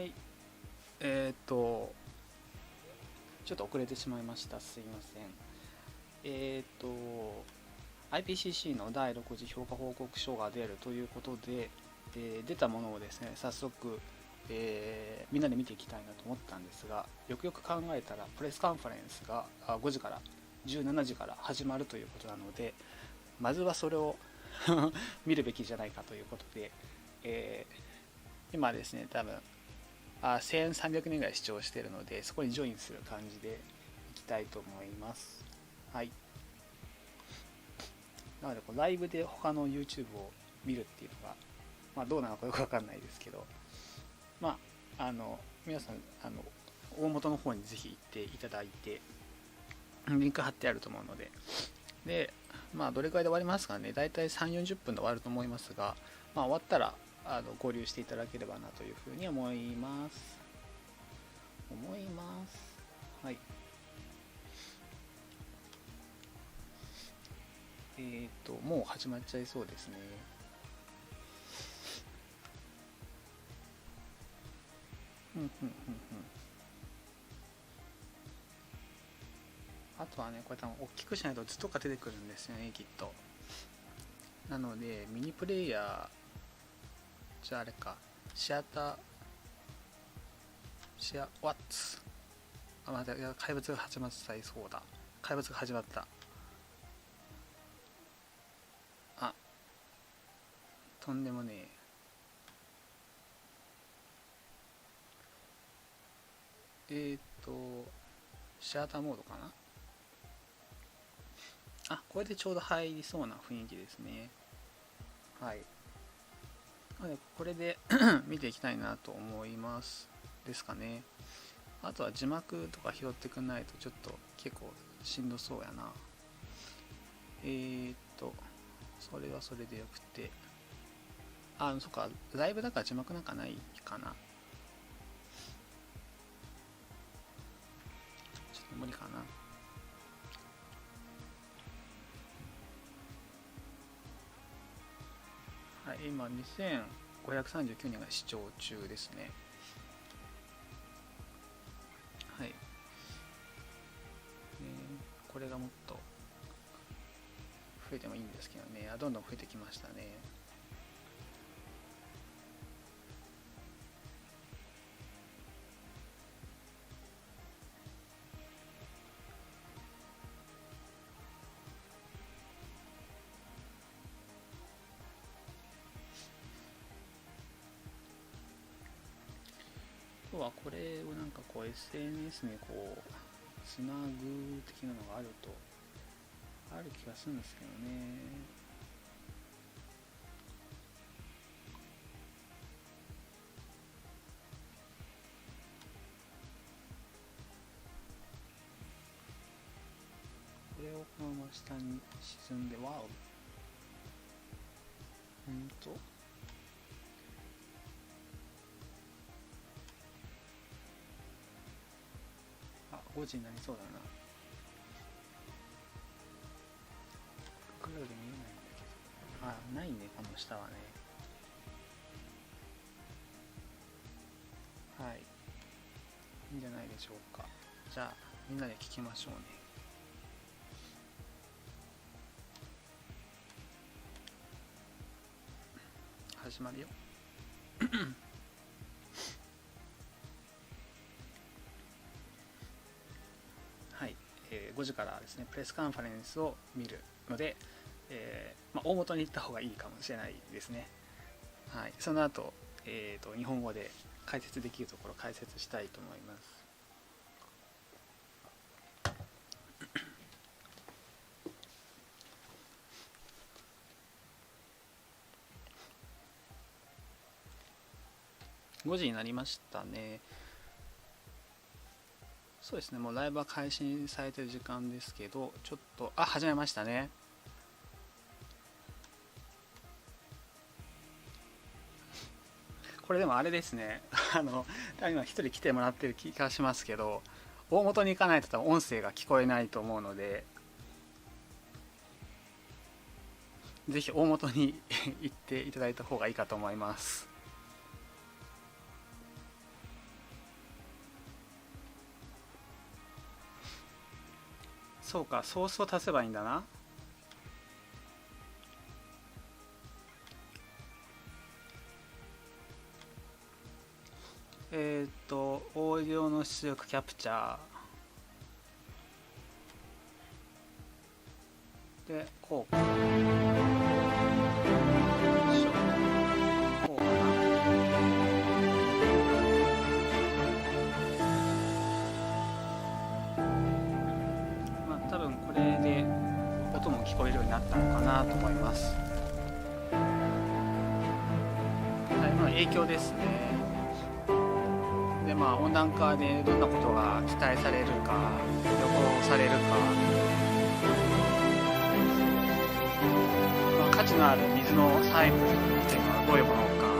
。ちょっと遅れてしまいました。すいません。Ipcc の第6次評価報告書が出るということで、出たものをですね、早速、みんなで見ていきたいなと思ったんですが、よくよく考えたら、プレスカンファレンスが5時から17時から始まるということなので、まずはそれを見るべきじゃないかということで、今ですね、多分1300人ぐらい視聴しているので、そこにジョインする感じでいきたいと思います。はい。なので、ライブで他の YouTube を見るっていうのが、どうなのかよくわかんないですけど、皆さん、大元の方にぜひ行っていただいて、リンク貼ってあると思うので、で、どれくらいで終わりますかね。だいたい3、40分で終わると思いますが、終わったら、合流していただければなというふうに思います。はい。もう始まっちゃいそうですね。あとはね、これ多分大きくしないと図とか出てくるんですよね、きっと。なので、ミニプレイヤー、じゃああれか、シアター、シア、ワッツ。待って、怪物が始まった、そうだ。怪物が始まった。とんでもねえ。シアターモードかな。これでちょうど入りそうな雰囲気ですね。はい。これで見ていきたいなと思います。ですかね。あとは字幕とか拾ってくんないとちょっと結構しんどそうやな。それはそれでよくて。そっか、ライブだから字幕なんかないかな。ちょっと無理かな。はい、今2539人が視聴中ですね。はい。これがもっと増えてもいいんですけどね。どんどん増えてきましたね。今日はこれをなんかSNS につなぐ的なのがある気がするんですけどね。これをこのまま下に沈んで、ワオ。5時になりそうだな。黒で見えないんだけど。ないね、この下はね。はい。いいんじゃないでしょうか。じゃあ、みんなで聞きましょうね。始まるよ。はい、5時からですね、プレスカンファレンスを見るので、大元に行った方がいいかもしれないですね。はい、その後、日本語で解説できるところを解説したいと思います。5時になりましたね。そうですね、もうライブは配信されてる時間ですけど、ちょっと、始めましたね。これでもあれですね、今一人来てもらってる気がしますけど、大元に行かないと多分音声が聞こえないと思うので、ぜひ大元に行っていただいた方がいいかと思います。そうか、ソースを足せばいいんだな。オーディオの出力キャプチャーで、こうか、こうかな。まあ多分これで音も聞こえるようになったのかなと思います。はい、まあ影響ですね。でまあ、温暖化でどんなことが期待されるか、予報されるか、まあ、価値のある水のサイクルっていうのはどういうものか、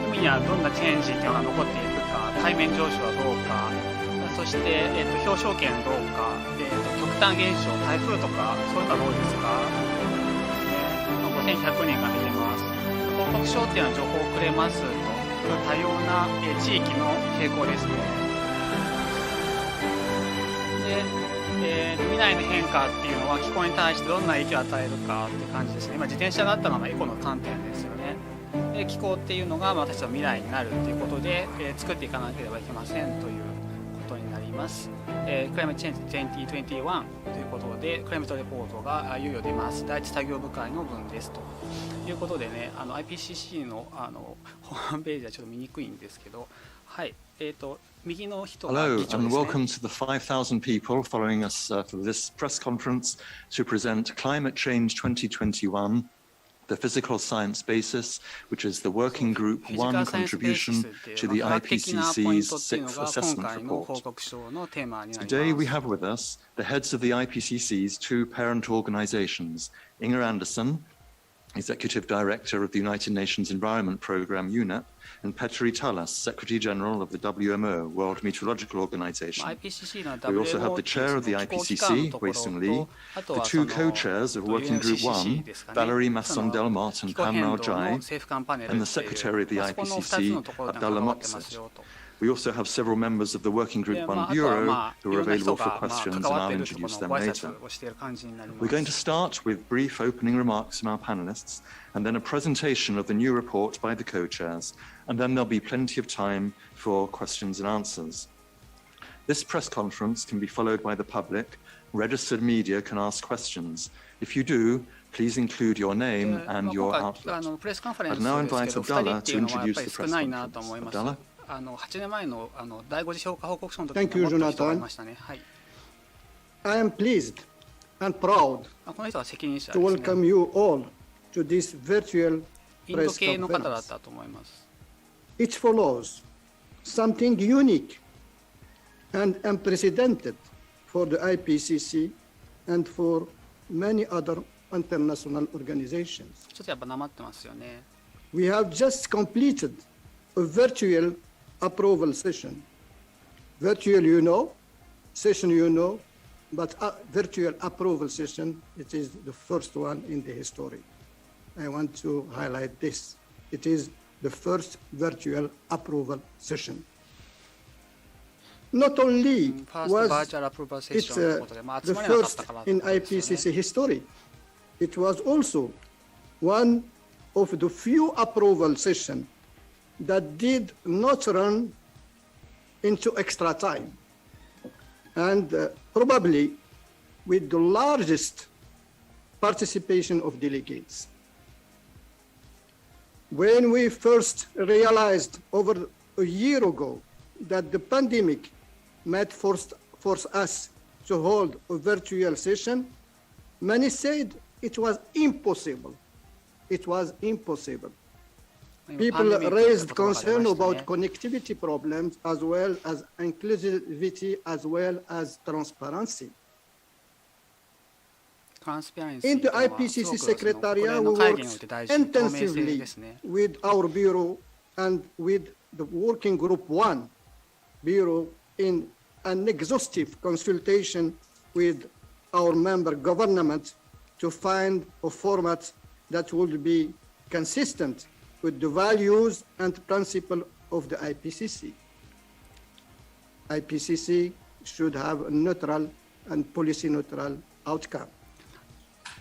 で海にはどんなチェンジっていうのが残っていくか、海面上昇はどうか、そして、氷床圏どうか、極端現象、台風とかそういうのはどうですか、まあ、5100人が見てます。報告書っていうのは情報をくれますと、多様な地域の傾向ですね。で、未来の変化っていうのは気候に対してどんな影響を与えるかって感じですね。今自転車があったのはエコの観点ですよね。で気候っていうのが私たちの未来になるっていうことで、作っていかなければいけませんということになります。Climate Change 2021ということでクライメットレポートがいよいよ出ます。第一作業部会の分ですということでね、IPCC のホームページはちょっと見にくいんですけど、はい、右の人が議長ですね。Hello and welcome to the 5,000 people following us for this press conference to present Climate Change 2021, the physical science basis, which is the working group one contribution to the IPCC's sixth assessment report. Today we have with us the heads of the IPCC's two parent organizations, Inger Anderson, Executive Director of the United Nations Environment Programme, UNEP, and Petteri Talas, Secretary General of the WMO, World Meteorological Organization. We also have the Chair of the IPCC, Wei-Sung Lee, the two co-chairs of Working Group 1, Valerie Masson-Delmotte and Pam Mao-Jai, and the Secretary of the IPCC, Abdallah Moksud. We also have several members of the Working Group 1 Bureau who are available for questions, and I'll introduce them later. We're going to start with brief opening remarks from our panelists, and then a presentation of the new report by the co-chairs, and then there'll be plenty of time for questions and answers. This press conference can be followed by the public. Registered media can ask questions. If you do, please include your name and your outlet. I'd now invite Abdallah to introduce the press conference. Abdallah? 8年前の第5次評価報告書の時にもっと人がいましたね。はい。I am pleased and proud この人は責任者 to ですね。 welcome you all to this virtual インド press 系の方だっ conference. たと思います。 It follows something unique and unprecedented for the IPCC and for many other international organizations. ちょっとやっぱなまってますよね。 We have just completed a virtual approval session. Virtual, session, but a virtual approval session, it is the first one in the history. I want to highlight this. It is the first virtual approval session. Not only was it the first in IPCC history, it was also one of the few approval sessions that did not run into extra time, and probably with the largest participation of delegates. When we first realized over a year ago that the pandemic might force us to hold a virtual session, many said it was impossible. It was impossible. People raised concern about connectivity problems as well as inclusivity as well as transparency. In the IPCC Secretariat, we worked intensively with our Bureau and with the Working Group 1 Bureau in an exhaustive consultation with our member government to find a format that would be consistent with the values and principles of the IPCC. IPCC should have a neutral and policy neutral outcome.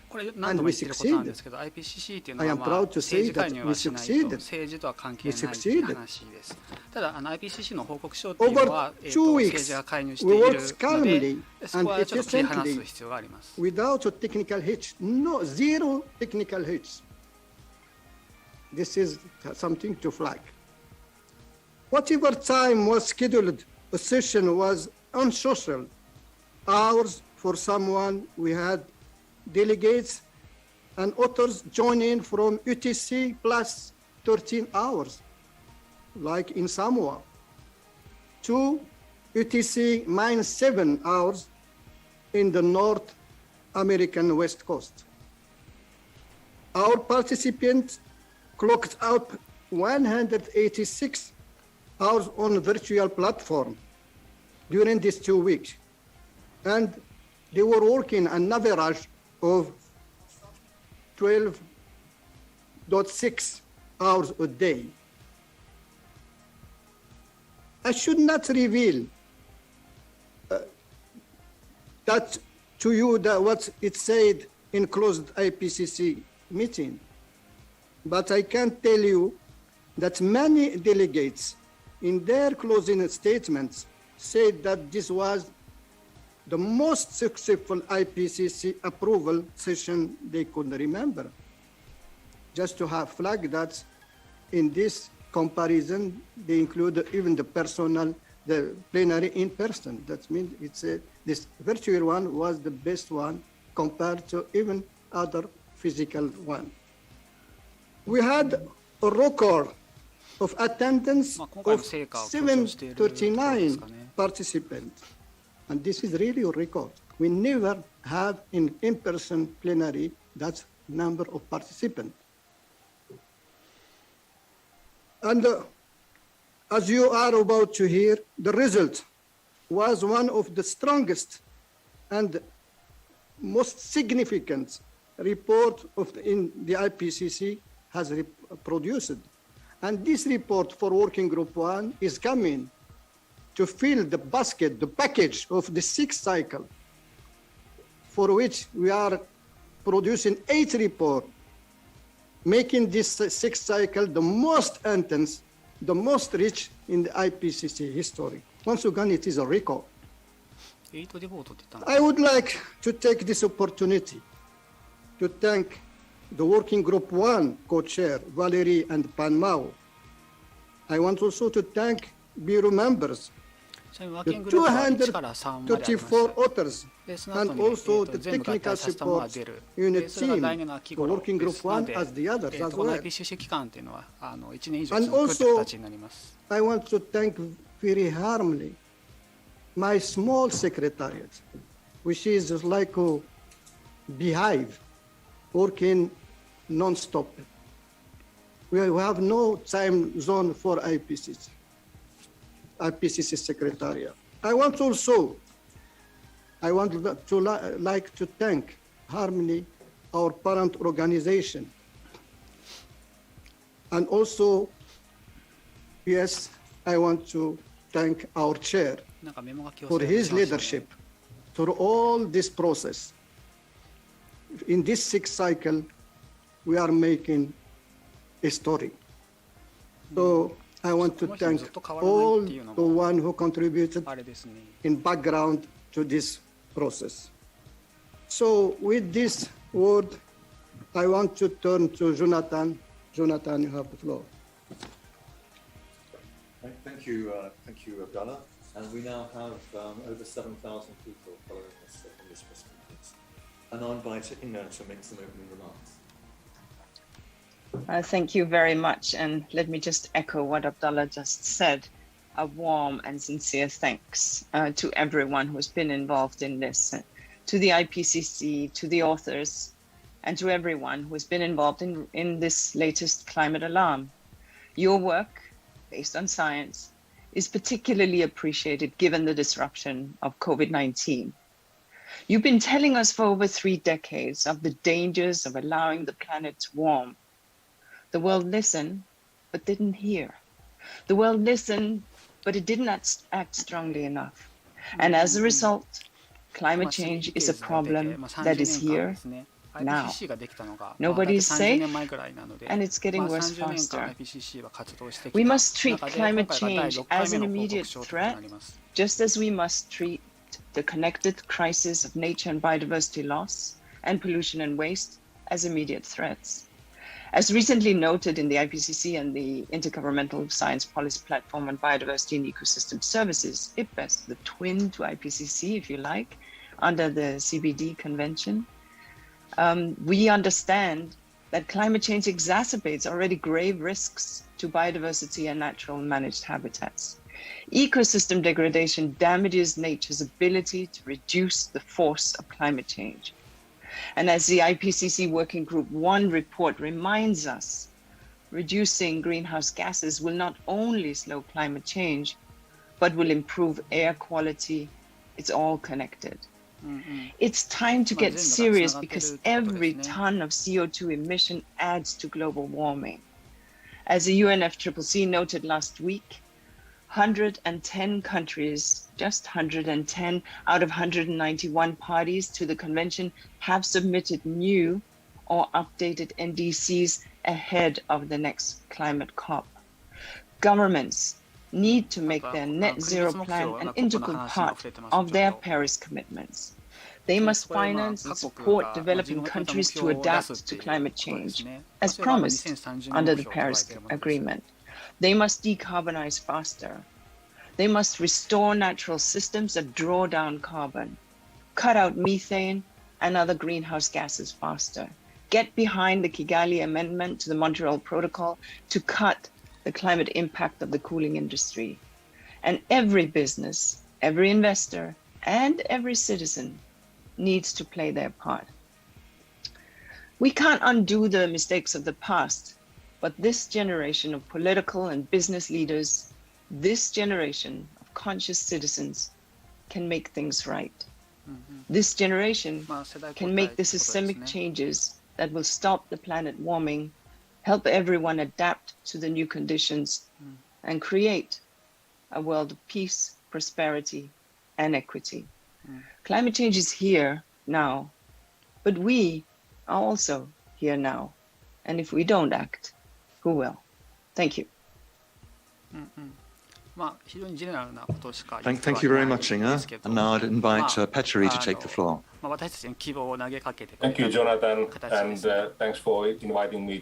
これ何度も言ってることなんですけど、IPCC っていうのは、政治介入はしないと、政治とは関係ないという話です。ただIPCC の報告書っていうのは、政治が介入しているので、そこはちょっと切り離す必要があります。Without a technical hitch, no, zero technical hitch. This is something to flag. Whatever time was scheduled, a session was unsocial. Hours for someone, we had delegates and authors join in from UTC plus 13 hours, like in Samoa, to UTC minus 7 hours in the North American West Coast. Our participants clocked out 186 hours on virtual platform during these 2 weeks. And they were working an average of 12.6 hours a day. I should not reveal that to you that what it said in closed IPCC meeting, but I can tell you that many delegates in their closing statements said that this was the most successful IPCC approval session they could remember. Just to have flagged that in this comparison, they include even the plenary in person. That means this virtual one was the best one compared to even other physical one. We had a record of attendance of 739 participants. And this is really a record. We never have in-person plenary that number of participants. And as you are about to hear, the result was one of the strongest and most significant report in the IPCC has produced. And this report for Working Group 1 is coming to fill the basket, the package of the 6th cycle, for which we are producing 8 reports, making this 6th cycle the most intense, the most rich in the IPCC history. Once again, it is a record. I would like to take this opportunity to thank the Working Group 1 co-chair, Valerie and Pan Mao. I want also to thank Bureau members, the 234 authors, and also the technical support unit team, the Working Group 1 as the others as well. And also, I want to thank very warmly my small secretariat, which is like a beehive, working non-stop. We have no time zone for IPCC Secretariat. I want to like to thank Harmony, our parent organization. And also, yes, I want to thank our chair for his leadership through all this process. In this 6th cycle, we are making a story. So I want to thank all the one who contributed in background to this process. So with this word, I want to turn to Jonathan. Jonathan, you have the floor. Thank you, Abdallah. And we now have over 7,000 people following us in this press conference. And I'll invite Inga to make some opening remarks. Thank you very much. And let me just echo what Abdallah just said. A warm and sincere thanks to everyone who's been involved in this, to the IPCC, to the authors, and to everyone who's been involved in this latest climate alarm. Your work, based on science, is particularly appreciated given the disruption of COVID-19. You've been telling us for over 3 decades of the dangers of allowing the planet to warm. The world listened, but didn't hear. The world listened, but it didn't act strongly enough. And as a result, climate change is a problem that is here now. Nobody is safe, and it's getting worse faster. We must treat climate change as an immediate threat, just as we must treat the connected crisis of nature and biodiversity loss and pollution and waste as immediate threats. As recently noted in the Ipcc and the Intergovernmental Science Policy Platform on Biodiversity and Ecosystem Services, Ipcc, the twin to Ipcc, if you like, under the CBD Convention, we understand that climate change exacerbates already grave risks to biodiversity and natural managed habitats. Ecosystem degradation damages nature's ability to reduce the force of climate change. And as the IPCC Working Group 1 report reminds us, reducing greenhouse gases will not only slow climate change, but will improve air quality. It's all connected. It's time to get serious because every ton of CO2 emission adds to global warming. As the UNFCCC noted last week, 110 countries, just 110 out of 191 parties to the convention have submitted new or updated NDCs ahead of the next climate COP. Governments need to make their net zero plan an integral part of their Paris commitments. They must finance and support developing countries to adapt to climate change, as promised under the Paris Agreement. They must decarbonize faster. They must restore natural systems that draw down carbon, cut out methane and other greenhouse gases faster, get behind the Kigali Amendment to the Montreal Protocol to cut the climate impact of the cooling industry. And every business, every investor, and every citizen needs to play their part. We can't undo the mistakes of the past, but this generation of political and business leaders, this generation of conscious citizens can make things right. This generation can make the systemic changes that will stop the planet warming, help everyone adapt to the new conditions, and create a world of peace, prosperity, and equity. Climate change is here now, but we are also here now. And if we don't act, who will? Thank you. Thank you very much, Inga. And now I'd invite Petteri to take the floor. Thank you, Jonathan, and thanks for inviting me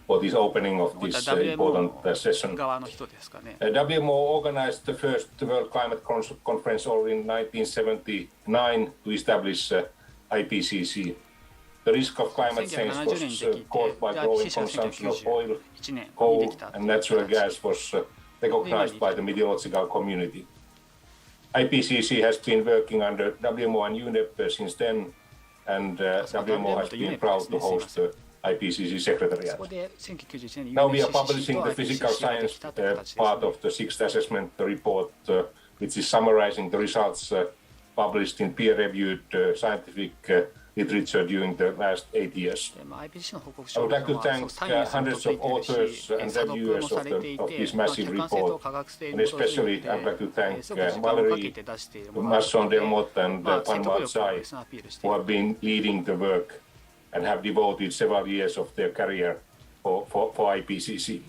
for this opening of this important session. WMO organized the first World Climate Conference already in 1979 to establish IPCC. The risk of climate change was caused by growing consumption of oil, coal, and natural gas was recognized by the meteorological community. IPCC has been working under WMO and UNEP since then, and WMO has been proud to host the IPCC Secretariat. Now we are publishing the physical science part of the sixth assessment report, which is summarizing the results published in peer-reviewed scientific literature during the last 8 years. I would like to thank hundreds of authors and reviewers of this massive report, and especially I would like to thank Valerie, Masson Delmotte, and Panma Tsai, who have been leading the work and have devoted several years of their career for IPCC.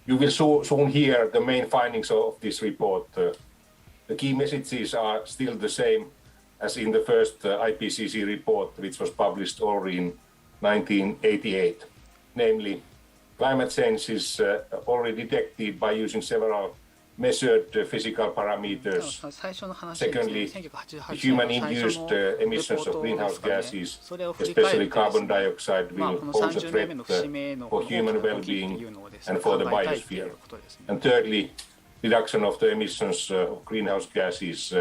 You will soon hear the main findings of this report. The key messages are still the same as in the first IPCC report, which was published already in 1988. Namely, climate change is already detected by using several measured physical parameters. Secondly, human-induced emissions of greenhouse gases, especially carbon dioxide, will pose a threat for human well-being and for the biosphere. And thirdly, reduction of the emissions of greenhouse gases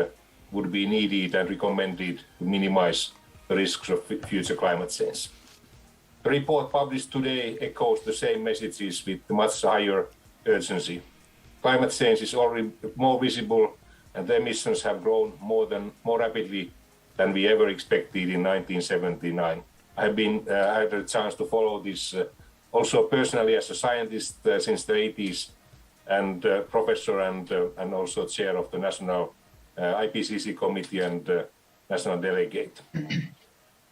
would be needed and recommended to minimize the risks of future climate change. The report published today echoes the same messages with much higher urgency. Climate change is already more visible, and the emissions have grown more rapidly than we ever expected in 1979. I had a chance to follow this also personally as a scientist since the 80s, and professor and also chair of the National IPCC Committee and National Delegate.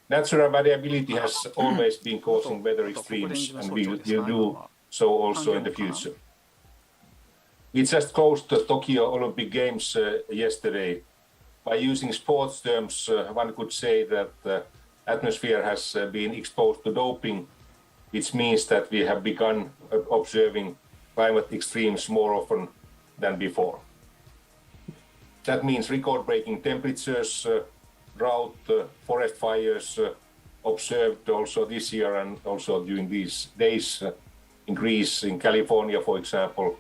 Natural variability has always been causing weather extremes and will do so also in the future. We just closed the Tokyo Olympic Games yesterday. By using sports terms, one could say that the atmosphere has been exposed to doping, which means that we have begun observing climate extremes more often than before. That means record-breaking temperatures, drought, forest fires observed also this year and also during these days in Greece, in California, for example.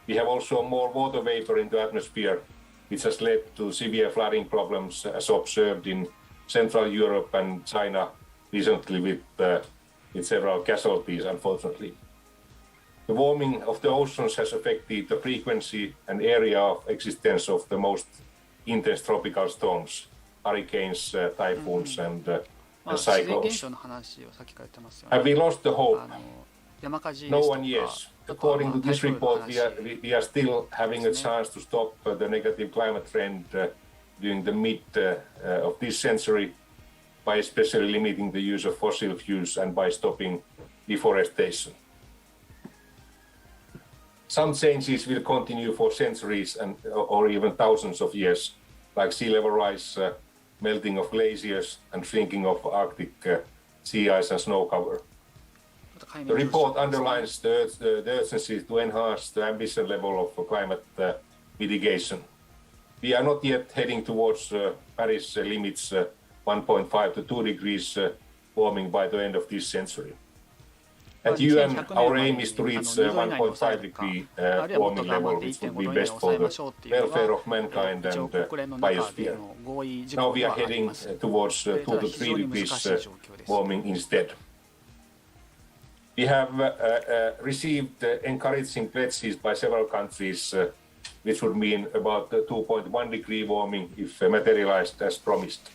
We have also more water vapor in the atmosphere, which has led to severe flooding problems as observed in Central Europe and China recently with several casualties, unfortunately. The warming of the oceans has affected the frequency and area of existence of the most intense tropical storms, hurricanes, typhoons, and cyclones. Have we lost the hope? No one, yes. According to this report, we are still having a chance to stop the negative climate trend during the mid of this century by especially limiting the use of fossil fuels and by stopping deforestation. Some changes will continue for centuries or even thousands of years, like sea level rise, melting of glaciers, and shrinking of Arctic sea ice and snow cover. The report underlines the urgency to enhance the ambition level of climate mitigation. We are not yet heading towards Paris limits 1.5 to 2 degrees warming by the end of this century. At UN, our aim is to reach 1.5 degree warming level, which would be best for the welfare of mankind and biosphere. Now we are heading towards 2 to 3 degrees warming instead. We have received encouraging pledges by several countries, which would mean about 2.1 degree warming if materialized as promised.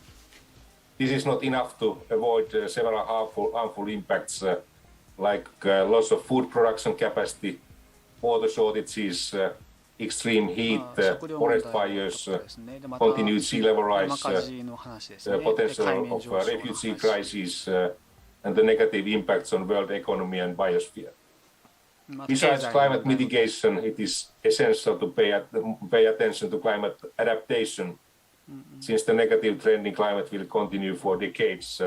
This is not enough to avoid several harmful impacts like loss of food production capacity, water shortages, extreme heat, forest fires, continued sea level rise, potential of refugee crisis, and the negative impacts on world economy and biosphere. Besides climate mitigation, it is essential to pay attention to climate adaptation, since the negative trend in climate will continue for decades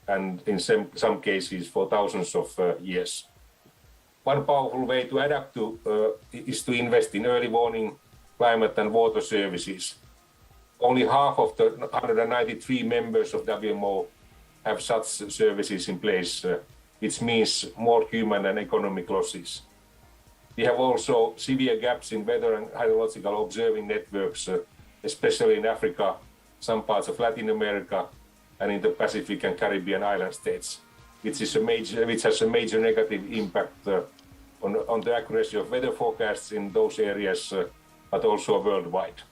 and in some cases for thousands of years. One powerful way to adapt is to invest in early warning, climate and water services. Only half of the 193 members of WMO have such services in place, which means more human and economic losses. We have also severe gaps in weather and hydrological observing networks, especially in Africa, some parts of Latin America, and in the Pacific and Caribbean island states, which has a major negative impact on the accuracy of weather forecasts in those areas, but also worldwide.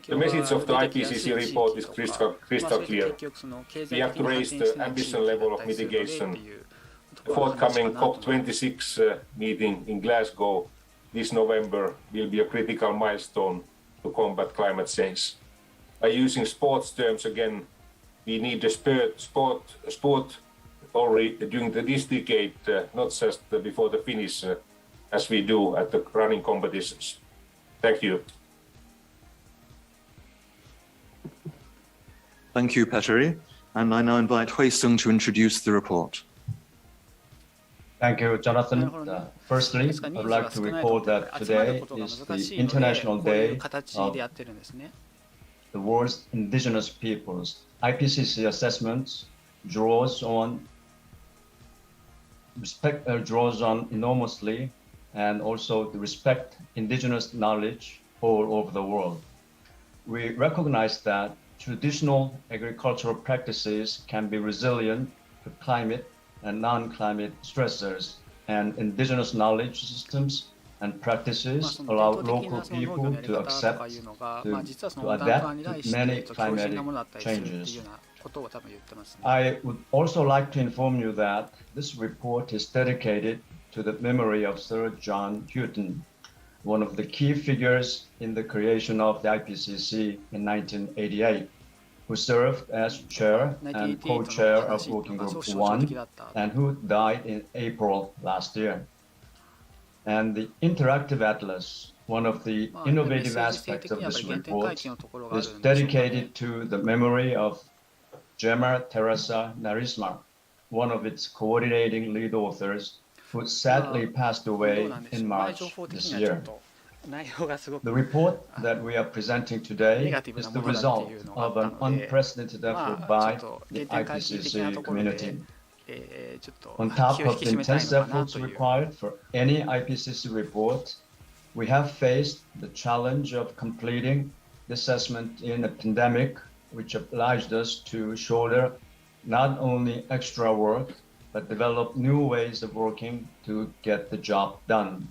The message of the IPCC report is crystal clear. We have to raise the ambition level of mitigation. The forthcoming COP26 meeting in Glasgow this November will be a critical milestone to combat climate change. By using sports terms again, we need the sport already during this decade, not just before the finish, as we do at the running competitions. Thank you. Thank you, Petteri. And I now invite Hui-Sung to introduce the report. Thank you, Jonathan. Firstly, I would like to report that today is the International Day of the world's indigenous peoples. IPCC assessment draws on enormously and also to respect indigenous knowledge all over the world. We recognize that traditional agricultural practices can be resilient to climate and non-climate stressors, and indigenous knowledge systems and practices allow local people to accept, to adapt to many climatic changes. I would also like to inform you that this report is dedicated to the memory of Sir John Houghton, one of the key figures in the creation of the Ipcc in 1988, who served as chair and co-chair of Working Group 1 and who died in April last year. And the Interactive Atlas, one of the innovative aspects of this report, is dedicated to the memory of Gemma Teresa Narisma, one of its coordinating lead authors, who sadly passed away in March this year. The report that we are presenting today is the result of an unprecedented effort by the Ipcc community. On top of the intense efforts required for any Ipcc report, we have faced the challenge of completing the assessment in a pandemic, which obliged us to shoulder not only extra work, but develop new ways of working to get the job done.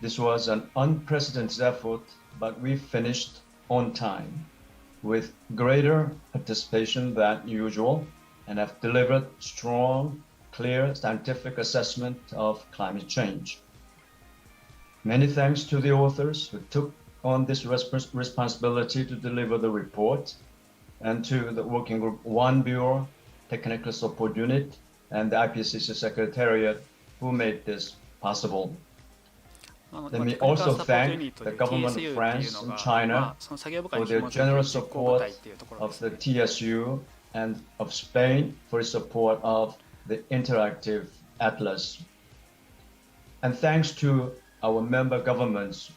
This was an unprecedented effort, but we finished on time with greater participation than usual and have delivered strong, clear scientific assessment of climate change. Many thanks to the authors who took on this responsibility to deliver the report, and to the Working Group 1 Bureau, Technical Support Unit, and the Ipcc Secretariat who made this possible. Let me also thank the government of France and China for their generous support of the TSU and of Spain for its support of the Interactive Atlas. And thanks to our member governments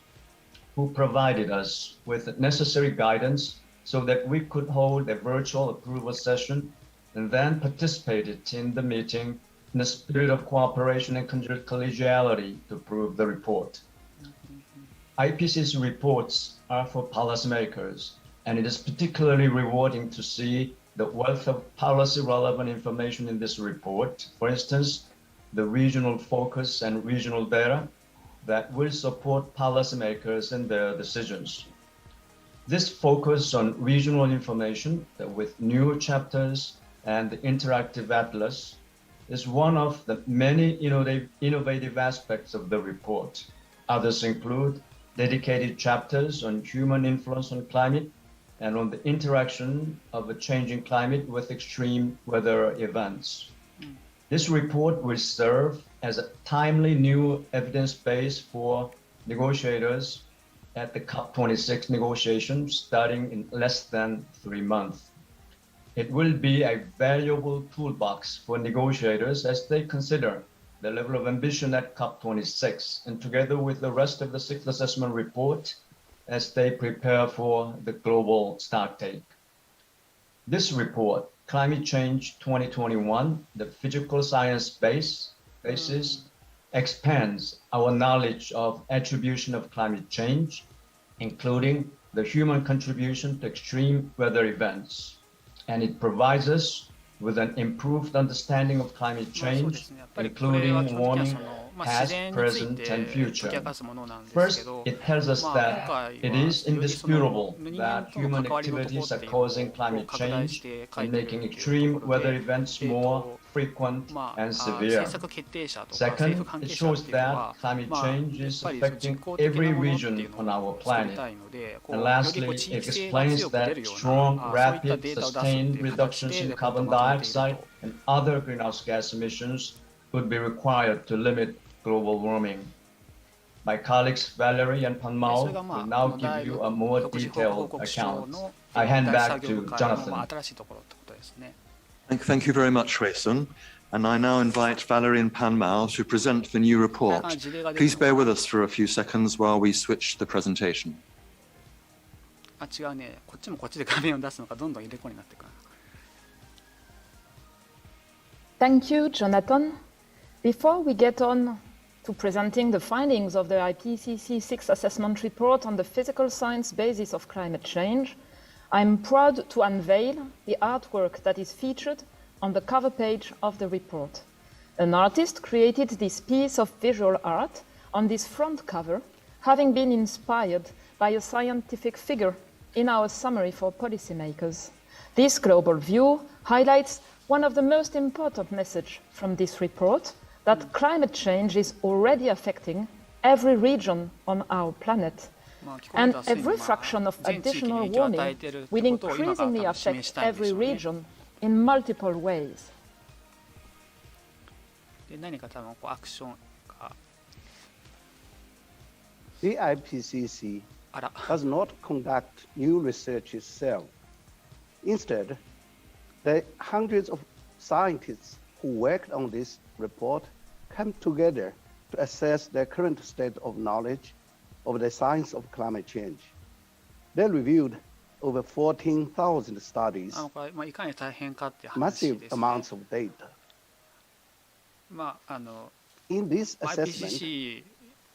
who provided us with necessary guidance so that we could hold a virtual approval session and then participated in the meeting in a spirit of cooperation and collegiality to approve the report. Ipcc's reports are for policymakers, and it is particularly rewarding to see the wealth of policy-relevant information in this report. For instance, the regional focus and regional data that will support policymakers in their decisions. This focus on regional information with new chapters and the Interactive Atlas is one of the many innovative aspects of the report. Others include dedicated chapters on human influence on climate and on the interaction of a changing climate with extreme weather events. This report will serve as a timely new evidence base for negotiators at the COP26 negotiations starting in less than 3 months. It will be a valuable toolbox for negotiators as they consider the level of ambition at COP26 and together with the rest of the sixth assessment report as they prepare for the global stocktake. This report, Climate Change 2021, the physical science basis, expands our knowledge of attribution of climate change, including the human contribution to extreme weather events. And it provides us with an improved understanding of climate change, including warming past, present, and future. First, it tells us that it is indisputable that human activities are causing climate change and making extreme weather events more frequent and severe. Second, it shows that climate change is affecting every region on our planet. And lastly, it explains that strong, rapid, sustained reductions in carbon dioxide and other greenhouse gas emissions would be required to limit global warming. My colleagues Valerie and Panmao will now give you a more detailed account. I hand back to Jonathan. Thank you very much, Hui-sun. And I now invite Valerie and Panmao to present the new report. Please bear with us for a few seconds while we switch the presentation. Thank you, Jonathan. Before we get on to presenting the findings of the Ipcc sixth assessment report on the physical science basis of climate change, I'm proud to unveil the artwork that is featured on the cover page of the report. An artist created this piece of visual art on this front cover, having been inspired by a scientific figure in our summary for policymakers. This global view highlights one of the most important messages from this report, that climate change is already affecting every region on our planet, and every fraction of additional warming will increasingly affect every region in multiple ways. で何か多分こうアクションが The Ipcc does not conduct new research itself. Instead, the hundreds of scientists who worked on this report come together to assess the current state of knowledge of the science of climate change. They reviewed over 14,000 studies, これいかに大変かっていう話 massive ですね。 amounts of data. In this assessment, IPCC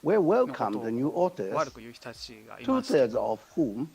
we welcomed the new authors, 悪く言う人たちがいますけ 2/3 ど、 of whom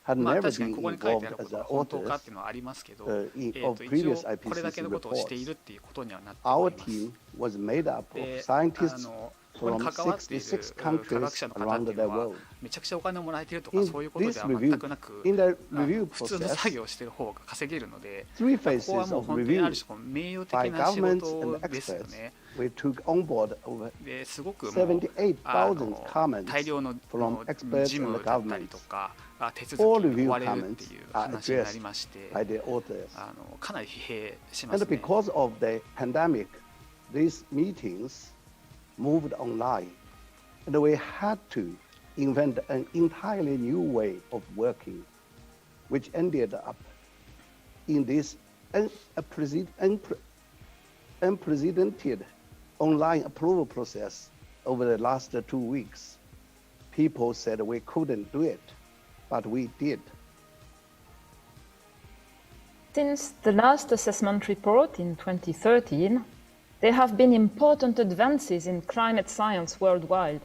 had まあ never 確か been にここに書いてあ involved るこ as とが the 本当か authors っていうのはありますけど、 of 一 previous 応これだけの IPCC ことをしてい reports. るっていうことにはなってお Our ります。 team was made up of で、scientists ここに from 関わっている66科学 countries 者の方 around ってい the うのは world. めちゃくちゃお金をもらえているとか In そういうことで this は review, 全くなく、 in the review 普通の process, 作業をしている方が稼げるので、 three ここは phases もう of 本当にあ review る種こう名誉的 by な仕 governments 事 and ですよ experts. ね。 We took on board over ですごくもう 78,000 comments 大量の from 事 experts 務 and だったり governments. とか手続き All に追 review われるってい comments う are 話になり addressed まして by the authors. かなり疲弊しま And すね。 because of the pandemic, these meetings moved online, and we had to invent an entirely new way of working, which ended up in this unprecedented online approval process over the last 2 weeks. People said we couldn't do it, but we did. Since the last assessment report in 2013, there have been important advances in climate science worldwide.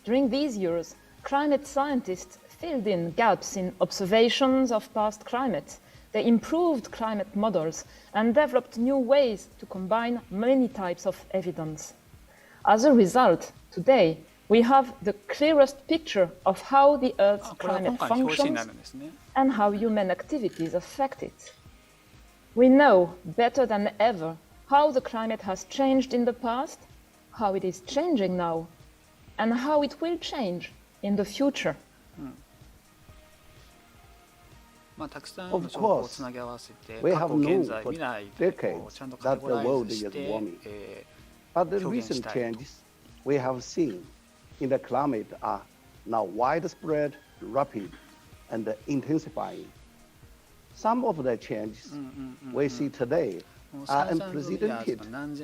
During these years, climate scientists filled in gaps in observations of past climate. They improved climate models and developed new ways to combine many types of evidence. As a result, today, we have the clearest picture of how the Earth's これは climate 今回の表紙にな functions るんですね。 and how human activities affect it. We know better than ever how the climate has changed in the past, how it is changing now, and how it will change in the future. まあたくさんの Of 情報を course, つなぎ合わせて we 過 have 去、現 known 在、 for 未来でこ decades うちゃんと that カ the テゴライ world ズ is して warming. 表 But the 現 recent したいと。 changes we have seen in the climate are now widespread, rapid, and intensifying. Some of the changes we see today are unprecedented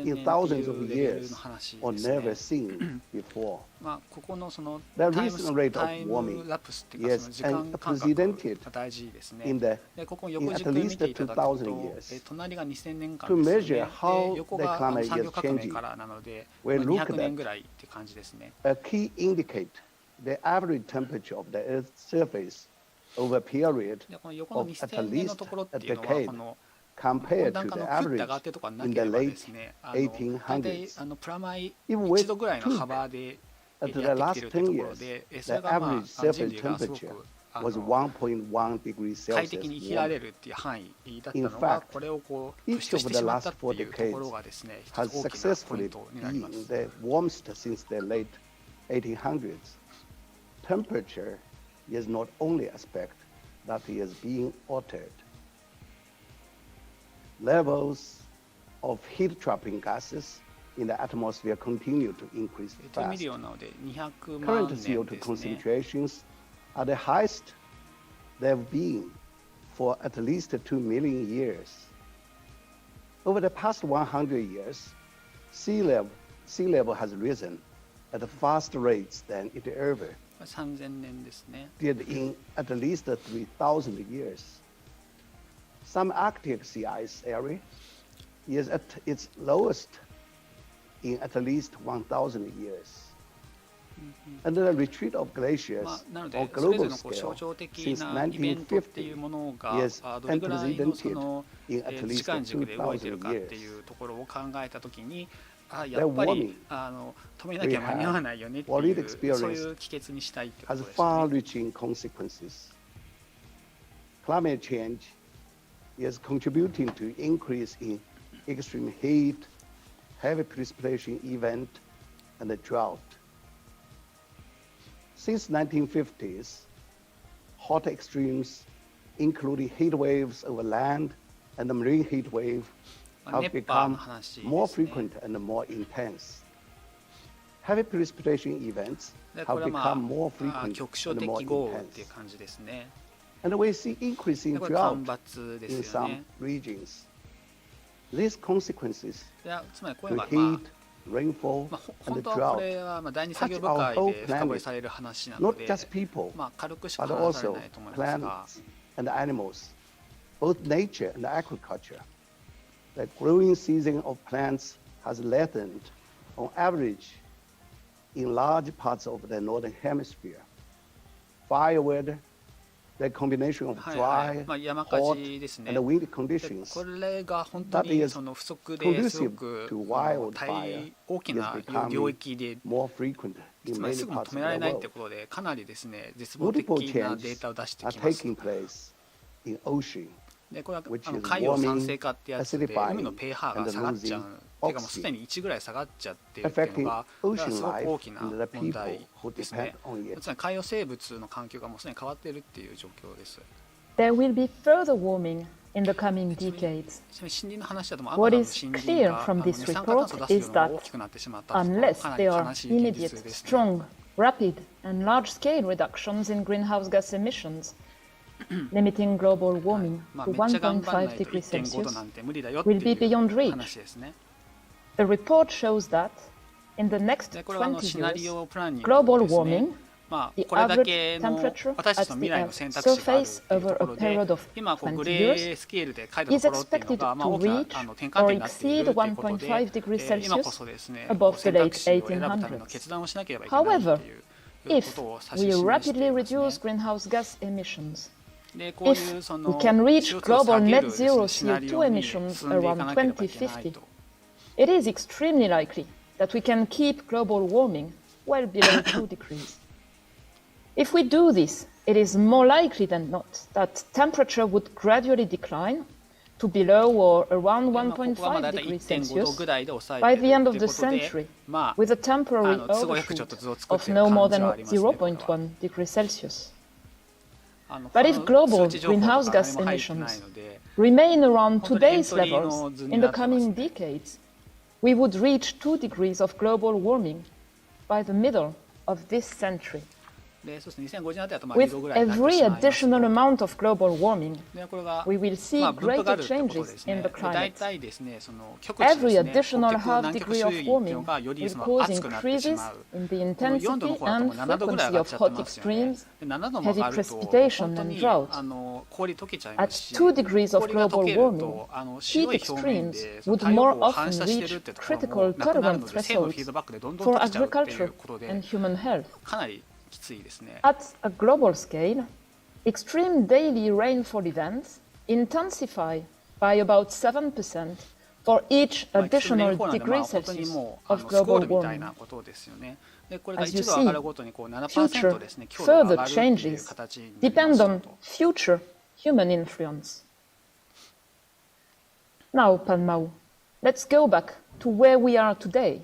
in thousands of years or never seen before. まあここのその The タイ recent rate ム of warming ラプスっていうかその is 時間感覚 unprecedented が大事ですね。 in the でここ in 横 at 軸見 least ていただくと 2,000 years. 隣が2000年間 To ですよ measure ね。 how で横 the が climate 産業 is 革命 changing, からなので、 we まあ looked 200年 at ぐらいって感じですね。 A key indicate the average temperature of the Earth's surface over a period でこの横の of at 2000年の least ところっ a ていうのは decade この compared 温暖 to 化 the のクッて average 上がってるとかな in け the れば late ですね、大体 1800s. プラマイ If we 1度ぐらいの幅で At や the ってきて last るっていうと 10ころで、 years, それ the がま average あ人 surface 類がすごく temperature was 1.1 degrees 快適 Celsius に生きられ warmer. るっていう範囲だった In のが fact, これをこう each 突出して of the しまった last って 4いうところがですね、一 has つ大きなポイ successfully ントになりま been す。 the warmest since the late 1800s. Temperature is not only aspect that is being altered. Levels of heat-trapping gases in the atmosphere continue to increase という意味 fast. でなので200万 Current 年 CO2 ですね。 concentrations are the highest they've been for at least 2 million years. Over the past 100 years, sea level has risen at faster rates than it ever 3000年ですね。 did in at least 3,000 years. Some Arctic sea ice area is at its lowest in at least 1,000 years. And the retreat of glaciers まあ、なの on で、それぞれ global のこう象 scale 徴的 since なイベントっていう 1950ものが is どれぐらいのそ unprecedented の in at 時 least 間軸で動いてるかって 2,000 years. いうところを考えたときに、や The っぱ warming り止めなきゃ間に合わないよねってい already う、 experienced そういう帰結にしたいってこと has ですよね。 far-reaching consequences. Climate change is contributing to increase in extreme heat, heavy precipitation event and the drought. Since 1950s, hot extremes, including heat waves over land and the marine heat wave, have become more frequent and more intense. Heavy precipitation events have become more frequent and more intense. And we see increasing drought in some regions. These consequences to heat, rainfall, and drought touch our whole planet, not just people, but also plants and animals, both nature and agriculture. The growing season of plants has lengthened on average in large parts of the northern hemisphere. Fire weather, the combination of dry, hot, and windy conditions that is conducive to wildfire is becoming more frequent in many parts of the world. Multiple changes are taking place in ocean, でこれはwhich is 海洋酸性 warming, 化ってやつで acidifying, 海の pH が下がっちゃう and ていうかもうすでに1ぐらい下がっちゃっているっていうの affecting が ocean すごく life 大きな and the 問 people 題 who です depend ね。 on it. つまり海洋生物の環境がもうすでに変わっているっていう状況です。 There will be further warming in the coming decades. ちなみに森林の話だとも What アマゾンの is 森林 clear が from 二 this 酸化炭素 report 出 is す量が that 大きくなってしまったっていうの unless はかなり there 悲 are しい現 immediate, 実ですね。 strong, rapid, and large-scale reductions in greenhouse gas emissions, limiting global warming まあ to めっちゃ頑張らな 1.5 いと degrees 1.5度 Celsius なんて無理だよって will be い beyond う reach. 話ですね。 The report shows that in the next でこれは20シナリ years, オプランニング global ですね。 warming, まあ the これだ average けの temperature 私たち at の the 未来の Earth's 選択肢がある surface っていうと over こ a ろ period で of 今こうグ 20レ years ースケールで書いたと is ころっていうの expected がまあ to 大きな reach 転換 or 点になっている exceed ということで 1.5 degrees 今こ Celsius そですね above the 選 late 択肢を選ぶための 1800s. 決断をしなければいけないっていうこ If とを指し we 示して rapidly いますね。 reduce greenhouse gas emissions, でこういう if そ we の can reach CO2 を下 global げ net るですね zero シナリ CO2 オに emissions 進んでいか around なければいけないと。 2050, it is extremely likely that we can keep global warming well below 2 degrees. If we do this, it is more likely than not that temperature would gradually decline to below or around 1.5 degrees Celsius by the end of the century, with a temporary overshoot of no more than 0.1 degrees Celsius. But if global greenhouse gas emissions remain around today's levels in the coming decades, we would reach 2 degrees of global warming by the middle of this century. でそうですね、2050年あたりだとまあ With 2度ぐらいになってし every まいます additional amount of global warming, でこれが we will see まあ分布があ greater るってことで changes すね。 in the で大 climate. 体ですね、その極地です Every ね、 additional 北極 half 南極 degree 周 of 囲っていうの warming がより will その cause 暑くなってし increases まう。 in the 4度 intensity の方だと and もう7度ぐらい上がっ frequency ち of ゃって hot ますよね。 extremes, で7度も上 heavy がると precipitation 本当 and に drought. 氷溶けちゃいま At すし、 2 degrees of 氷が溶 global ける warming, と heat 白い表面 extremes でその would 太陽 more 光を反 often 射してる reach っていうところも critical なくなる tolerant ので正のフィー thresholds ドバックでどんどん for 溶けちゃうってい agriculture うことで and human health. かなりきついですね。 At a global scale, extreme daily rainfall events intensify by about 7% for each まあ additional まあ degree 本当に Celsius もう of スコー global ルみたい warming. なことですよね。でこれが As you 1度上がる see, ごとにこう 7% future ですね、強度が上 further がるっていう changes 形になりま depend すよ on と。 future human influence. Now, Panmau, let's go back to where we are today.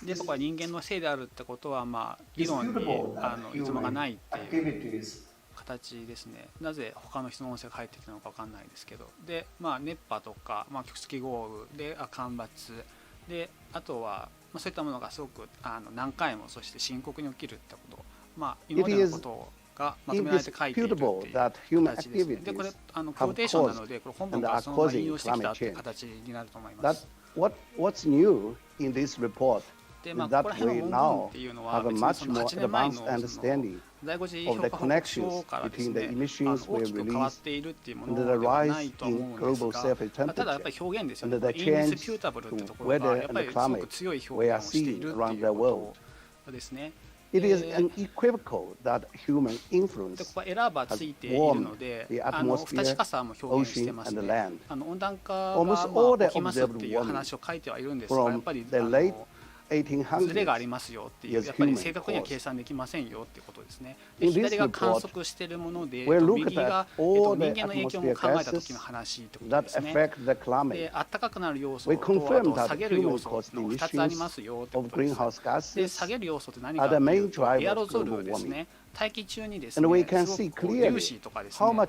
でそこは人間のせいであるってことはまあ理論に依存がないっていう形ですね。なぜ他の人の音声が入ってきたのか分かんないですけど、でまあ熱波とか、まあ、局地豪雨で干ばつであとは、まあ、そういったものがすごく何回もそして深刻に起きるってこと、まあ今までのことがまとめられて書いているっていう形ですね。でこれクォーテーションなのでこれ本文からそのまま引用してきたっていう形になると思います。What's new in this report でまあ is ここ that ら辺 we の文 now 文っていうのは have a 別に much その more 8年前 advanced のその understanding 第5次 of 評 the 価報告書 connections からです between the ね、 emissions 大 we きく変わっ release ているっていうも and の the では rise ないと思う in んです global が、 surface ただやっぱ temperature り表現ですよ and ね。 the インディ change スピュータブルってと to ころが weather やっぱ and りすご climate く強い we 表 are 現をしてい seeing るって around い the う world. ことですね。 It is unequivocal that human で influence ここはエラーバーついている warmed ので、 the 不確か atmosphere, さも表現してま ocean, す and ね。 land. 温暖化が Almost all the 起きますっていう observed warming 話を書いてはいるんですが、やっ from ぱり the late ズレがありますよっていう、やっぱり正確には計算できませんよっていうことですね。で左が観測しているもので、右が、人間の影響も考えた時の話ってことですね。で、暖かくなる要素と、あと下げる要素の2つありますよってことです。で、下げる要素って何かというと、エアロゾルですね。大気中にですね、すごく粒子とかですね、いわ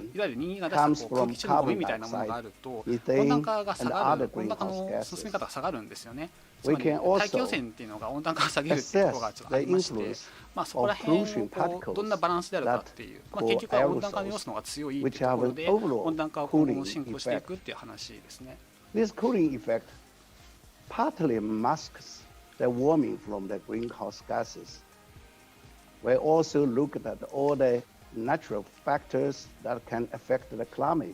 ゆる人間が出した空気中のゴミみたいなものがあると、温暖化が下がる、温暖化の進み方が下がるんですよね。つまり大気汚染っていうのが温暖化を下げるっていうところがちょっとありまして、そこら辺をどんなバランスであるかっていう、結局は温暖化の要素の方が強いっていうところで、温暖化を今後進行していくっていう話ですね。This cooling effect partly masks the warming from the greenhouse gases. We also looked at all the natural factors that can affect the climate.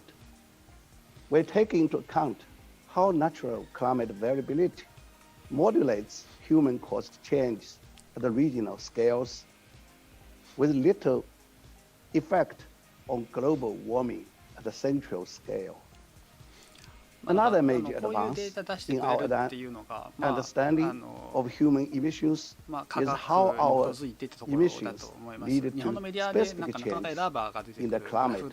We take into account how natural climate variability modulates human-caused changes at the regional scales with little effect on global warming at the central scale. Another major advance in our understanding of human emissions is how our emissions lead to specific changes in the climate,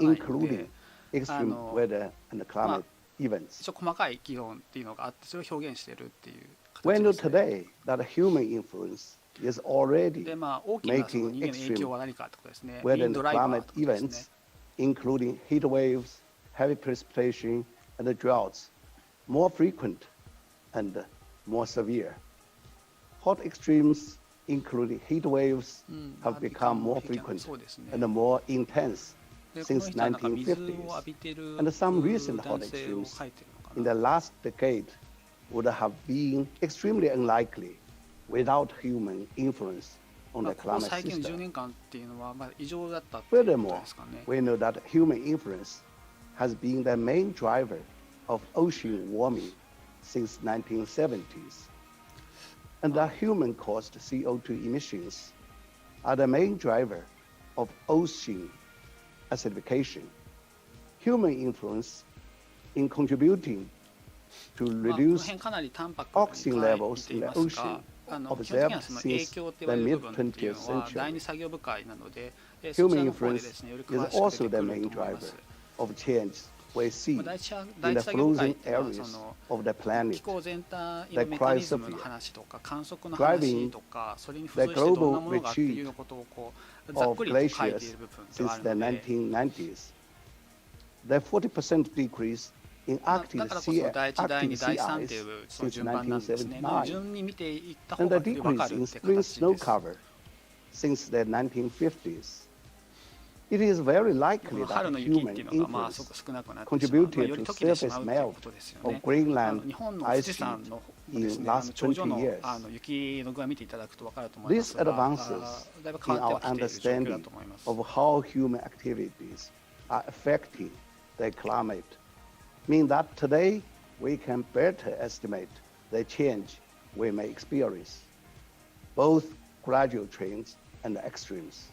including extreme weather and climate events. 細かい議論っていうのがあって、それを表現しているっていう We know today that human influence is already で、大きなその人間の影響は何かってことですね。weather and climate events, including heat waves, heavy precipitation, and droughts, more frequent and more severe. Hot extremes, including heat waves, have become more frequent and more intense since 1950s, and some recent hot extremes in the last decade would have been extremely unlikely without human influence on the climate system. Furthermore, we know that human influence has been the main driver of ocean warming since 1970s, and that human-caused CO2 emissions are the main driver of ocean acidification. Human influence in contributing to reduce oxygen levels in the ocean observed since the mid-20th century. Human influence is also the main driver of change we see in the frozen areas of the planet, the cryosphere, driving the global retreat of glaciers since the 1990s, the 40% decrease in Arctic sea ice since 1979, and the decrease in spring snow cover since the 1950s. It is very likely that human influence contributed to surface melt of Greenland ice sheet in last 20 years. These advances in our understanding of how human activities are affecting the climate mean that today we can better estimate the change we may experience, both gradual trends and extremes,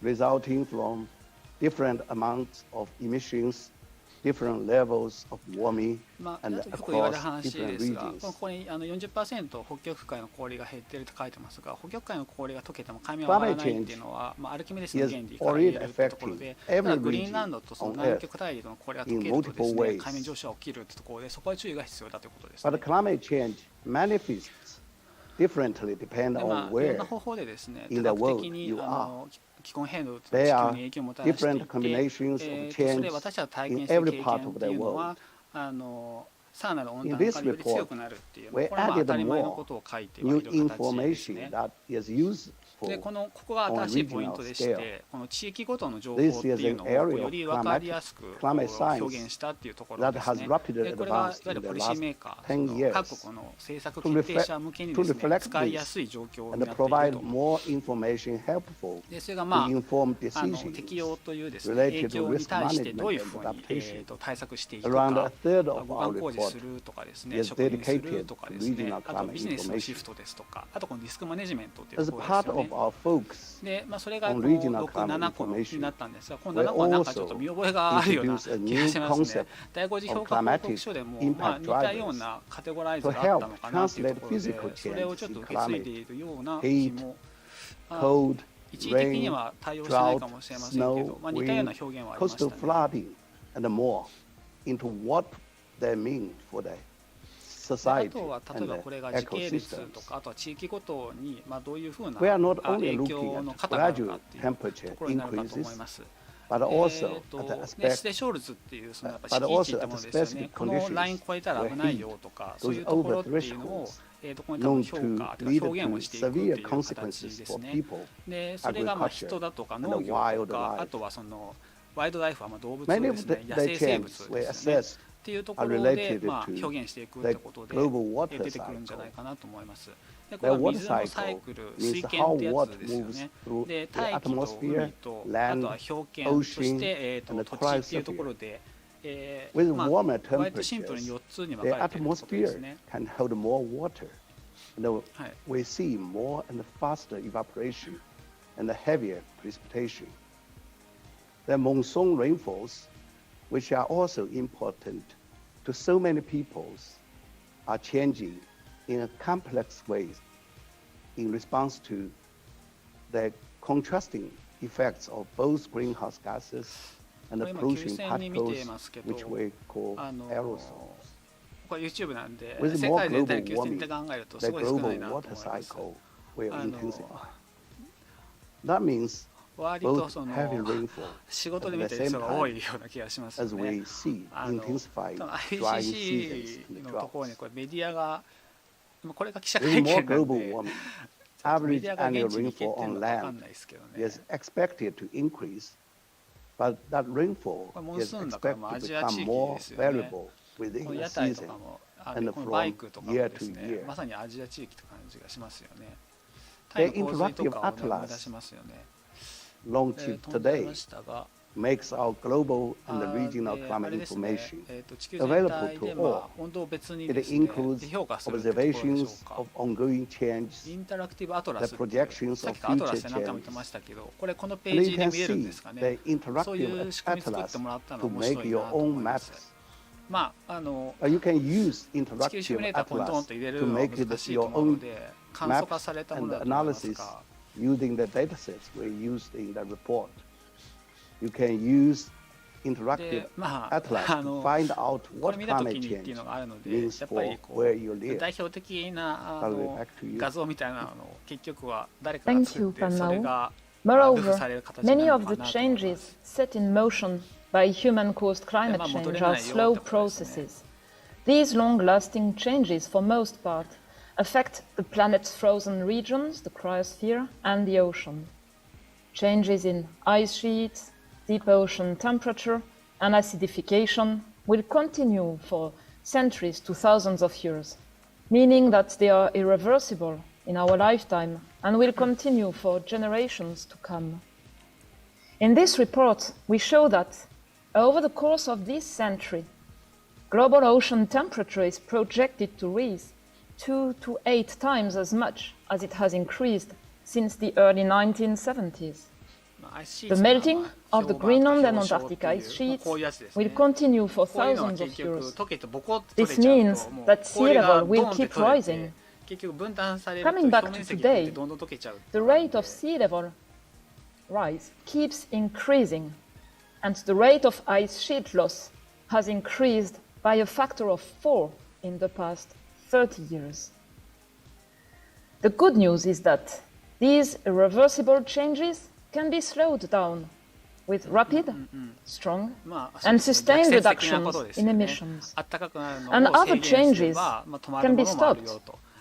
resulting from different amounts of emissions, different levels of warming, and across different regions. ここに40% 北極海の氷が減っていると書いてますが、北極海の氷が溶けても海面は上がらないっていうのは、アルキメデスの原理から言えるところで、ただグリーンランドとその南極大陸の氷が溶けるとですね、海面上昇が起きるってところで、そこは注意が必要だということですね。But climate change manifests differently depending on where in the world you are. 気候変動と地球に影響をもたらしていて、それ私は体験する経験っていうのはさらなる温暖化より強くなるっていう、これは当たり前のことを書いている形ですね。でここが新しいポイントでして、この地域ごとの情報っていうのをより分かりやすく表現したっていうところですね。でこれがいわゆるポリシーメーカー、各国の政策決定者向けにですね、使いやすい状況になっていると。でそれが適用というですね、影響に対してどういうふうに対策していくか、護岸工事するとかですね、植林するとかですね、あとビジネスのシフトですとか、あとこのリスクマネジメントというところですよね。of our folks で、それが on こう regional 6、7 climate 個に information, なったんですが、この7個はなんかちょっと見覚えがあるような introduce a 気が new しますね concept。第5次評価報告書でも、impact 似たようなカテゴライズがあったのかなというところで、それをちょっと受け継いでいるような気も、cold, 一時的には対応しないかもしれませんけど、似たような表現はありました coastal ね。 flooding, and more into what they mean for the あ society とは例え and ば the これが時系列 ecosystems. とか、あとは地域ごとにどういうふうな We are not only 影 looking 響の at 型があるか gradual っていうと temperature ころになるかと思い increases, ます。but also at the ス aspect テショールズっていうそのやっぱ but 敷地 also って at も the のですよね。 specific このライン conditions 超えたら where 危ないよ heat とか、そういう goes ところ over っていうのを thresholds どこに多分 known 評 to 価という lead か表現を to していくってい severe う形 consequences です for ね。 people, で、それが人だとか agriculture, 農 and 業 wild とか、 life. あとはそのワイルドライフは動物 Many で of す the, ね、野 their 生生 changes 物 were ですね。 assessed っていうとこ are ろで related to 表現していくっ the てことで global water 出てくるんじゃない cycle. かなと思います。で、これ The は water 水のサイ cycle クル、 means 水圏 how ってや water つですよ moves ね。 through で、 the 大気と atmosphere, 海と、あ land, とは氷圏、そ ocean, して、and 土 the 地っていうところで、 With warmer 割とシンプルに temperatures, 4つに分 the かれていることです atmosphere ね。 can hold more water. And はい。 we see more and faster evaporation and heavier precipitation. The monsoon rainfalls, which are also important to so many peoples, are changing in a complex ways in response to the contrasting effects of both greenhouse gases and the これ今 pollution 9000人見てい particles, ますけど、 which we call これ YouTube なんで、 With 世 more 界全体 global の9000 warming, で考えるとす the ごい少な global いなと思 water います。 cycle will あの intensify. That means 割と both その heavy rainfall 仕事で at 見 the てる same 人が多 time いような気がしますよ as ね。 we see あの intensifying その drying seasons IPCC and のところ droughts. にこれメディアが、これが記者会 With 見 more なん global で、 warming, メ average ディアが annual 現地に行けっ rainfall ていう on のか分かん land ないですけどね。 is expected to increase, but that rainfall これモン is スーンだから expected ア to ジア地 become 域 more ですよね。 variable こ within の a 屋台と season かも、and このバイ from クとかも year です to ね、 year. まさにアジア地域って感じがしますよね。タイ The の洪水と interactive かを、ね、思い atlas 出しますよね。 launched 飛んじゃい today ましたが、 makes our global and で regional あ climate れですね information 地球全 available 体 to で、 all. 温度を別に It ですね、 includes 評価するってところでしょ observations うか。 of ongoing イ changes, ンタラクティブアトラ the スっていう、 projections さっ of きからアトラ future スで何回も言って changes. ましたけど、これこのペ And ー you ジで can 見えるん see ですか the ね。そうい interactive う仕組み作って atlas もらったの to 面白 make いな your と思 own います。 maps. まあ、 You can use 地球シミュレ interactive ーターこにドーン atlas と入れ to るのは make 難 it しいと your 思うの own で、簡素化 maps されたも and のだと思います analysis が、 using the datasets we used in the report. You can use で、 interactive まあ、 atlas to find out こ what れ見たとき climate にっていう change のがあるので、 means やっぱり for こ where you う live. 代表的な I'll be back to you. 画像みたいなのを結局は誰かが Thank 作 you, ってそれが Moreover, ルフされる形にな many るの of か the なと思いま changes す。 set in motion by human-caused climateまあ、 change 戻れ are ないよ slow ってことですね。 processes. These long-lasting changes, for most part, affect the planet's frozen regions, the cryosphere, and the ocean. Changes in ice sheets, deep ocean temperature, and acidification will continue for centuries to thousands of years, meaning that they are irreversible in our lifetime and will continue for generations to come. In this report, we show that over the course of this century, global ocean temperature is projected to rise 2 to 8 times as much as it has increased since the early 1970s. The melting of the Greenland and Antarctic ice sheets will continue for thousands of years. This means that sea level will keep rising. Coming back to today, the rate of sea level rise keeps increasing, and the rate of ice sheet loss has increased by a factor of 4 in the past 30 years. The good news is that these irreversible changes can be slowed down with rapid, strong, and sustained reductions in emissions. And other changes can be stopped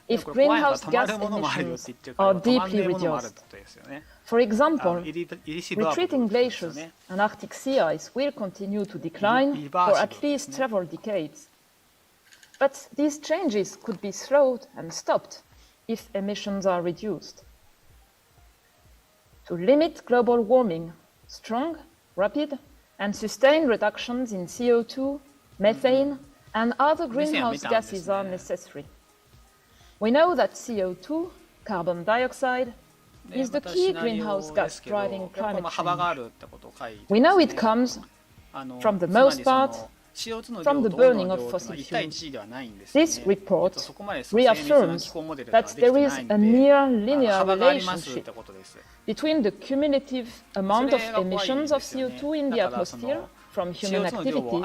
if greenhouse gas emissions are deeply reduced. For example, retreating glaciers and Arctic sea ice will continue to decline for at least several decades. But these changes could be slowed and stopped if emissions are reduced. To limit global warming, strong, rapid, and sustained reductions in CO2, methane, and other greenhouse gases are necessary. We know that CO2, carbon dioxide, is the key greenhouse gas driving climate change. We know it comes from the most part from the burning of fossil fuels. This report reaffirms that there is a near linear relationship between the cumulative amount of emissions of CO2 in the atmosphere from human activities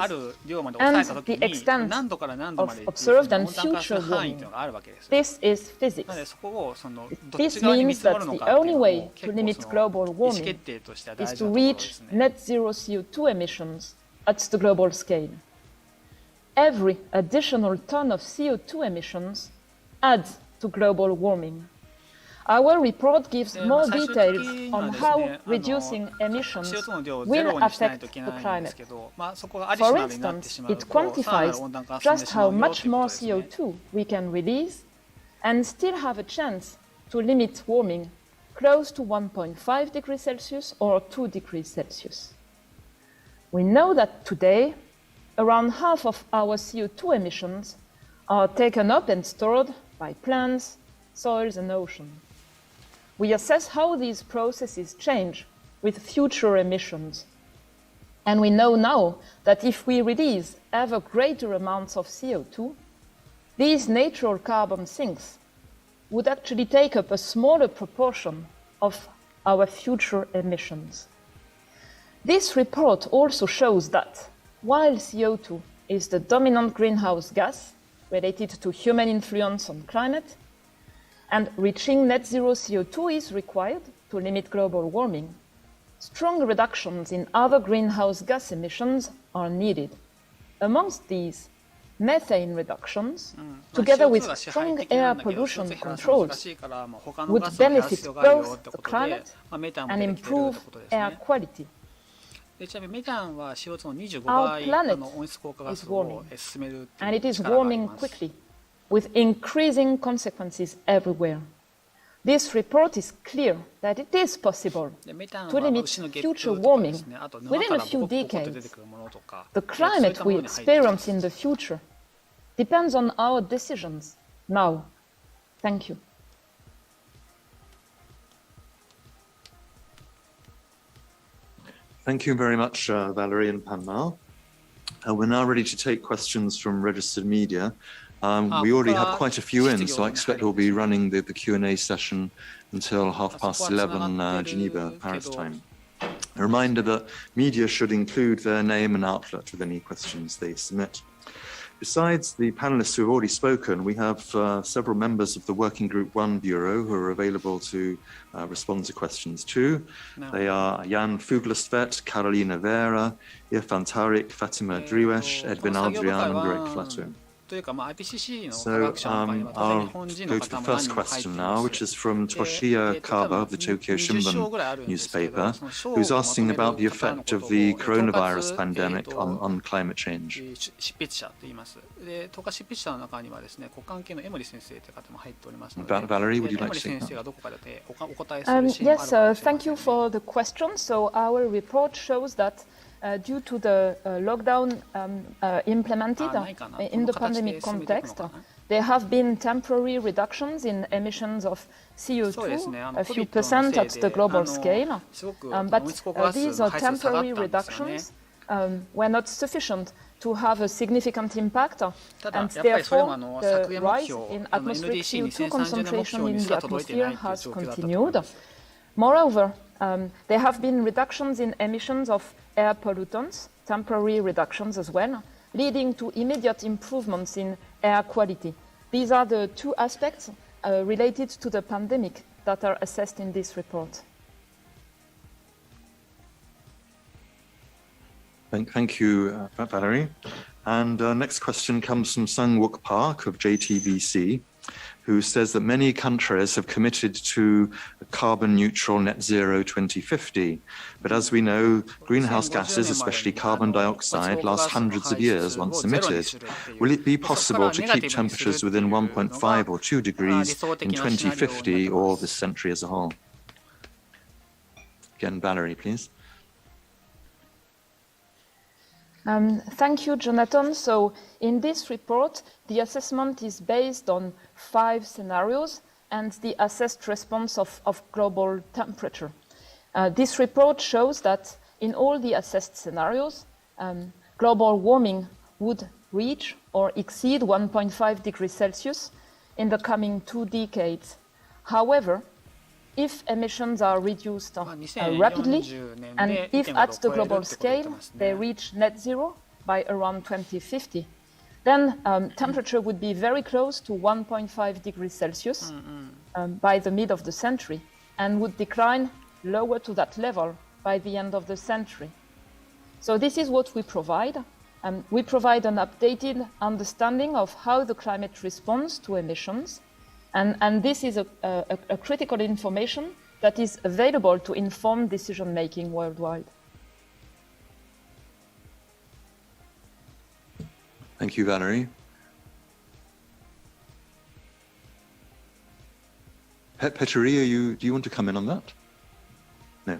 and the extent of observed and future warming. This is physics. This means that the only way to limit global warming is to reach net zero CO2 emissions at the global scale. Every additional ton of CO2 emissions adds to global warming. Our report gives more details on how reducing emissions will affect the climate. For instance, it quantifies just how much more CO2 we can release and still have a chance to limit warming close to 1.5 degrees Celsius or 2 degrees Celsius. We know that today, around half of our CO2 emissions are taken up and stored by plants, soils, and oceans. We assess how these processes change with future emissions. And we know now that if we release ever greater amounts of CO2, these natural carbon sinks would actually take up a smaller proportion of our future emissions. This report also shows that while CO2 is the dominant greenhouse gas related to human influence on climate, and reaching net zero CO2 is required to limit global warming, strong reductions in other greenhouse gas emissions are needed. Amongst these, methane reductions, together with strong air pollution controls, would benefit both the climate and improve air quality. Our planet is warming, and it is warming quickly, with increasing consequences everywhere. This report is clear that it is possible to limit future warming within a few decades. The climate we experience in the future depends on our decisions now. Thank you. Thank you very much, Valerie and Panmal. We're now ready to take questions from registered media. We already had quite a few in, so I expect we'll be running the Q&A session until 11:30 Geneva, Paris time. A reminder that media should include their name and outlet with any questions they submit. Besides the panelists who have already spoken, we have several members of the Working Group 1 Bureau who are available to respond to questions too. They are Jan Fuglestvedt, Carolina Vera, Irfan Tariq, Fatima Driwesh, Edwin Adrian, and Greg Flatto. So I'll go to the first question now, which is from Toshiya Kaba of the Tokyo Shimbun newspaper, who's asking about the effect of the coronavirus pandemic on climate change. Valerie, would you like to take that? Yes, thank you for the question. So our report shows that due to the lockdown implemented in the pandemic context, there have been temporary reductions in emissions of CO2, a few percent at the global scale. But these temporary reductions were not sufficient to have a significant impact, and therefore the rise in atmospheric CO2 concentration in the atmosphere has continued. Moreover, there have been reductions in emissions of air pollutants, temporary reductions as well, leading to immediate improvements in air quality. These are the two aspects related to the pandemic that are assessed in this report. Thank you, Valerie. And next question comes from Sang-Wook Park of JTBC, who says that many countries have committed to a carbon neutral net zero 2050. But as we know, greenhouse gases, especially carbon dioxide, last hundreds of years once emitted. Will it be possible to keep temperatures within 1.5 or 2 degrees in 2050 or this century as a whole? Again, Valerie, please. Thank you, Jonathan. So in this report, the assessment is based on 5 scenarios, and the assessed response of global temperature. This report shows that in all the assessed scenarios, global warming would reach or exceed 1.5 degrees Celsius in the coming 2 decades. However, if emissions are reduced rapidly, and if at the global scale they reach net zero by around 2050, then temperature would be very close to 1.5 degrees Celsius by the mid of the century, and would decline lower to that level by the end of the century. So this is what we provide. We provide an updated understanding of how the climate responds to emissions. And this is a critical information that is available to inform decision-making worldwide. Thank you, Valerie. Petteri, do you want to come in on that? No.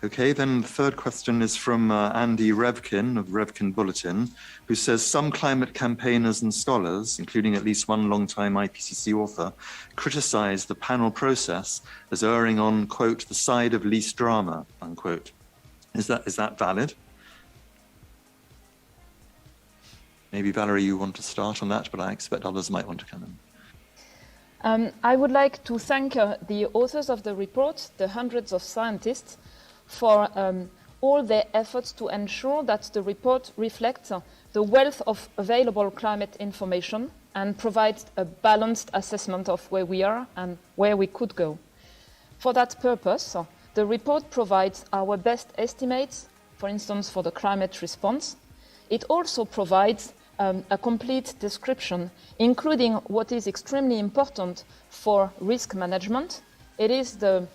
Okay, then the third question is from Andy Revkin of Revkin Bulletin, who says some climate campaigners and scholars, including at least one long-time IPCC author, criticize the panel process as erring on, quote, the side of least drama, unquote. Is that valid? Maybe, Valerie, you want to start on that, but I expect others might want to come in. I would like to thank the authors of the report, the hundreds of scientists, for all their efforts to ensure that the report reflects the wealth of available climate information and provides a balanced assessment of where we are and where we could go. For that purpose, the report provides our best estimates, for instance, for the climate response. It also provides a complete description, including what is extremely important for risk management. It is the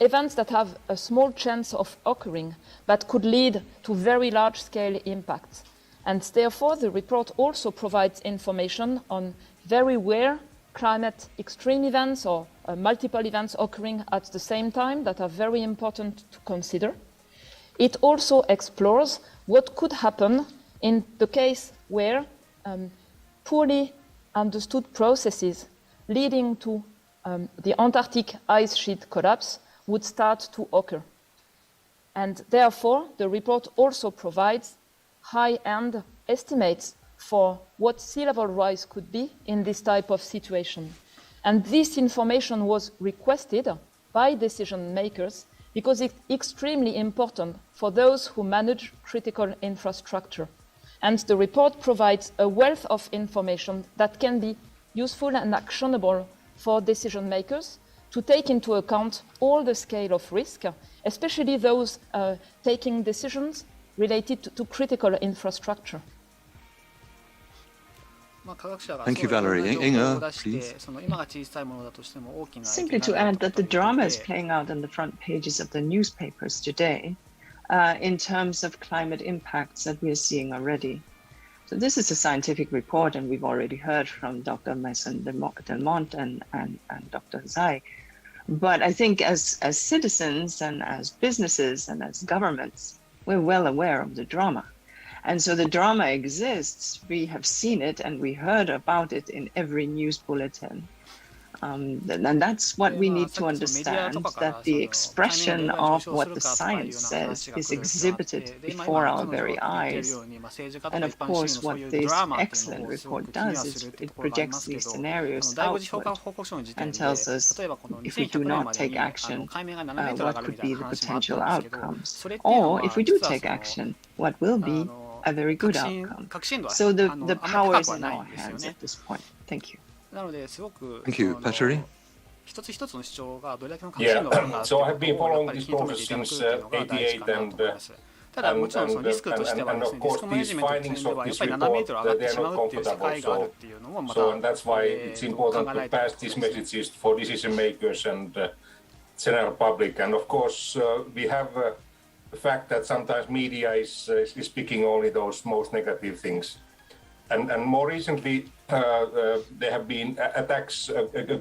events that have a small chance of occurring, but could lead to very large-scale impacts. And therefore, the report also provides information on very rare climate extreme events or multiple events occurring at the same time that are very important to consider. It also explores what could happen in the case where poorly understood processes leading to the Antarctic ice sheet collapse would start to occur. And therefore, the report also provides high-end estimates for what sea level rise could be in this type of situation. And this information was requested by decision makers because it's extremely important for those who manage critical infrastructure. And the report provides a wealth of information that can be useful and actionable for decision makers to take into account all the scale of risk, especially those taking decisions related to critical infrastructure. Thank you, Valerie. Inga, please. Simply to add that the drama is playing out on the front pages of the newspapers today in terms of climate impacts that we are seeing already. So this is a scientific report, and we've already heard from Dr. Mason-Delmonte and Dr. Zai. But I think as citizens and as businesses and as governments, we're well aware of the drama. And so the drama exists, we have seen it, and we heard about it in every news bulletin. And that's what we need to understand, that the expression of what the science says is exhibited before our very eyes. And of course, what this excellent report does is it projects these scenarios outward and tells us if we do not take action, what could be the potential outcomes. Or if we do take action, what will be a very good outcome. So the power is in our hands at this point. Thank you. Thank you, Petteri. Yeah, so I've been following this process since '88, and of course these findings of this report, they are not comfortable. So and that's why it's important to pass these messages for decision makers and general public. And of course, we have the fact that sometimes media is speaking only those most negative things. And more recently, there have been attacks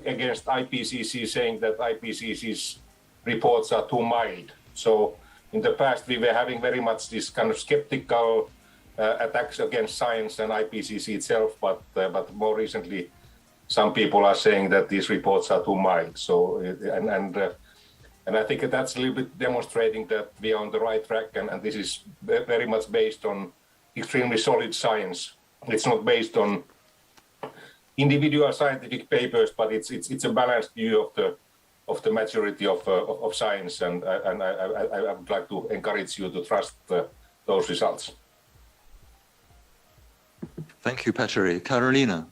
against IPCC saying that IPCC's reports are too mild. So in the past, we were having very much this kind of skeptical attacks against science and IPCC itself, but more recently, some people are saying that these reports are too mild. So, and I think that's a little bit demonstrating that we are on the right track, and this is very much based on extremely solid science. It's not based on individual scientific papers, but it's a balanced view of the maturity of science, and I would like to encourage you to trust those results. Thank you, Petteri. Carolina.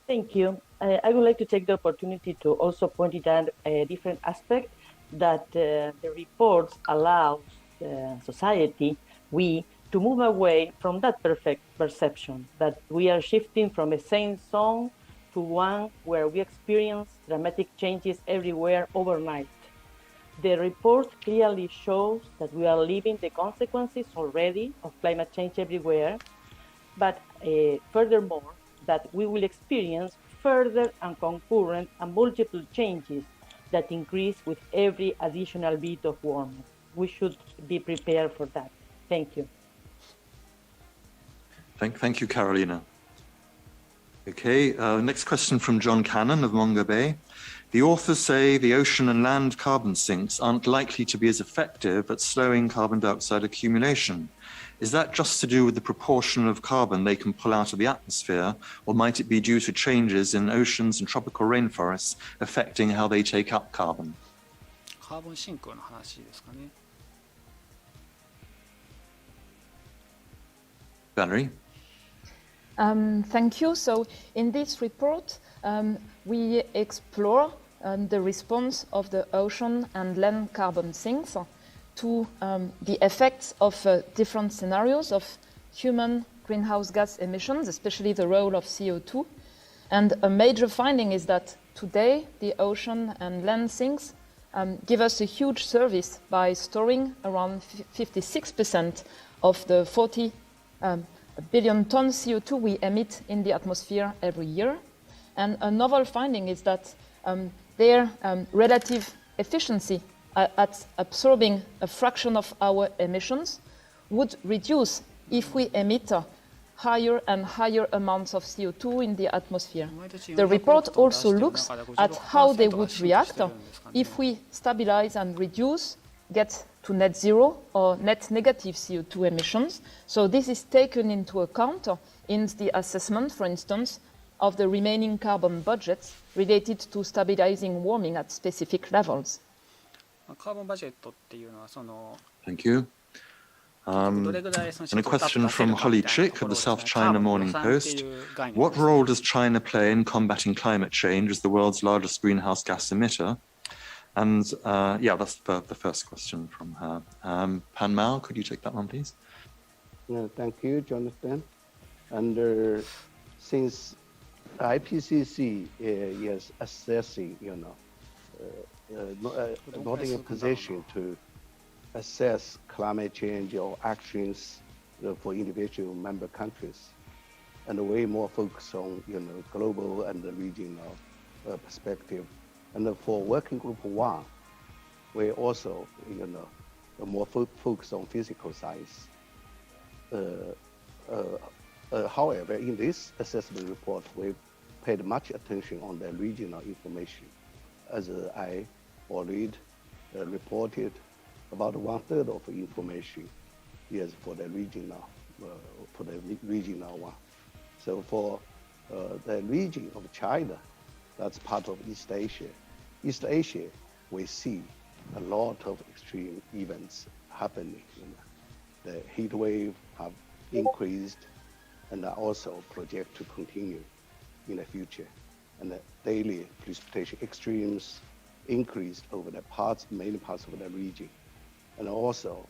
Thank you. I would like to take the opportunity to also point it out a different aspect that the reports allow society, to move away from that perfect perception that we are shifting from a sane zone to one where we experience dramatic changes everywhere overnight. The report clearly shows that we are living the consequences already of climate change everywhere, but furthermore, that we will experience further and concurrent and multiple changes that increase with every additional bit of warming. We should be prepared for that. Thank you. Thank you, Carolina. Okay, next question from John Cannon of Mongo Bay. The authors say the ocean and land carbon sinks aren't likely to be as effective at slowing carbon dioxide accumulation. Is that just to do with the proportion of carbon they can pull out of the atmosphere, or might it be due to changes in oceans and tropical rainforests affecting how they take up carbon? カーボンシンクの話ですかね。Valerie? Thank you. So in this report, we explore the response of the ocean and land carbon sinks to the effects of different scenarios of human greenhouse gas emissions, especially the role of CO2. And a major finding is that today the ocean and land sinks give us a huge service by storing around 56% of the 40 billion tons CO2 we emit in the atmosphere every year. And a novel finding is that their relative efficiency at absorbing a fraction of our emissions would reduce if we emit higher and higher amounts of CO2 in the atmosphere. The report also looks at how they would react if we stabilize and reduce, get to net zero or net negative CO2 emissions. So this is taken into account in the assessment, for instance, of the remaining carbon budgets related to stabilizing warming at specific levels. Thank you. And a question from Holly Chick of the South China Morning Post. What role does China play in combating climate change as the world's largest greenhouse gas emitter? And yeah, that's the first question from her. Pan Mao, could you take that one, please? Thank you, Jonathan. And since IPCC is assessing, not in a position to assess climate change or actions for individual member countries, and way more focus on global and regional perspective. And for Working Group 1, we also more focus on physical science. However, in this assessment report, we paid much attention on the regional information, as I already reported. About 1/3 of information is for the regional one. So for the region of China, that's part of East Asia. East Asia, we see a lot of extreme events happening. The heat wave have increased and are also project to continue in the future. And the daily precipitation extremes increased over the many parts of the region. And also,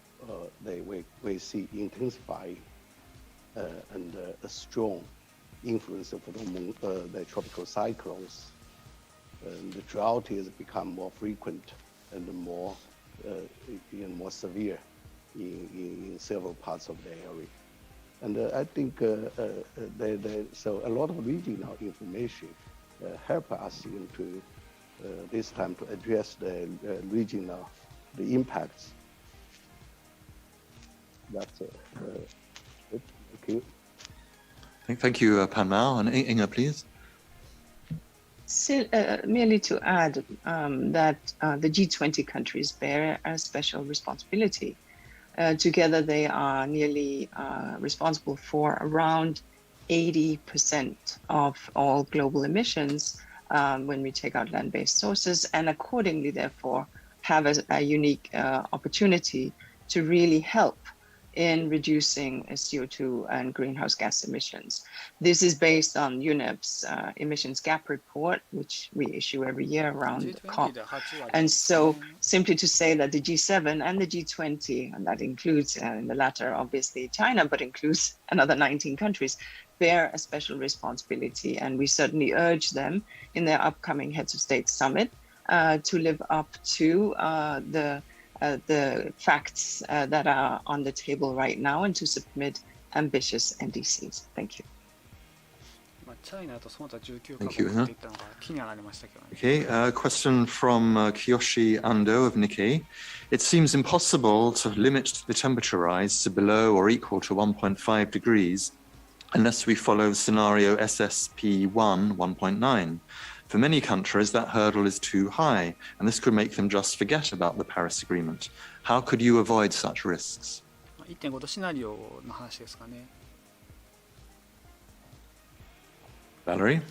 we see intensifying and a strong influence of the tropical cyclones. The drought has become more frequent and more severe in several parts of the area. And I think so a lot of regional information help us into this time to address the impacts. That's it. Thank you. Thank you, Pan Mao. And Inga, please. Merely to add that the G20 countries bear a special responsibility. Together, they are nearly responsible for around 80% of all global emissions when we take out land-based sources, and accordingly, therefore, have a unique opportunity to really help in reducing CO2 and greenhouse gas emissions. This is based on UNEP's emissions gap report, which we issue every year around the COP. And so simply to say that the G7 and the G20, and that includes in the latter, obviously China, but includes another 19 countries, bear a special responsibility. And we certainly urge them in their upcoming Heads of State Summit to live up to the facts that are on the table right now and to submit ambitious NDCs. Thank you. Thank you. Okay, a question from Kiyoshi Ando of Nikkei. It seems impossible to limit the temperature rise to below or equal to 1.5 degrees unless we follow scenario SSP 1.9. For many countries, that hurdle is too high, and this could make them just forget about the Paris Agreement. How could you avoid such risks? 1.5 度シナリオの話ですかね。Valerie?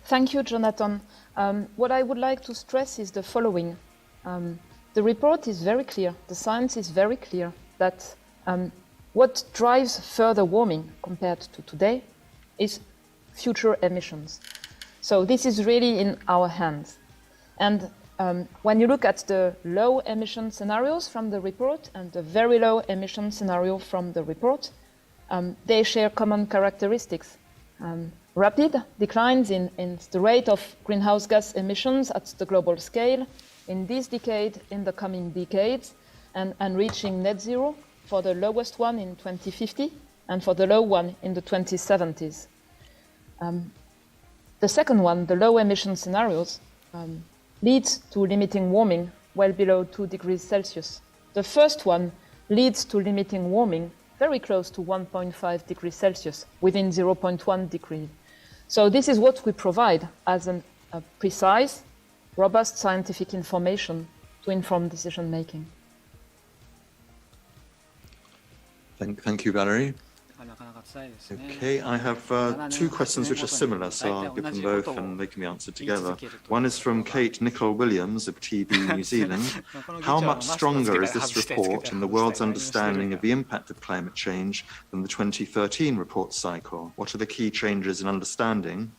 Thank you, Jonathan. What I would like to stress is the following. The report is very clear, the science is very clear that what drives further warming compared to today is future emissions. So this is really in our hands. And when you look at the low emission scenarios from the report and the very low emission scenario from the report, they share common characteristics. Rapid declines in the rate of greenhouse gas emissions at the global scale in this decade, in the coming decades, and reaching net zero for the lowest one in 2050 and for the low one in the 2070s. The second one, the low emission scenarios, leads to limiting warming well below 2 degrees Celsius. The first one leads to limiting warming very close to 1.5 degrees Celsius, within 0.1 degree. So this is what we provide as a precise, robust scientific information to inform decision making. Thank you, Valerie. Okay, I have two questions which are similar, so I'll give them both and they can be answered together. One is from Kate Nichol-Williams of TV New Zealand. How much stronger is this report in the world's understanding of the impact of climate change than the 2013 report cycle? What are the key changes in understanding?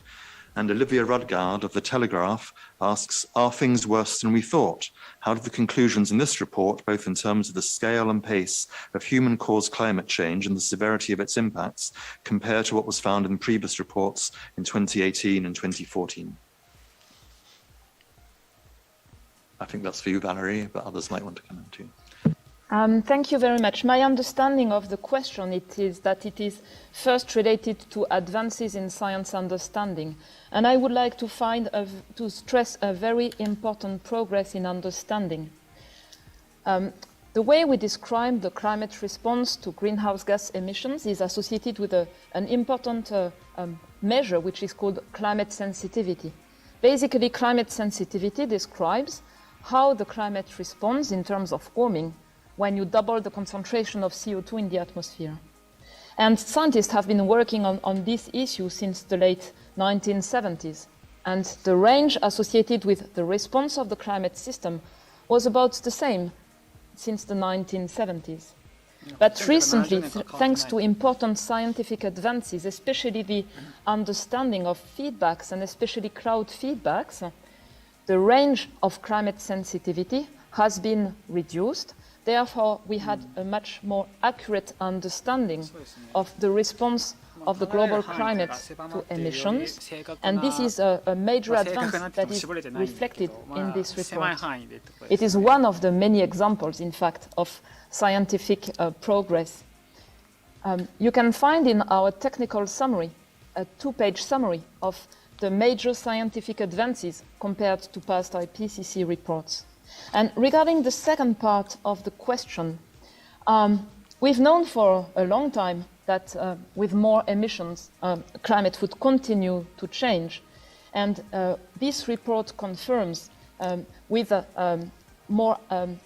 And Olivia Rudgard of The Telegraph asks, are things worse than we thought? How do the conclusions in this report, both in terms of the scale and pace of human-caused climate change and the severity of its impacts, compare to what was found in previous reports in 2018 and 2014? I think that's for you, Valerie, but others might want to comment too. Thank you very much. My understanding of the question is that it is first related to advances in science understanding. And I would like to stress a very important progress in understanding. The way we describe the climate response to greenhouse gas emissions is associated with an important measure which is called climate sensitivity. Basically, climate sensitivity describes how the climate responds in terms of warming when you double the concentration of CO2 in the atmosphere. And scientists have been working on this issue since the late 1970s. And the range associated with the response of the climate system was about the same since the 1970s. But recently, thanks to important scientific advances, especially the understanding of feedbacks and especially crowd feedbacks, the range of climate sensitivity has been reduced. Therefore, we had a much more accurate understanding of the response of the global climate to emissions. And this is a major advance that is reflected in this report. It is one of the many examples, in fact, of scientific progress. You can find in our technical summary a 2-page summary of the major scientific advances compared to past IPCC reports. And regarding the second part of the question, we've known for a long time that with more emissions, climate would continue to change. And this report confirms with more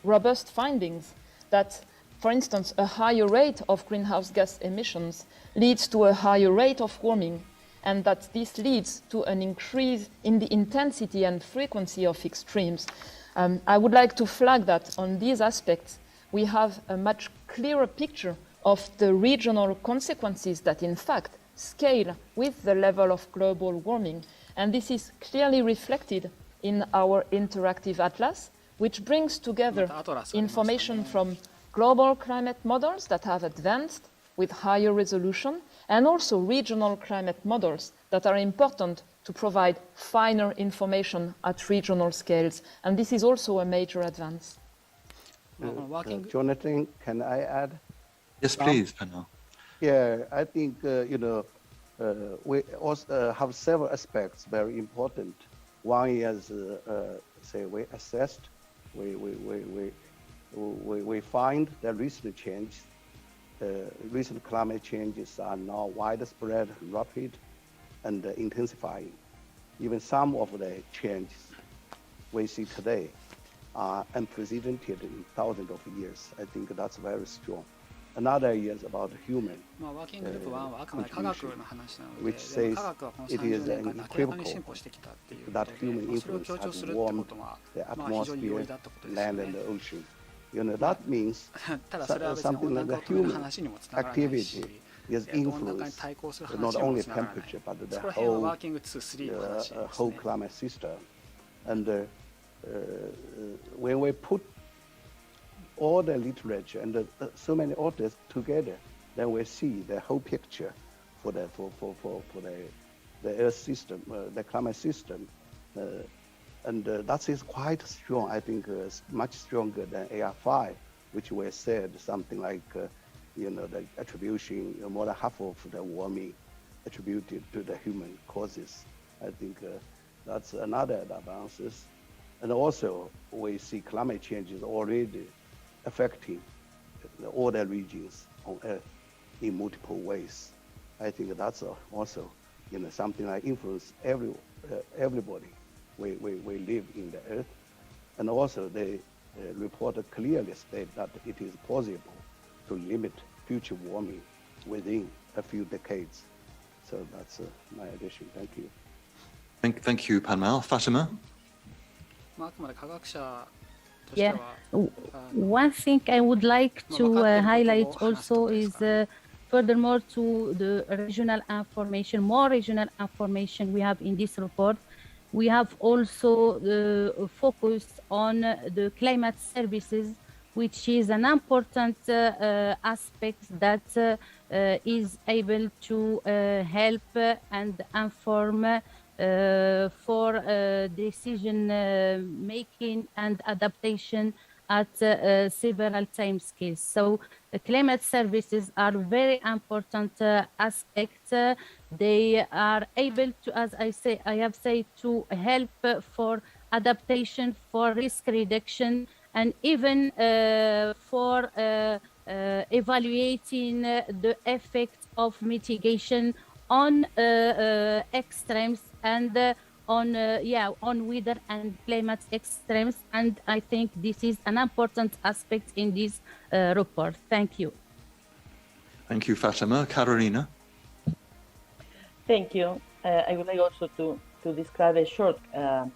robust findings that, for instance, a higher rate of greenhouse gas emissions leads to a higher rate of warming, and that this leads to an increase in the intensity and frequency of extremes. I would like to flag that on these aspects, we have a much clearer picture of the regional consequences that in fact scale with the level of global warming. And this is clearly reflected in our interactive atlas, which brings together information from global climate models that have advanced with higher resolution, and also regional climate models that are important to provide finer information at regional scales. And this is also a major advance. Jonathan, can I add? Yes, please, Panel. Yeah, I think, we also have several aspects very important. One is, say, we assessed, we find that recent change, recent climate changes are now widespread, rapid, and intensifying. Even some of the changes we see today are unprecedented in thousands of years. I think that's very strong. Another is about human contribution, which says it is unequivocal that human influence has warmed the atmosphere, land, and the ocean. That means something like the human activity is influence not only temperature but the whole climate system. And when we put all the literature and so many authors together, then we see the whole picture for the Earth system, the climate system, and that is quite strong. I think much stronger than AR5, which we said something like, the attribution, more than half of the warming attributed to the human causes. I think that's another advances. And also, we see climate change is already affecting all the regions on Earth in multiple ways. I think that's also, something that influence everybody. We live in the Earth, and also the report clearly state that it is possible to limit future warming within a few decades. So that's my addition. Thank you. Thank you, Panmal. Fatima? Yeah, one thing I would like to highlight also is furthermore to the regional information, more regional information we have in this report. We have also focused on the climate services, which is an important aspect that is able to help and inform for decision making and adaptation at several time scales. So the climate services are very important aspects. They are able to, as I have said, to help for adaptation, for risk reduction, and even for evaluating the effect of mitigation on extremes and on weather and climate extremes. And I think this is an important aspect in this report. Thank you. Thank you, Fatima. Carolina? Thank you. I would like also to describe a short, an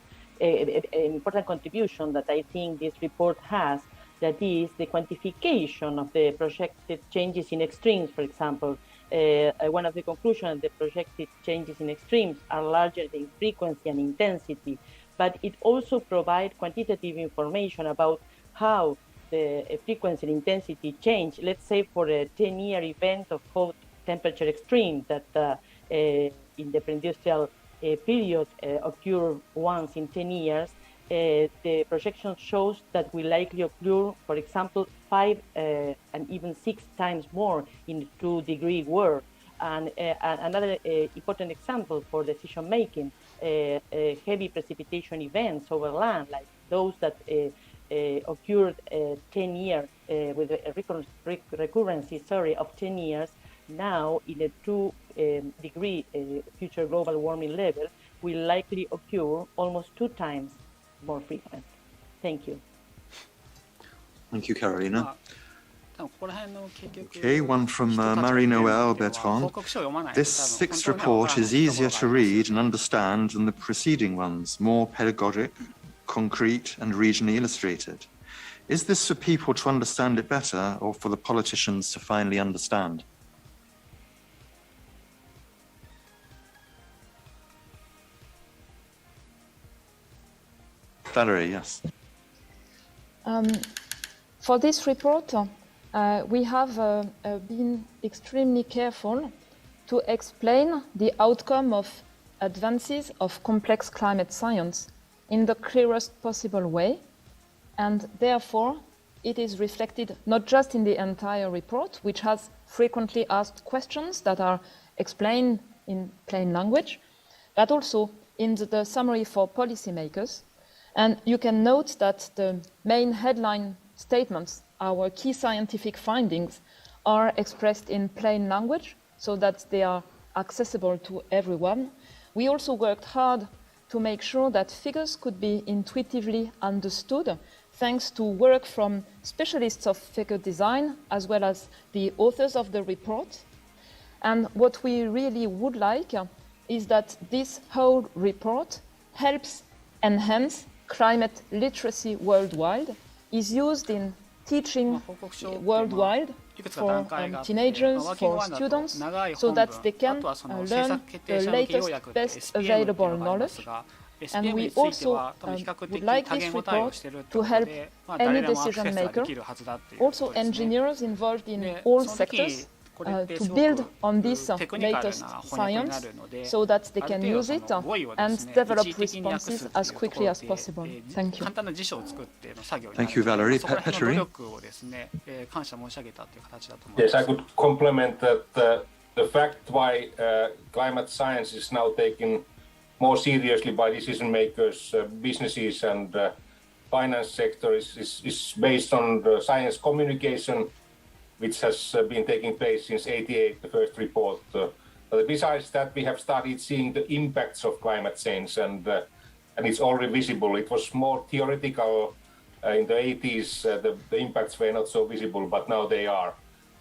important contribution that I think this report has, that is the quantification of the projected changes in extremes, for example. One of the conclusions, the projected changes in extremes are larger in frequency and intensity, but it also provides quantitative information about how the frequency and intensity change. Let's say for a 10-year event of hot temperature extreme that in the pre-industrial period occur once in 10 years, the projection shows that will likely occur, for example, 5 and even 6 times more in the 2-degree world. And another important example for decision making, heavy precipitation events over land, like those that occurred 10 years with a recurrency of 10 years, now in a 2-degree future global warming level will likely occur almost 2 times more frequent. Thank you. Thank you, Carolina. Okay, one from Marie-Noël Bertrand. This 6th report is easier to read and understand than the preceding ones, more pedagogic, concrete, and regionally illustrated. Is this for people to understand it better or for the politicians to finally understand? Valerie, yes. For this report, we have been extremely careful to explain the outcome of advances of complex climate science in the clearest possible way, and therefore it is reflected not just in the entire report, which has frequently asked questions that are explained in plain language, but also in the summary for policymakers. And you can note that the main headline statements, our key scientific findings, are expressed in plain language so that they are accessible to everyone. We also worked hard to make sure that figures could be intuitively understood, thanks to work from specialists of figure design, as well as the authors of the report. And what we really would like is that this whole report helps enhance climate literacy worldwide, is used in teaching worldwide for teenagers, for students, so that they can learn the latest, best available knowledge. And we also would like this report to help any decision maker, also engineers involved in all sectors, to build on this latest science so that they can use it and develop responses as quickly as possible. Thank you. Thank you, Valerie. Petri? Yes, I could complement that the fact why climate science is now taken more seriously by decision makers, businesses and finance sector is based on the science communication which has been taking place since '88, the first report. But besides that, we have started seeing the impacts of climate change, and it's already visible. It was more theoretical in the '80s. The impacts were not so visible, but now they are,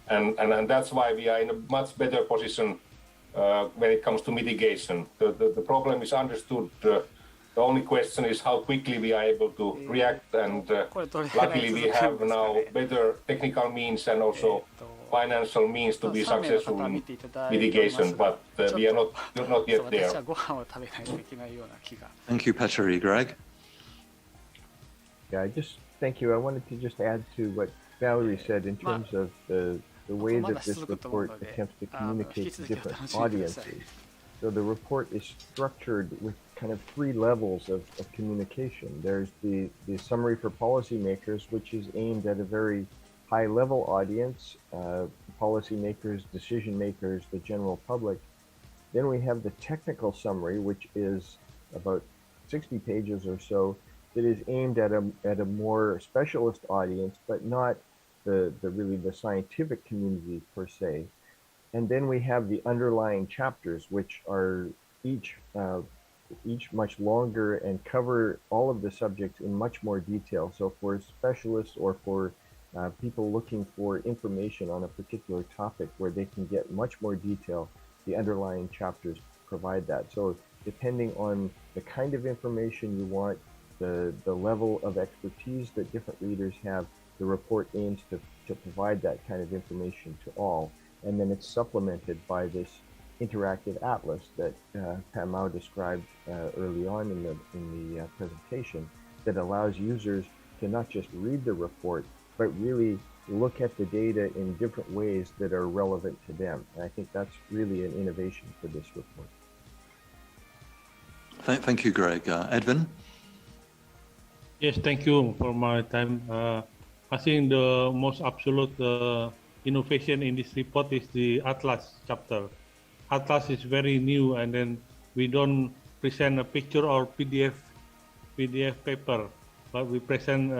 and that's why we are in a much better position when it comes to mitigation. The problem is understood. The only question is how quickly we are able to react, and luckily we have now better technical means and also financial means to be successful in mitigation, but we are not yet there. Thank you, Petri. Greg? Yeah, thank you. I wanted to just add to what Valerie said in terms of the way that this report attempts to communicate to different audiences. So the report is structured with kind of 3 levels of communication. There's the summary for policymakers, which is aimed at a very high-level audience, policymakers, decision makers, the general public. Then we have the technical summary, which is about 60 pages or so, that is aimed at a more specialist audience, but not really the scientific community per se. And then we have the underlying chapters, which are each much longer and cover all of the subjects in much more detail. So for specialists or for people looking for information on a particular topic where they can get much more detail, the underlying chapters provide that. So depending on the kind of information you want, the level of expertise that different readers have, the report aims to provide that kind of information to all. And then it's supplemented by this interactive atlas that Pam Mao described early on in the presentation, that allows users to not just read the report, but really look at the data in different ways that are relevant to them. And I think that's really an innovation for this report. Thank you, Greg. Edwin? Yes, thank you for my time. I think the most absolute innovation in this report is the Atlas chapter. Atlas is very new, and then we don't present a picture or PDF paper. but we present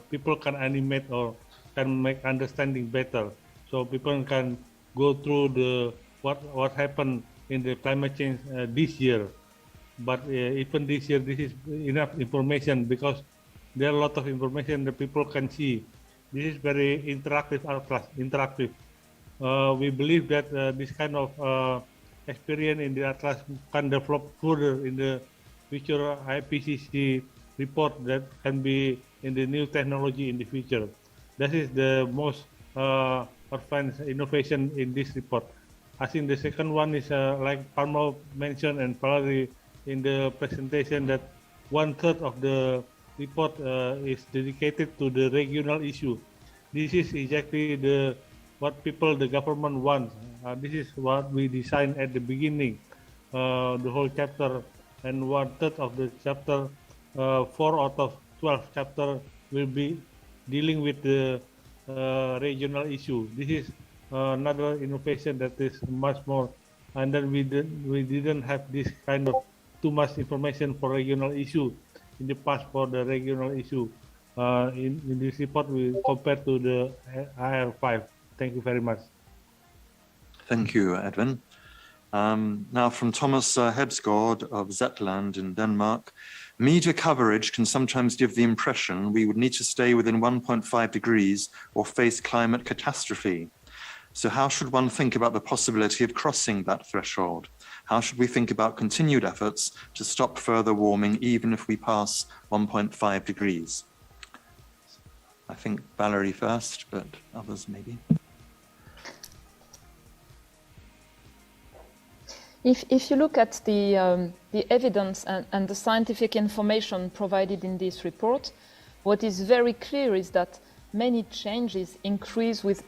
people can animate or can make understanding better, so people can go through the what happened in the climate change this year. But even this year, this is enough information because there are a lot of information that people can see. This is very interactive atlas, interactive. We believe that this kind of experience in the atlas can develop further in the future IPCC report that can be in the new technology in the future. That is the most advanced innovation in this report. I think the second one is like Palmo mentioned and Valerie in the presentation, that 1/3 of the report is dedicated to the regional issue. This is exactly what the government wants. This is what we designed at the beginning, the whole chapter, and 1/3 of the chapter, 4 out of 12 chapter will be dealing with the regional issue. This is another innovation that is much more, and then we didn't have this kind of too much information for regional issue in the past for the regional issue. In this report, we compare to the AR5. Thank you very much. Thank you, Edwin. Now from Thomas Hebsgaard of Zetland in Denmark. Media coverage can sometimes give the impression we would need to stay within 1.5 degrees or face climate catastrophe. So how should one think about the possibility of crossing that threshold? How should we think about continued efforts to stop further warming even if we pass 1.5 degrees? I think Valerie first, but others maybe. If you look at the evidence and the scientific information provided in this report, what is very clear is that many changes increase with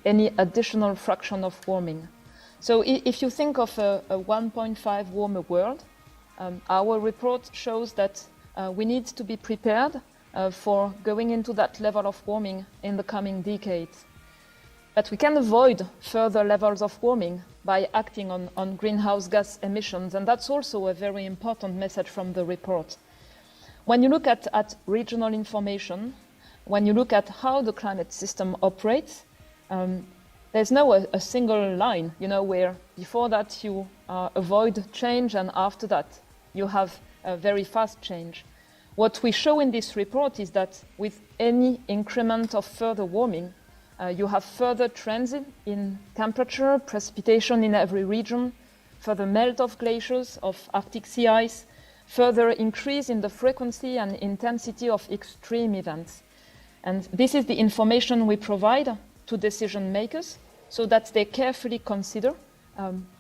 any additional fraction of warming. So if you think of a 1.5 warmer world, our report shows that we need to be prepared for going into that level of warming in the coming decades. But we can avoid further levels of warming by acting on greenhouse gas emissions, and that's also a very important message from the report. When you look at regional information, when you look at how the climate system operates, there's no a single line, where before that you avoid change and after that you have a very fast change. What we show in this report is that with any increment of further warming, you have further trends in temperature, precipitation in every region, further melt of glaciers, of Arctic sea ice, further increase in the frequency and intensity of extreme events. And this is the information we provide to decision makers so that they carefully consider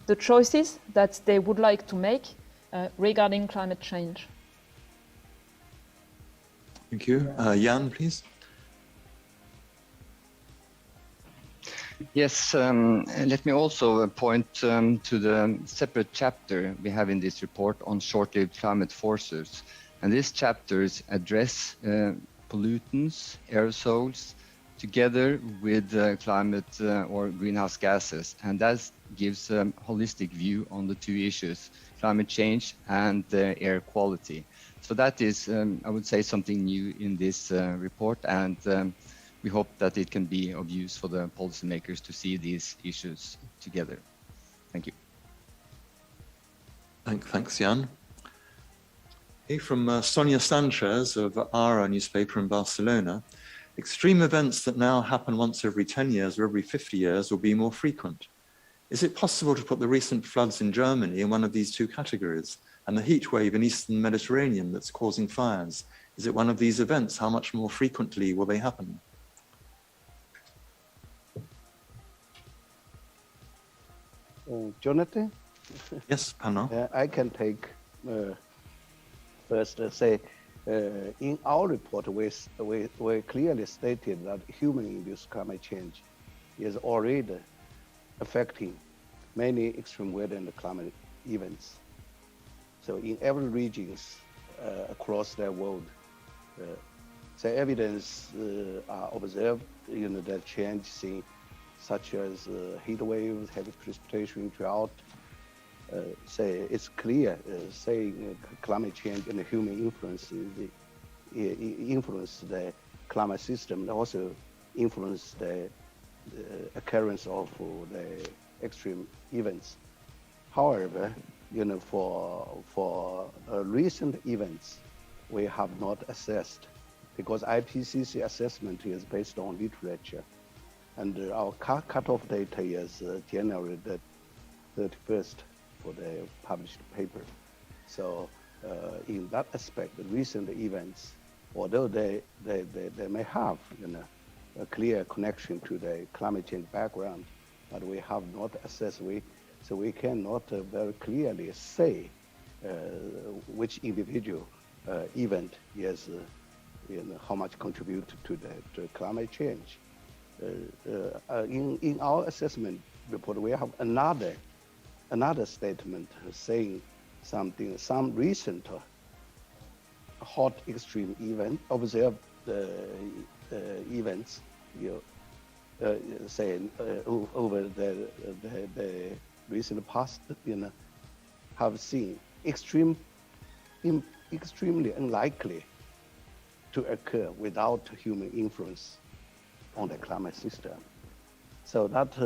the choices that they would like to make regarding climate change. Thank you. Jan, please. Yes, let me also point to the separate chapter we have in this report on short-lived climate forces. And these chapters address pollutants, aerosols, together with climate or greenhouse gases. And that gives a holistic view on the two issues, climate change and air quality. So that is, I would say, something new in this report, and we hope that it can be of use for the policymakers to see these issues together. Thank you. Thanks, Jan. Okay, from Sonia Sanchez of Ara newspaper in Barcelona. Extreme events that now happen once every 10 years or every 50 years will be more frequent. Is it possible to put the recent floods in Germany in one of these two categories, and the heat wave in Eastern Mediterranean that's causing fires? Is it one of these events? How much more frequently will they happen? Jonathan? Yes, Pano. I can take first say in our report we clearly stated that human-induced climate change is already affecting many extreme weather and climate events. So in every regions across the world, the evidence are observed, that change such as heat waves, heavy precipitation, drought. Say it's clear, saying climate change and human influence influence the climate system, and also influence the occurrence of the extreme events. However, for recent events, we have not assessed, because Ipcc assessment is based on literature, and our cutoff data is January the 31st for the published paper. So in that aspect, the recent events, although they may have a clear connection to the climate change background, but we have not assessed, so we cannot very clearly say which individual event is how much contribute to the climate change. In our assessment report, we have another statement saying some recent hot extreme event observed events, saying over the recent past, have seen extremely unlikely to occur without human influence on the climate system. So that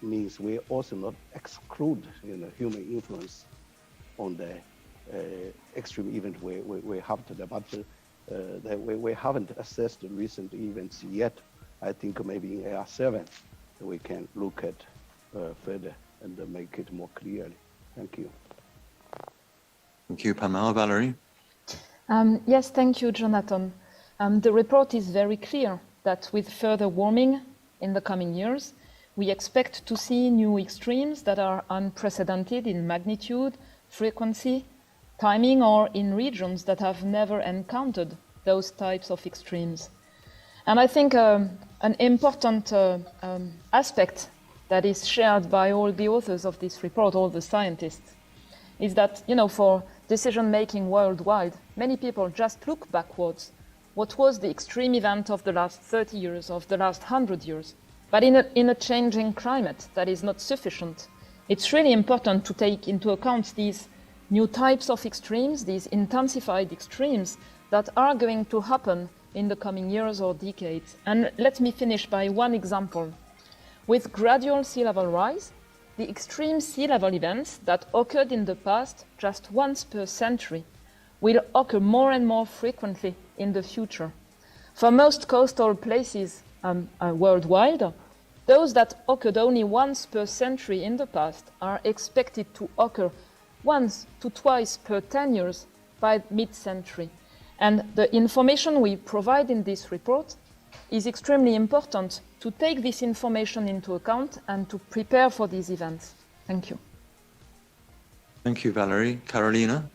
means we also not exclude human influence on the extreme event we have today, but we haven't assessed the recent events yet. I think maybe in AR7 we can look at further and make it more clearly. Thank you. Thank you, Pamela. Valerie? Yes, thank you, Jonathan. The report is very clear that with further warming in the coming years, we expect to see new extremes that are unprecedented in magnitude, frequency, timing, or in regions that have never encountered those types of extremes. And I think an important aspect that is shared by all the authors of this report, all the scientists, is that, for decision-making worldwide, many people just look backwards. What was the extreme event of the last 30 years, of the last 100 years? But in a changing climate, that is not sufficient. It's really important to take into account these new types of extremes, these intensified extremes that are going to happen in the coming years or decades. And let me finish by one example. With gradual sea level rise, the extreme sea level events that occurred in the past just once per century will occur more and more frequently in the future. For most coastal places worldwide, those that occurred only once per century in the past are expected to occur once to twice per 10 years by mid-century. And the information we provide in this report is extremely important to take this information into account and to prepare for these events. Thank you. Thank you, Valerie. Carolina?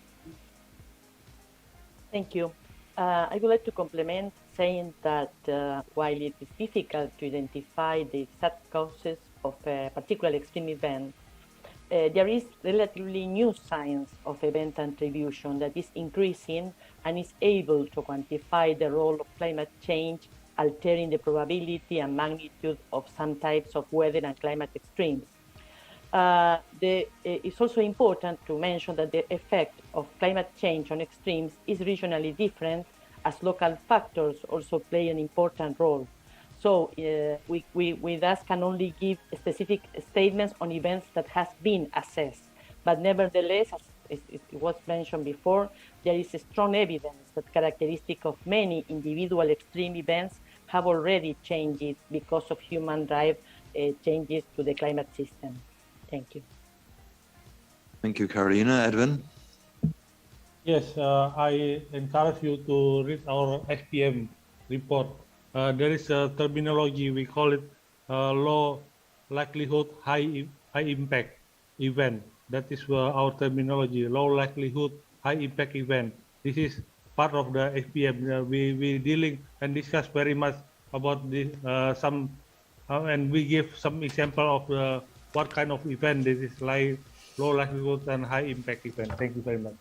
Thank you. I would like to complement saying that while it is difficult to identify the exact causes of a particular extreme event, there is relatively new science of event attribution that is increasing and is able to quantify the role of climate change altering the probability and magnitude of some types of weather and climate extremes. It's also important to mention that the effect of climate change on extremes is regionally different, as local factors also play an important role. So we thus can only give specific statements on events that has been assessed. But nevertheless, as it was mentioned before, there is strong evidence that characteristic of many individual extreme events have already changed because of human-driven changes to the climate system. Thank you. Thank you, Carolina. Edwin? Yes, I encourage you to read our SPM report. There is a terminology, we call it low likelihood, high impact event. That is our terminology, low likelihood, high impact event. This is part of the SPM. We dealing and discuss very much about this, and we give some example of what kind of event this is, like low likelihood and high impact event. Thank you very much.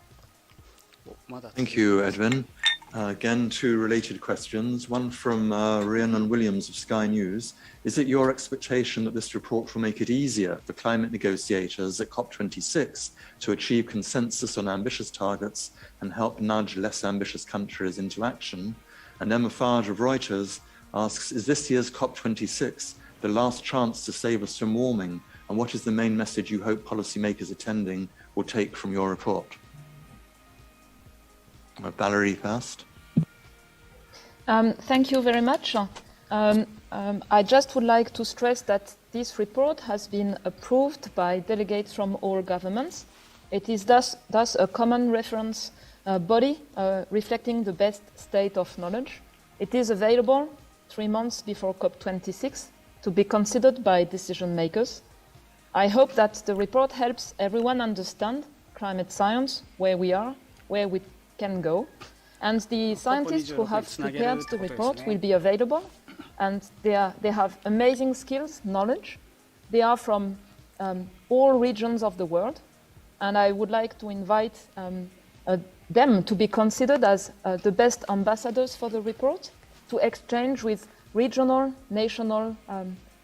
Thank you, Edwin. Again, two related questions. One from Rhiannon Williams of Sky News. Is it your expectation that this report will make it easier for climate negotiators at COP26 to achieve consensus on ambitious targets and help nudge less ambitious countries into action? And Emma Farge of Reuters asks, is this year's COP26 the last chance to save us from warming? And what is the main message you hope policymakers attending will take from your report? Valerie first. Thank you very much. I just would like to stress that this report has been approved by delegates from all governments. It is thus a common reference body reflecting the best state of knowledge. It is available 3 months before COP26 to be considered by decision makers. I hope that the report helps everyone understand climate science, where we are, where we can go, and the scientists who have prepared the report will be available, and they have amazing skills, knowledge. They are from all regions of the world, and I would like to invite them to be considered as the best ambassadors for the report, to exchange with regional, national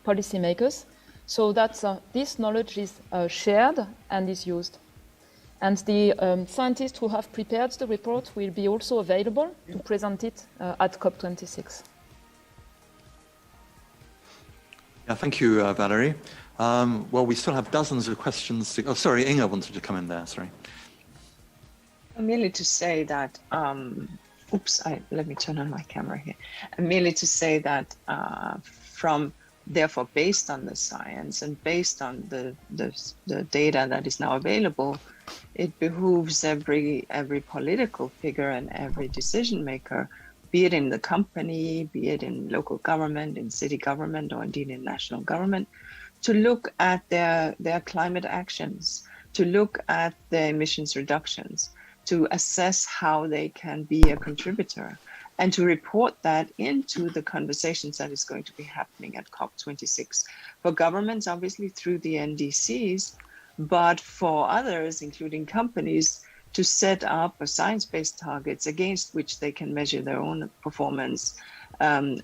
policymakers, so that this knowledge is shared and is used. And the scientists who have prepared the report will be also available to present it at COP26. Yeah, thank you, Valerie. Well, we still have dozens of questions. Oh, sorry, Inga wanted to come in there, sorry. Merely to say that, let me turn on my camera here. Merely to say that therefore, based on the science and based on the data that is now available, it behooves every political figure and every decision maker, be it in the company, be it in local government, in city government, or indeed in national government, to look at their climate actions, to look at their emissions reductions, to assess how they can be a contributor, and to report that into the conversations that is going to be happening at COP26. For governments, obviously through the NDCs, but for others, including companies, to set up science-based targets against which they can measure their own performance, and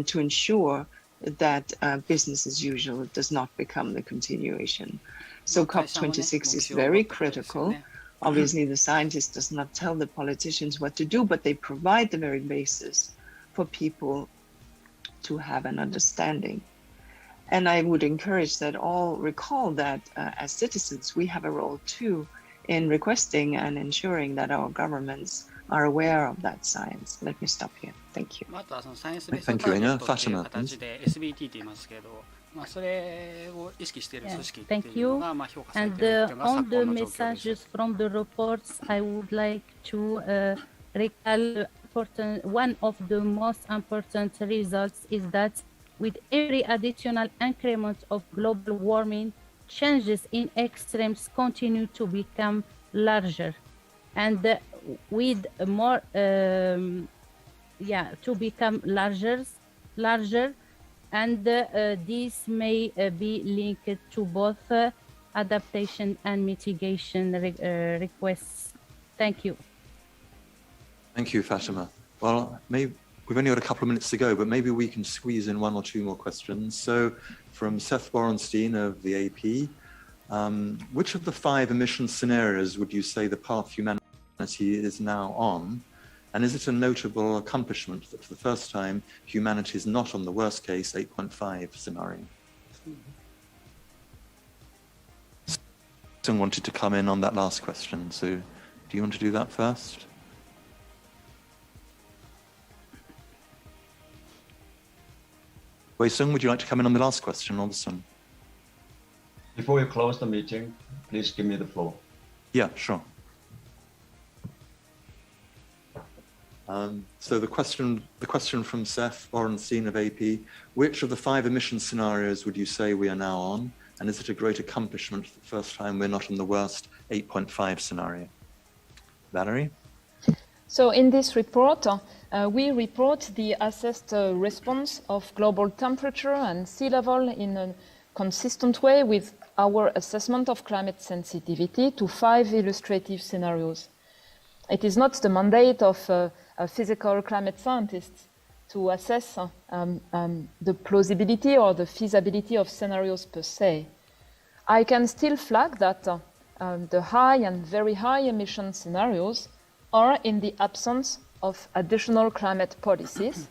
to ensure that business as usual does not become the continuation. So COP26 is very critical. Obviously, the scientist does not tell the politicians what to do, but they provide the very basis for people to have an understanding. And I would encourage that all recall that as citizens, we have a role too in requesting and ensuring that our governments are aware of that science. Let me stop here. Thank you. Thank you, Inga. Fatima. Thank you. And on the messages from the reports, I would like to recall one of the most important results is that with every additional increment of global warming, changes in extremes continue to become larger, and with more, to become larger, and this may be linked to both adaptation and mitigation requests. Thank you. Thank you, Fatima. Well, maybe we've only got a couple of minutes to go, but maybe we can squeeze in one or two more questions. So from Seth Borenstein of the AP, which of the 5 emission scenarios would you say the path humanity is now on? And is it a notable accomplishment that for the first time, humanity is not on the worst case 8.5 scenario? Someone wanted to come in on that last question. So do you want to do that first? Wei Sung, would you like to come in on the last question or this one? Before you close the meeting, please give me the floor. Yeah, sure. So the question from Seth Borenstein of AP, which of the 5 emission scenarios would you say we are now on? And is it a great accomplishment for the first time we're not in the worst 8.5 scenario? Valerie? So in this report, we report the assessed response of global temperature and sea level in a consistent way with our assessment of climate sensitivity to 5 illustrative scenarios. it is not the mandate of physical climate scientists to assess the plausibility or the feasibility of scenarios per se. I can still flag that the high and very high emission scenarios are in the absence of additional climate policies.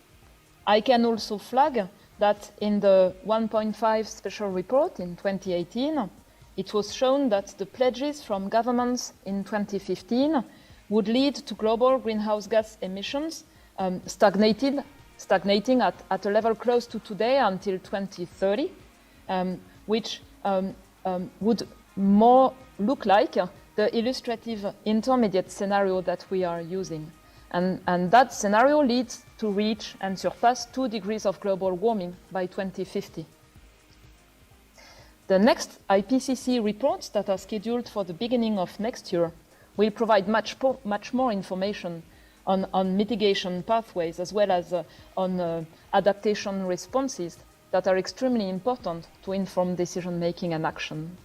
I can also flag that in the 1.5 special report in 2018, it was shown that the pledges from governments in 2015 would lead to global greenhouse gas emissions stagnating at a level close to today until 2030, which would more look like the illustrative intermediate scenario that we are using. And that scenario leads to reach and surpass 2 degrees of global warming by 2050. The next IPCC reports that are scheduled for the beginning of next year will provide much more information on mitigation pathways as well as on adaptation responses that are extremely important to inform decision-making and action.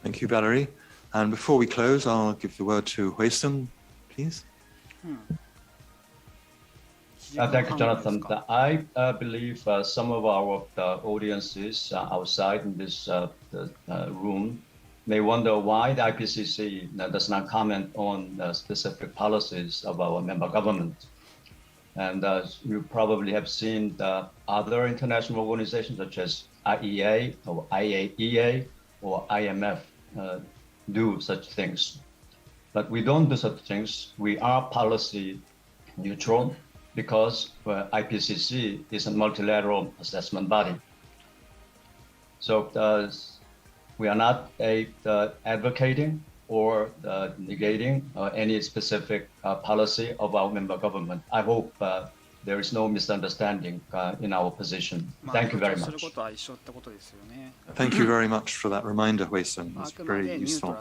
Thank you, Valerie. And before we close, I'll give the word to Huesung, please. Thank you, Jonathan. I believe some of our audiences outside in this room may wonder why the IPCC does not comment on specific policies of our member government. And you probably have seen the other international organizations such as IEA or IAEA or IMF do such things. But we don't do such things. We are policy neutral because IPCC is a multilateral assessment body. So we are not advocating or negating any specific policy of our member government. I hope there is no misunderstanding in our position. Thank you very much. Thank you very much for that reminder, Huesung. It's very useful.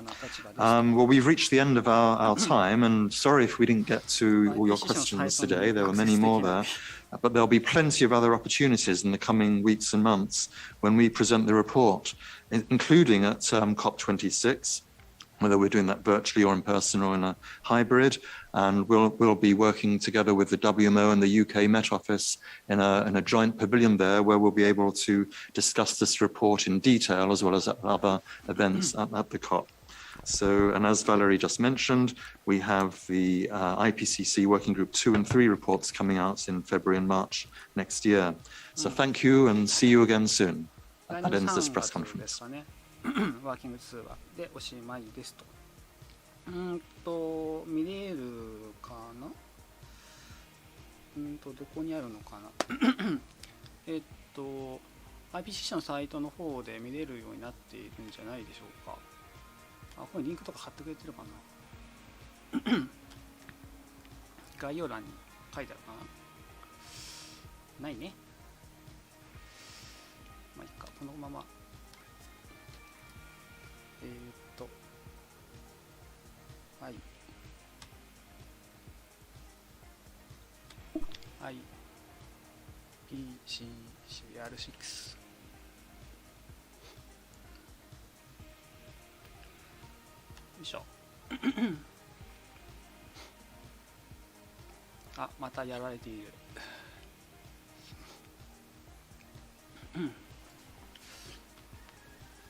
Well, we've reached the end of our time, and sorry if we didn't get to all your questions today. There were many more there. But there'll be plenty of other opportunities in the coming weeks and months when we present the report, including at COP26, whether we're doing that virtually or in person or in a hybrid. And we'll be working together with the WMO and the UK Met Office in a joint pavilion there, where we'll be able to discuss this report in detail, as well as at other events at the COP. So, and as Valerie just mentioned, we have the IPCC Working Group 2 and 3 reports coming out in February and March next year. So thank you and see you again soon. That ends this press conference. ワーキング通話でおしまいですと。見れるかな。どこにあるのかな。IPCC のサイトの方で見れるようになっているんじゃないでしょうか。あ、これリンクとか貼ってくれてるかな。概要欄に書いてあるかな。ないね。まあいいか、このまま。はい。はい。Ipcc AR6。よいしょ。あ、またやられている。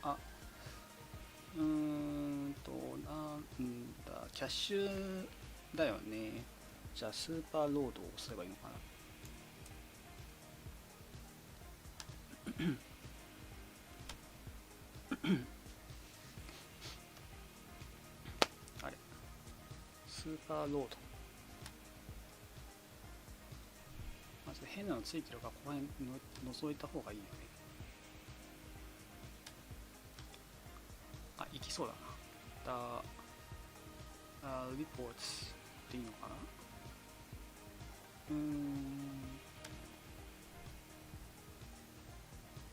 あ、なんだ、キャッシュだよね。じゃあスーパーロードを押せばいいのかな。あれ、スーパーロード。まず変なのついてるから、ここら辺の覗いた方がいいよね。あ、いきそうだな。リポーツでいいのかな。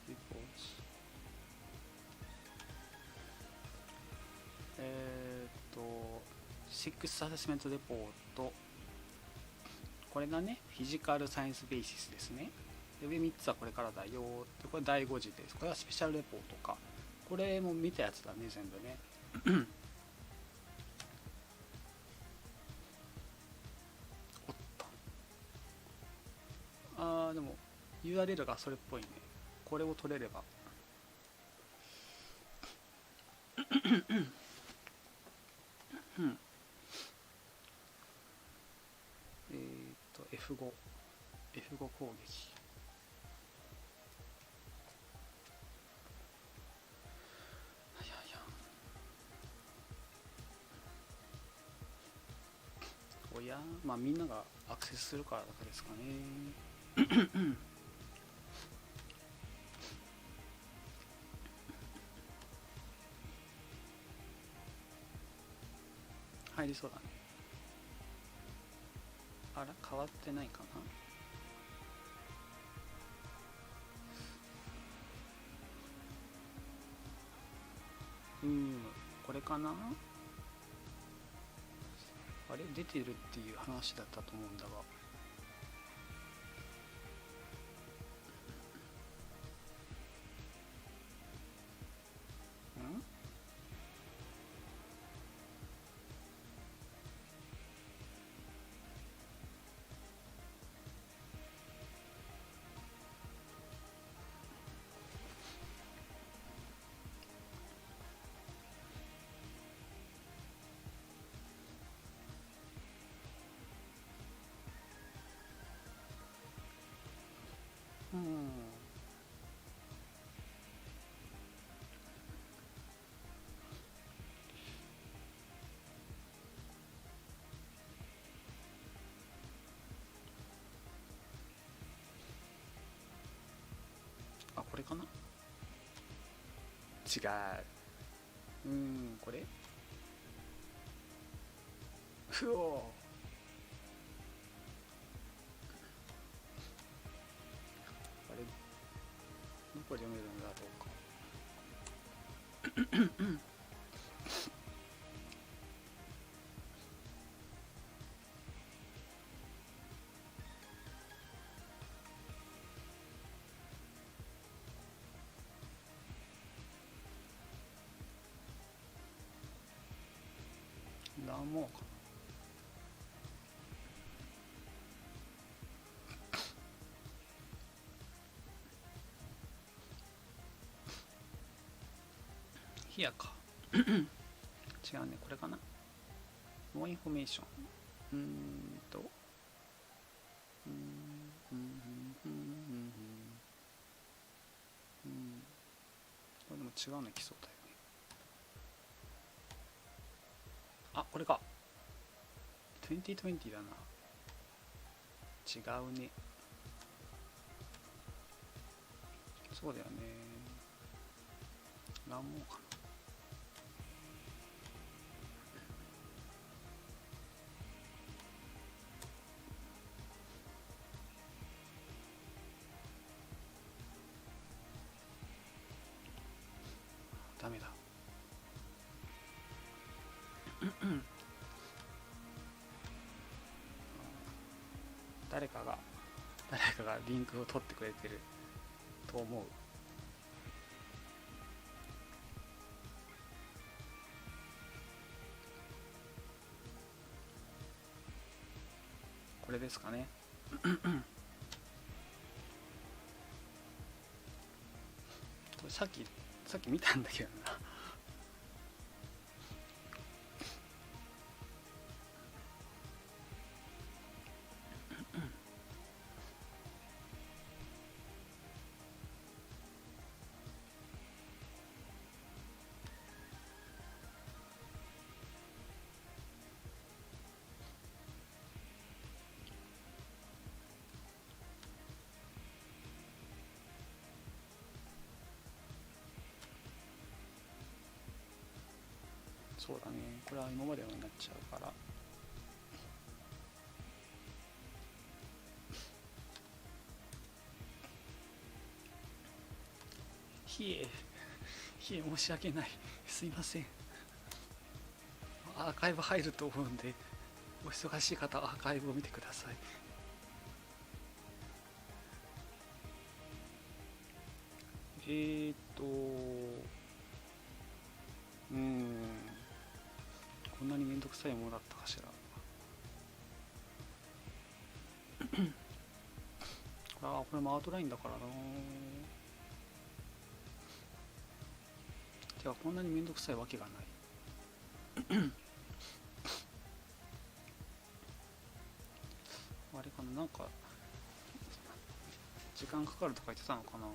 リポーツ。6アセスメントレポート。これがね、フィジカルサイエンスベーシスですね。で、上3つはこれからだよ。で、これ第5次です。これはスペシャルレポートか。これも見たやつだね、全部ね。URL がそれっぽいね。これを取れればうん、F5 攻撃。おや、まあみんながアクセスするからだけですかね。入りそうだね。あら、変わってないかな。これかな。あれ、出てるっていう話だったと思うんだが。あ、これかな。違う。これ。ふお。あれ、どこで読めるんだろうか。ラモーかな。ヒアか。違うね、これかな。モーインフォメーション。これでも違うの来そうだよね。あ、これか。2020だな。違うね。そうだよね。ラモーかな。ダメだ。誰かがリンクを取ってくれてると思う。これですかね。これさっき見たんだけどな。そうだね、これは今までのになっちゃうから。申し訳ない。すいません。アーカイブ入ると思うんで、お忙しい方はアーカイブを見てください。こんなにめんどくさいものだったかしら。これもアウトラインだからな。てかこんなにめんどくさいわけがない。あれかな、なんか時間かかるとか言ってたのかな。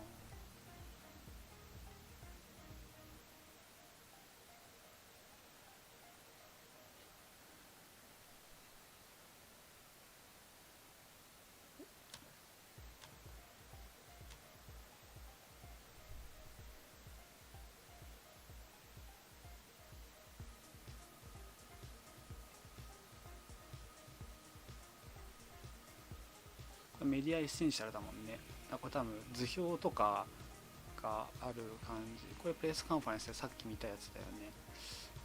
メディアエッセンシャルだもんね。これ多分図表とかがある感じ。これプレスカンファレンスでさっき見たやつだよね。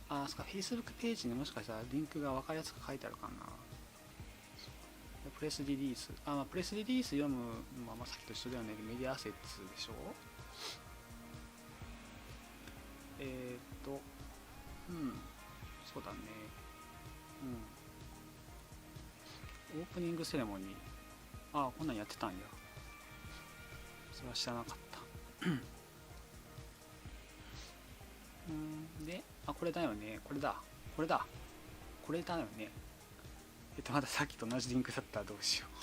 ああ、そっか、Facebook ページにもしかしたらリンクが分かりやすく書いてあるかな。プレスリリース。プレスリリース読むのはさっきと一緒だよね。メディアアセッツでしょ。そうだね。オープニングセレモニー。こんなんやってたんや。それは知らなかった。で、これだよね。これだよね。まださっきと同じリンクだったらどうしよう。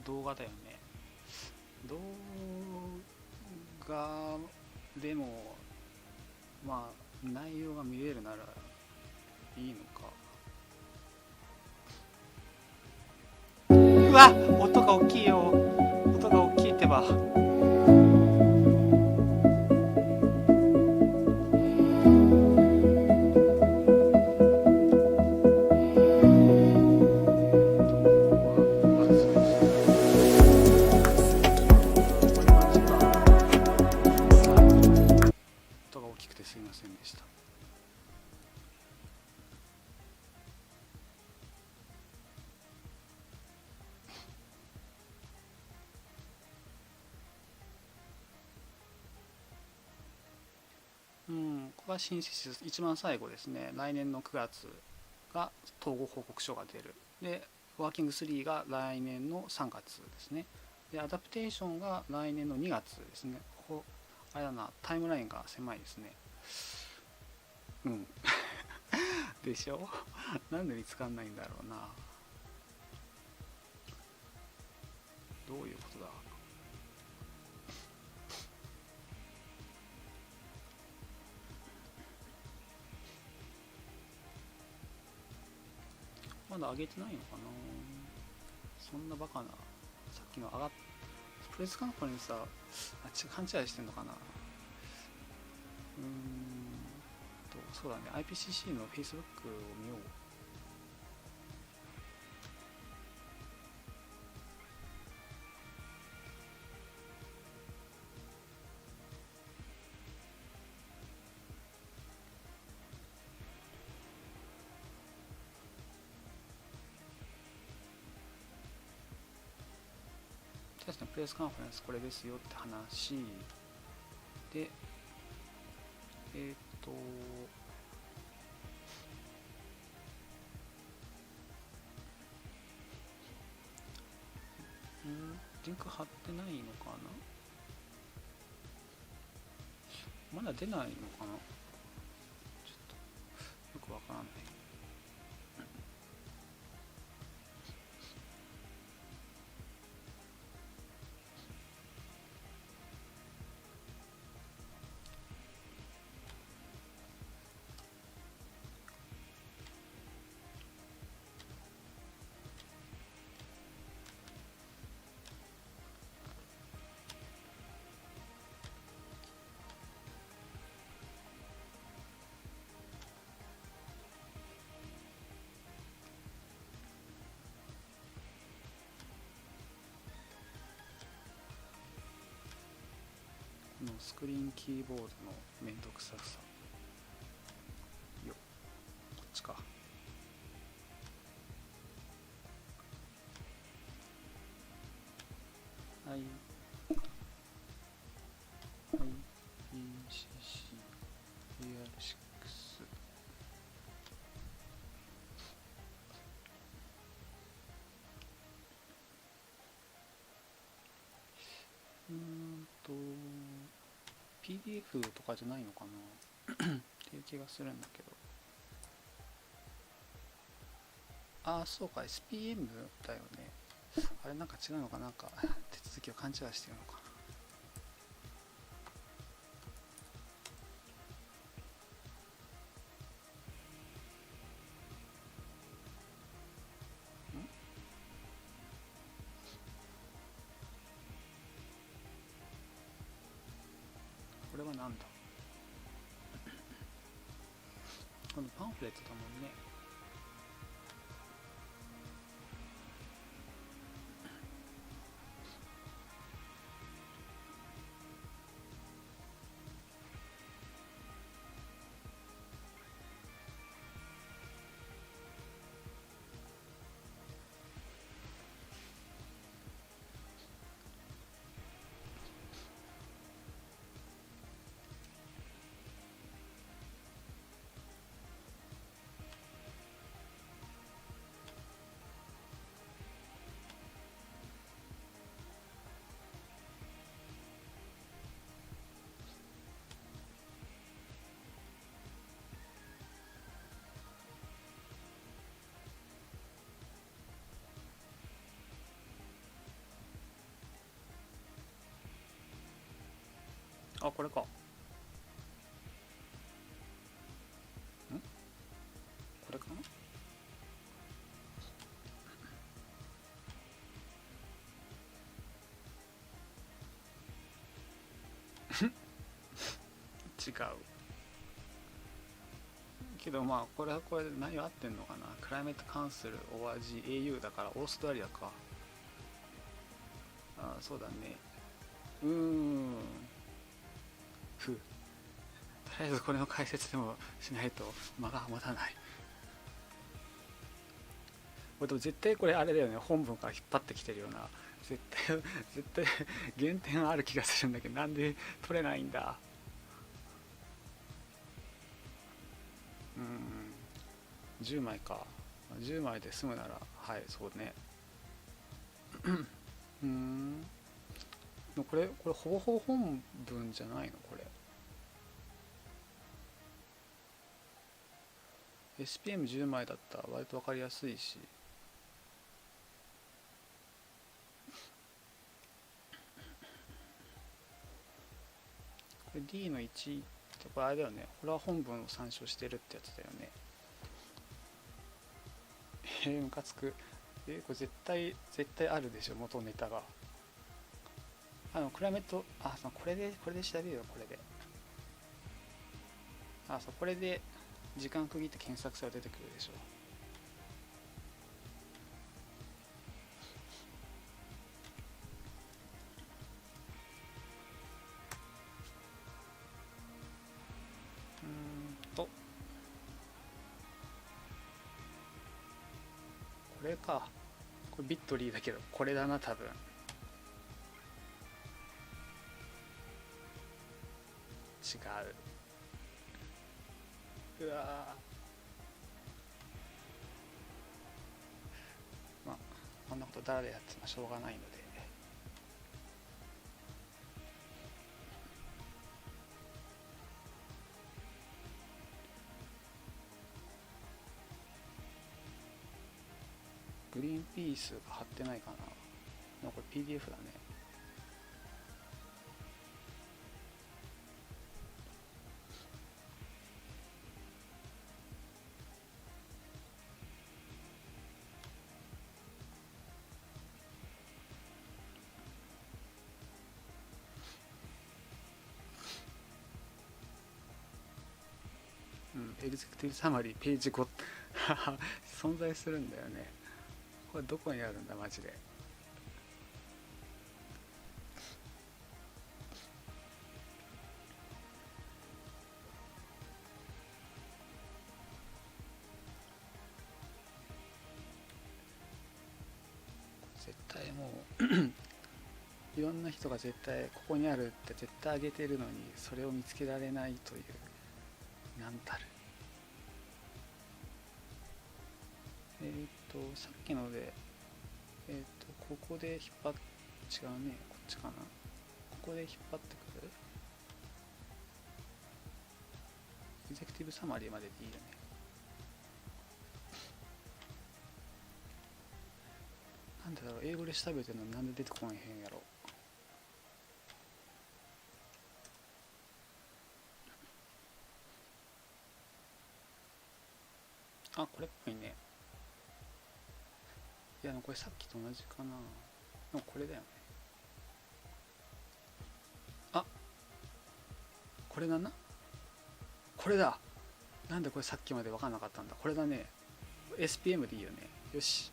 動画だよね。動画でも内容が見れるならいいのか。うわ、音が大きいよ。音が大きいってば。すいませんでした。これは新設一番最後ですね。来年の9月が統合報告書が出る。で、ワーキング3が来年の3月ですね。で、アダプテーションが来年の2月ですね。あれだな、タイムラインが狭いですね。でしょ。なんで見つかんないんだろうな。どういうことだ。まだ上げてないのかな。そんなバカな。さっきのプレスカンファレンスは勘違いしてんのかな。そうだね。Ipcc の Facebook を見よう。ですね、プレスカンファレンスこれですよって話で、リンク貼ってないのかな。まだ出ないのかな。ちょっとよくわからない。スクリーンキーボードのめんどくささよ、こっちか。はい、Ipcc AR6。PDF とかじゃないのかなっていう気がするんだけど。ああ、そうか、SPM だよね。あれなんか違うのか、なんか手続きを勘違いしてるのかな。これはなんだ。このパンフレットだもんね。あ、これか。ん？これかな？違うけど、まあこれはこれで内容合ってんのかな。クライメットカウンセル ORG AU だからオーストラリアか。ああ、そうだね。とりあえずこれの解説でもしないと間が持たない。これでも絶対これあれだよね、本文から引っ張ってきてるような、絶対原点ある気がするんだけど、なんで取れないんだ。10枚か。10枚で済むなら、はい、そうね。これほぼほぼ本文じゃないのこれ。SPM10 枚だったら割と分かりやすいし。これ D の1ってこれあれだよね。これは本文を参照してるってやつだよね。ムカつく。これ絶対あるでしょ、元ネタが。クライメット、これで調べよう、これで。これで時間区切って検索したら出てくるでしょ。これか。これビットリーだけど、これだな、多分。違う。うわまあこんなこと誰でやってもしょうがないので。グリーンピースが貼ってないかな。これ PDF だね。エグゼクティブサマリーページ5存在するんだよね。これどこにあるんだマジで。絶対もういろんな人が絶対ここにあるって絶対あげてるのにそれを見つけられないというなんたる。さっきのでここで引っ張っ違うね、こっちかな、ここで引っ張ってくるエグゼクティブサマリーまででいいよね。なんでだろう、英語で調べてるのになんで出てこんへんやろ。あ、これっぽいね。いや、これさっきと同じかな。でもこれだよね。あ、これだな。これだ。なんでこれさっきまで分かんなかったんだ。これだね。SPM でいいよね。よし。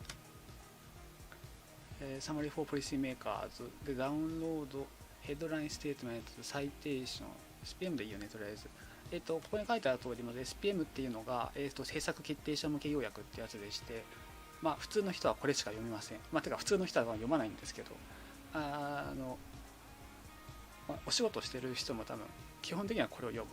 Summary for Policy Makers でダウンロードヘッドラインステートメントサイテーション SPM でいいよね、とりあえず。ここに書いてある通りまで SPM っていうのが、政策決定者向け要約ってやつでして、まあ普通の人はこれしか読めません。まあてか普通の人は読まないんですけど、お仕事してる人も多分基本的にはこれを読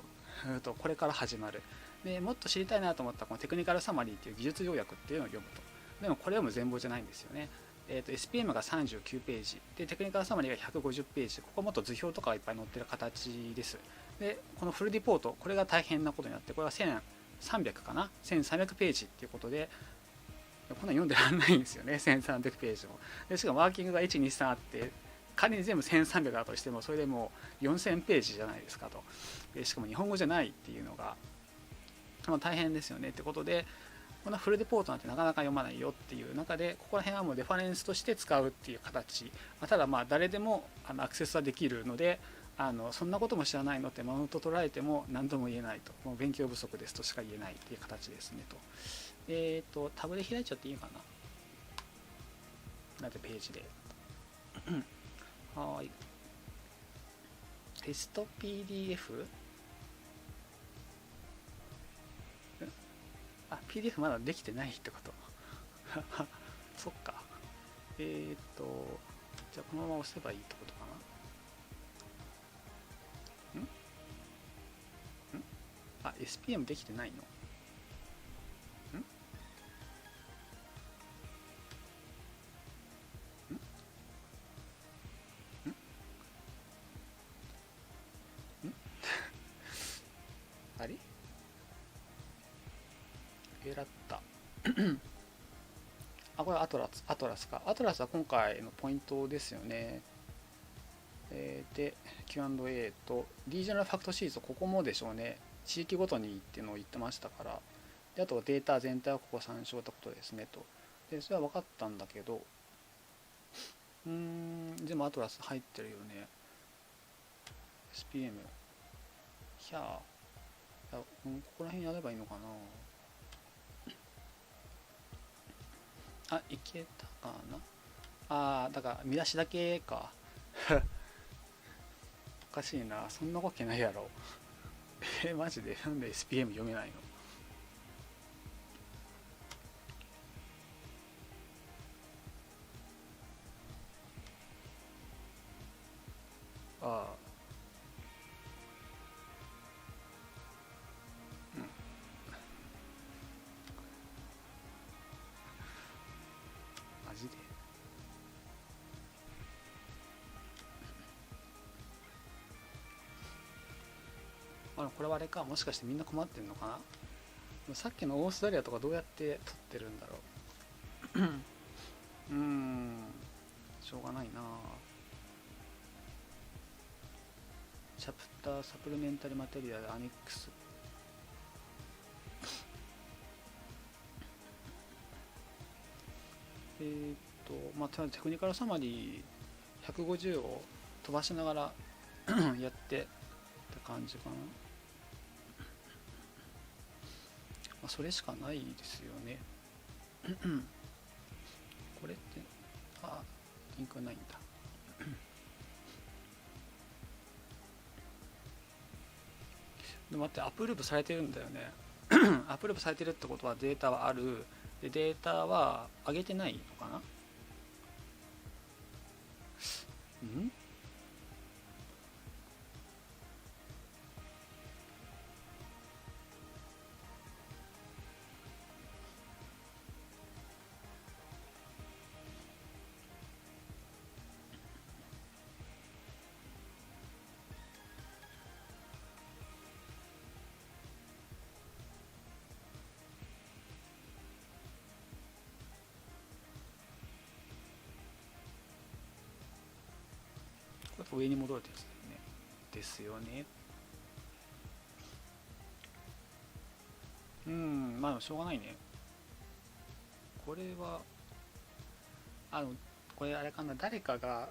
むとこれから始まる。でもっと知りたいなと思ったらこのテクニカルサマリーっていう技術要約っていうのを読むと。でもこれ読む全貌じゃないんですよね。SPM が39ページでテクニカルサマリーが150ページ、ここもっと図表とかがいっぱい載ってる形です。でこのフルリポート、これが大変なことになって、これは1300かな、1300ページっていうことで、こんな読んでらんないんですよね、1300ページも。でしかもワーキングが123あって、仮に全部1300だとしてもそれでもう4000ページじゃないですかと。でしかも日本語じゃないっていうのが、大変ですよねってことで、こんなフルリポートなんてなかなか読まないよっていう中で、ここら辺はもうレファレンスとして使うっていう形。ただまあ誰でもアクセスはできるので、そんなことも知らないのってマウント取られても何とも言えないと、もう勉強不足ですとしか言えないっていう形ですねと。タブで開いちゃっていいかな。なんてページで。はい。テスト PDF？ あ、PDF まだできてないってこと。そっか。じゃあこのまま押せばいいってことかな。あ、SPM できてないの？あれ？エラったあ、これアトラスか。アトラスは今回のポイントですよね。で Q&A とリージョナルファクトシート、ここもでしょうね。地域ごとにっていうのを言ってましたから。であとデータ全体はここ参照ってことですねと。でそれは分かったんだけど、でもアトラス入ってるよね。 SPM ひゃあ、ここら辺やればいいのかな。あ、いけたかな。だから見出しだけか。おかしいな、そんなわけないやろ。マジでなんで SPM 読めないの。マジでこれはあれか、もしかしてみんな困ってんのかな。さっきのオーストラリアとかどうやって撮ってるんだろう。しょうがないな。チャプターサプリメンタリーマテリアルアネックス。まあ、とりあえずテクニカルサマリー150を飛ばしながらやってって感じかな。まあ、それしかないですよね。これって、リンクないんだ。でも待って、アップループされてるんだよね。アップループされてるってことはデータはある。でデータは上げてないのかな。ん上に戻るってやつだよね。ですよね。まあしょうがないね。これはこれあれかな、誰かが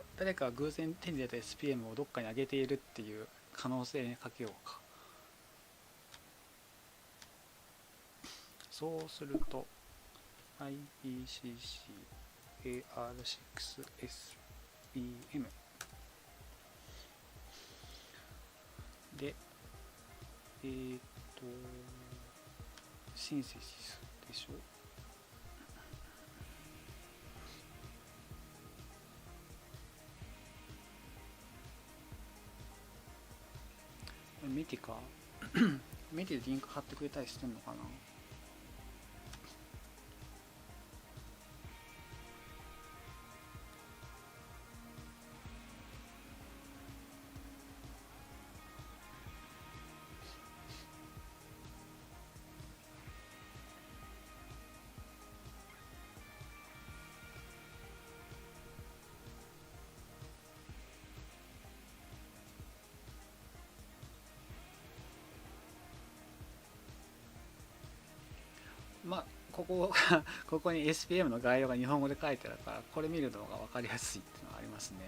偶然手に入れた SPM をどっかに上げているっていう可能性にかけようか。そうすると Ipcc AR6 SPMで、シンセシスでしょ。メティかメティでリンク貼ってくれたりしてんのかな。まあここに SPM の概要が日本語で書いてあるから、これ見るのが分かりやすいっていうのがありますね。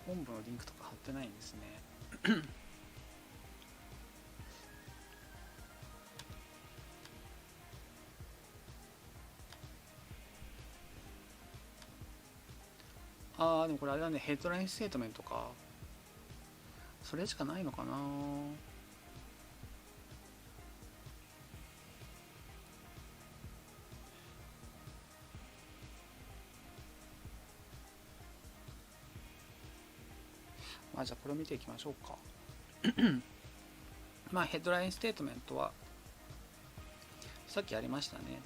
本部のリンクとか貼ってないんですね。でもこれあれだね、ヘッドラインステートメントか。それしかないのかな。まあじゃあこれを見ていきましょうか。まあヘッドラインステートメントはさっきやりましたね。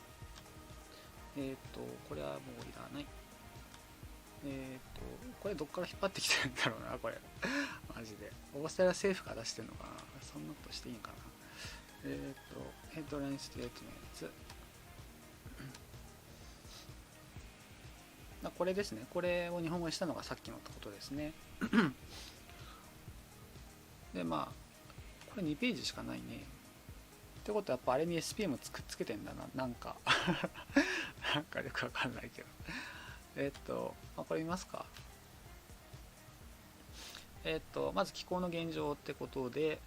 これはもういらない。これどっから引っ張ってきてるんだろうな、これ。マジで。オーストラリア政府から出してるのかな。そんなことしていいんかな。ヘッドラインステートメント。これですね。これを日本語にしたのがさっきのってことですね。で、まあ、これ2ページしかないね。ってことはやっぱあれに SPM くっつけてんだな。なんか。なんかよくわかんないけど。これ見ますか。まず気候の現状ってことで、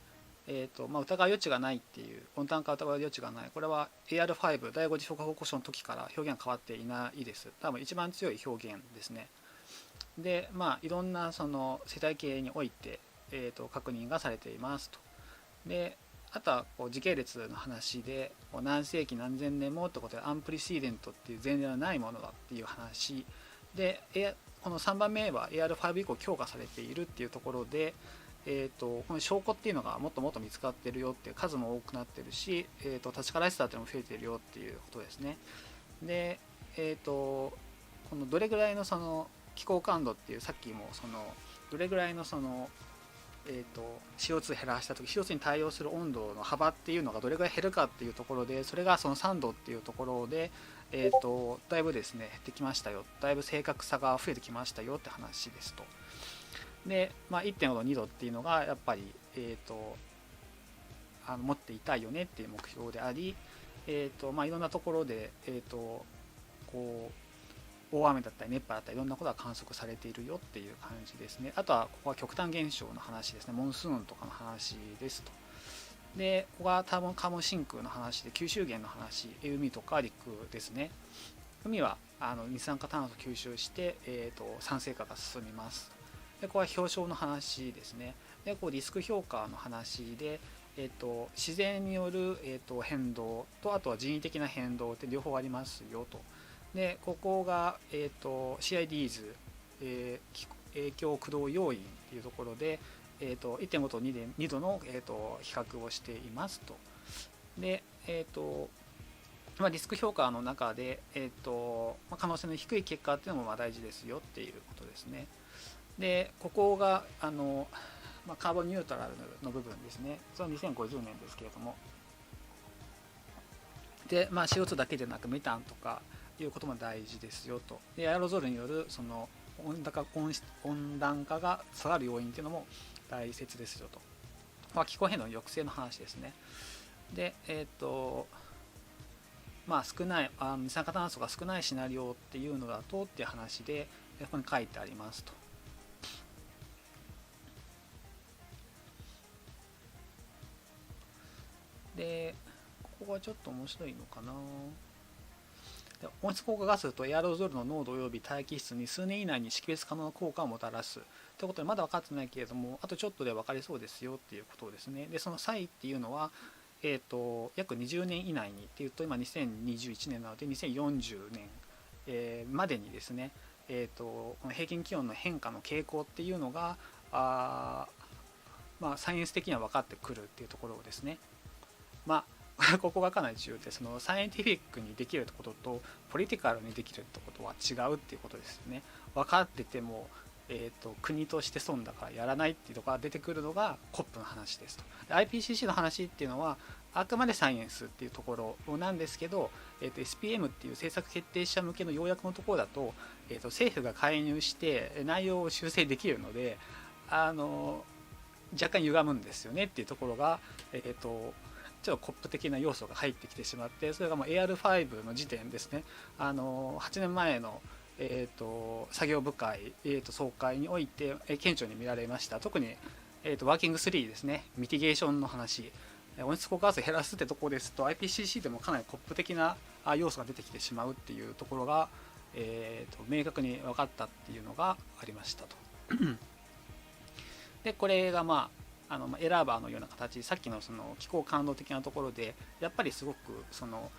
疑う余地がないっていう、温暖化を疑う余地がない。これは AR5 第5次評価報告書の時から表現は変わっていないです。多分一番強い表現ですね。で、まあいろんなその世代系において、確認がされていますと。で、あとはこう時系列の話で何世紀何千年もってことでアンプリシーデントっていう前例のないものだっていう話で、この3番目は AR5 以降強化されているっていうところで、この証拠っていうのがもっともっと見つかってるよっていう数も多くなってるし、立ちからしさっていうのも増えてるよっていうことですね。で、このどれぐらいのその気候感度っていう、さっきもそのどれぐらいのそのCO2 減らした時 CO2 に対応する温度の幅っていうのがどれぐらい減るかっていうところで、それがその3度っていうところで、だいぶですね減ってきましたよ、だいぶ正確さが増えてきましたよって話ですと。で、まあ、1.5 度2度っていうのがやっぱり、持っていたいよねっていう目標であり、まあ、いろんなところで、こう大雨だったり熱波だったりいろんなことが観測されているよっていう感じですね。あとはここは極端現象の話ですね。モンスーンとかの話ですと。で、ここはカーボンシンクの話で、吸収源の話、海とか陸ですね。海は二酸化炭素吸収して、酸性化が進みます。で、ここは氷床の話ですね。で、こうリスク評価の話で、自然による、変動と、あとは人為的な変動って両方ありますよと。でここが、CIDs、影響駆動要因っていうところで、1.5 と 2度の、比較をしていますと。で、リスク評価の中で、可能性の低い結果っていうのも大事ですよっていうことですね。でここがカーボンニュートラルの部分ですね。その2050年ですけれども、で、CO2 だけでなくメタンとかいうことも大事ですよと。でエアロゾルによるその温暖化が下がる要因っていうのも大切ですよと。気候変動の抑制の話ですね。で少ない二酸化炭素が少ないシナリオっていうのだとっていう話でここに書いてありますと。でここはちょっと面白いのかな。温室効果ガスとエアロゾルの濃度及び大気質に数年以内に識別可能な効果をもたらすということで、まだ分かってないけれども、あとちょっとで分かりそうですよっていうことですね。でその際っていうのは、約20年以内にっていうと、今2021年なので2040年、までにですね、この平均気温の変化の傾向っていうのがサイエンス的には分かってくるっていうところをですね、ここがかなり重要で、そのサイエンティフィックにできるってこととポリティカルにできるってことは違うっていうことですよね。分かってても、国として損だからやらないっていうところが出てくるのが COP の話ですと。で IPCC の話っていうのはあくまでサイエンスっていうところなんですけど、SPM っていう政策決定者向けの要約のところだと、政府が介入して内容を修正できるので若干歪むんですよねっていうところが、ちょっとコップ的な要素が入ってきてしまって、それがもう AR5 の時点ですね、8年前の、作業部会、総会において、顕著に見られました。特に、ワーキング3ですね、ミティゲーションの話、温室効果ガスを減らすってところですと IPCC でもかなりコップ的な要素が出てきてしまうっていうところが、明確に分かったっていうのがありましたと。でこれがエラーバーのような形、さっきのその気候感度的なところでやっぱりすごくその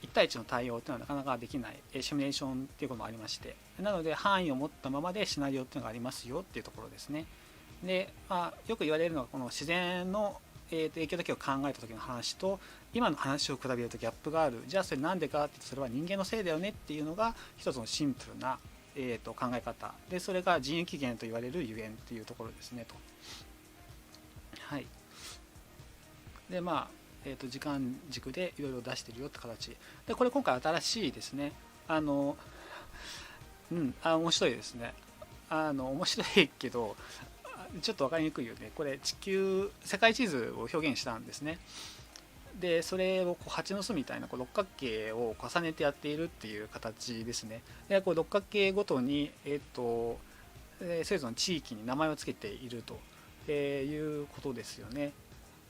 1対1の対応っていうのはなかなかできないシミュレーションっていうこともありまして、なので範囲を持ったままでシナリオっていうのがありますよっていうところですね。で、よく言われるのがこの自然の影響だけを考えた時の話と今の話を比べるとギャップがある。じゃあそれなんでかってそれは人間のせいだよねっていうのが一つのシンプルな、考え方で、それが人為起源と言われるゆえんっていうところですねと。はい。で時間軸でいろいろ出してるよって形で、これ今回新しいですね。面白いですね。面白いけどちょっと分かりにくいよね。これ世界地図を表現したんですね。でそれを蜂の巣みたいな六角形を重ねてやっているっていう形ですね。で六角形ごとに、それぞれの地域に名前を付けているということですよね。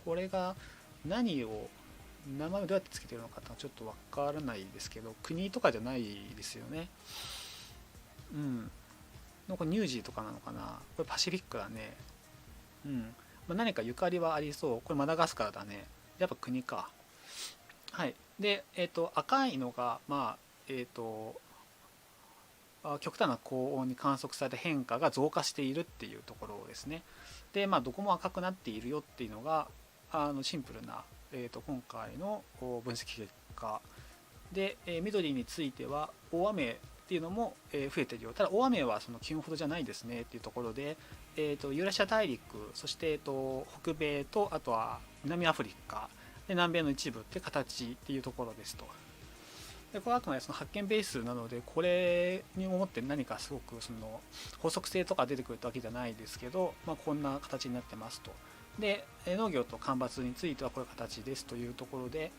これが名前をどうやって付けてるのかってちょっと分からないですけど、国とかじゃないですよね。これニュージーとかなのかな。これパシフィックだね。何かゆかりはありそう。これマダガスカルだね。やっぱ国か。はい。で、赤いのが極端な高温に観測された変化が増加しているっていうところですね。でどこも赤くなっているよっていうのがシンプルな、今回の分析結果で、緑については大雨っていうのも増えてるよ。ただ大雨はその気温ほどじゃないですねっていうところで、ユーラシア大陸、そして、北米とあとは南アフリカで南米の一部って形っていうところですと。でこれはあくまでその発見ベースなので、これに思って何かすごくその法則性とか出てくるってわけじゃないですけど、こんな形になってますと。で農業と干ばつについてはこういう形ですというところで、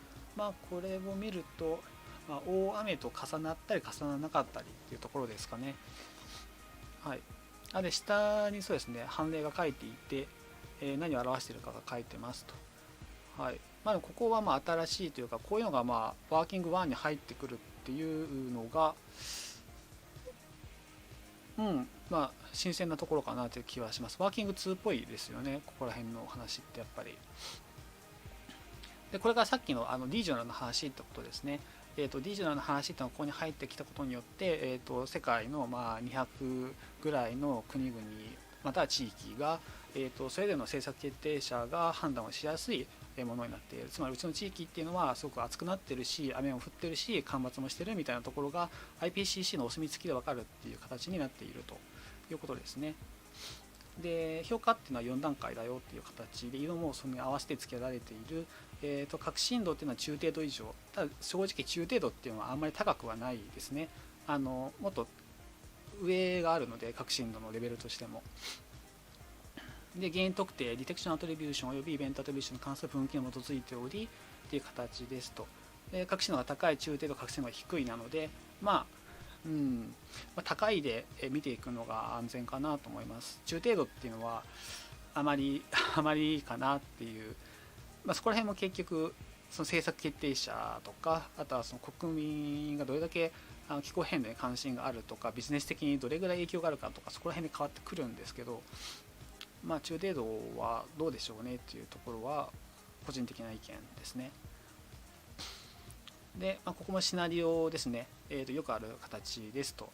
これを見ると、大雨と重なったり重ならなかったりっていうところですかね。はい。で下にそうですね、判例が書いていて、何を表しているかが書いてますと。はい。ここは新しいというか、こういうのがワーキング1に入ってくるっていうのが新鮮なところかなという気はします。ワーキング2っぽいですよね、ここら辺の話ってやっぱり。でこれがさっきのリージョナルの話ってことですね。リージョナルの話っていうのはここに入ってきたことによって、世界の200ぐらいの国々または地域が、それぞれの政策決定者が判断をしやすいものになっている。つまりうちの地域っていうのはすごく暑くなってるし、雨も降ってるし、干ばつもしてるみたいなところが IPCC のお墨付きで分かるっていう形になっているということですね。で評価っていうのは4段階だよっていう形で色もそれに合わせて付けられている。革新度っていうのは中程度以上。ただ正直中程度っていうのはあんまり高くはないですね。もっと上があるので、革新度のレベルとしても。で原因特定、ディテクションアトリビューションおよびイベントアトリビューションに関する分岐に基づいておりっていう形ですと。革新度が高い、中程度、革新度が低いなので、高いで見ていくのが安全かなと思います。中程度っていうのはあまりかなっていう、そこら辺も結局その政策決定者とか、あとはその国民がどれだけ気候変動に関心があるとか、ビジネス的にどれぐらい影響があるかとか、そこら辺で変わってくるんですけど、中程度はどうでしょうねっていうところは個人的な意見ですね。で、ここもシナリオですね。よくある形ですと、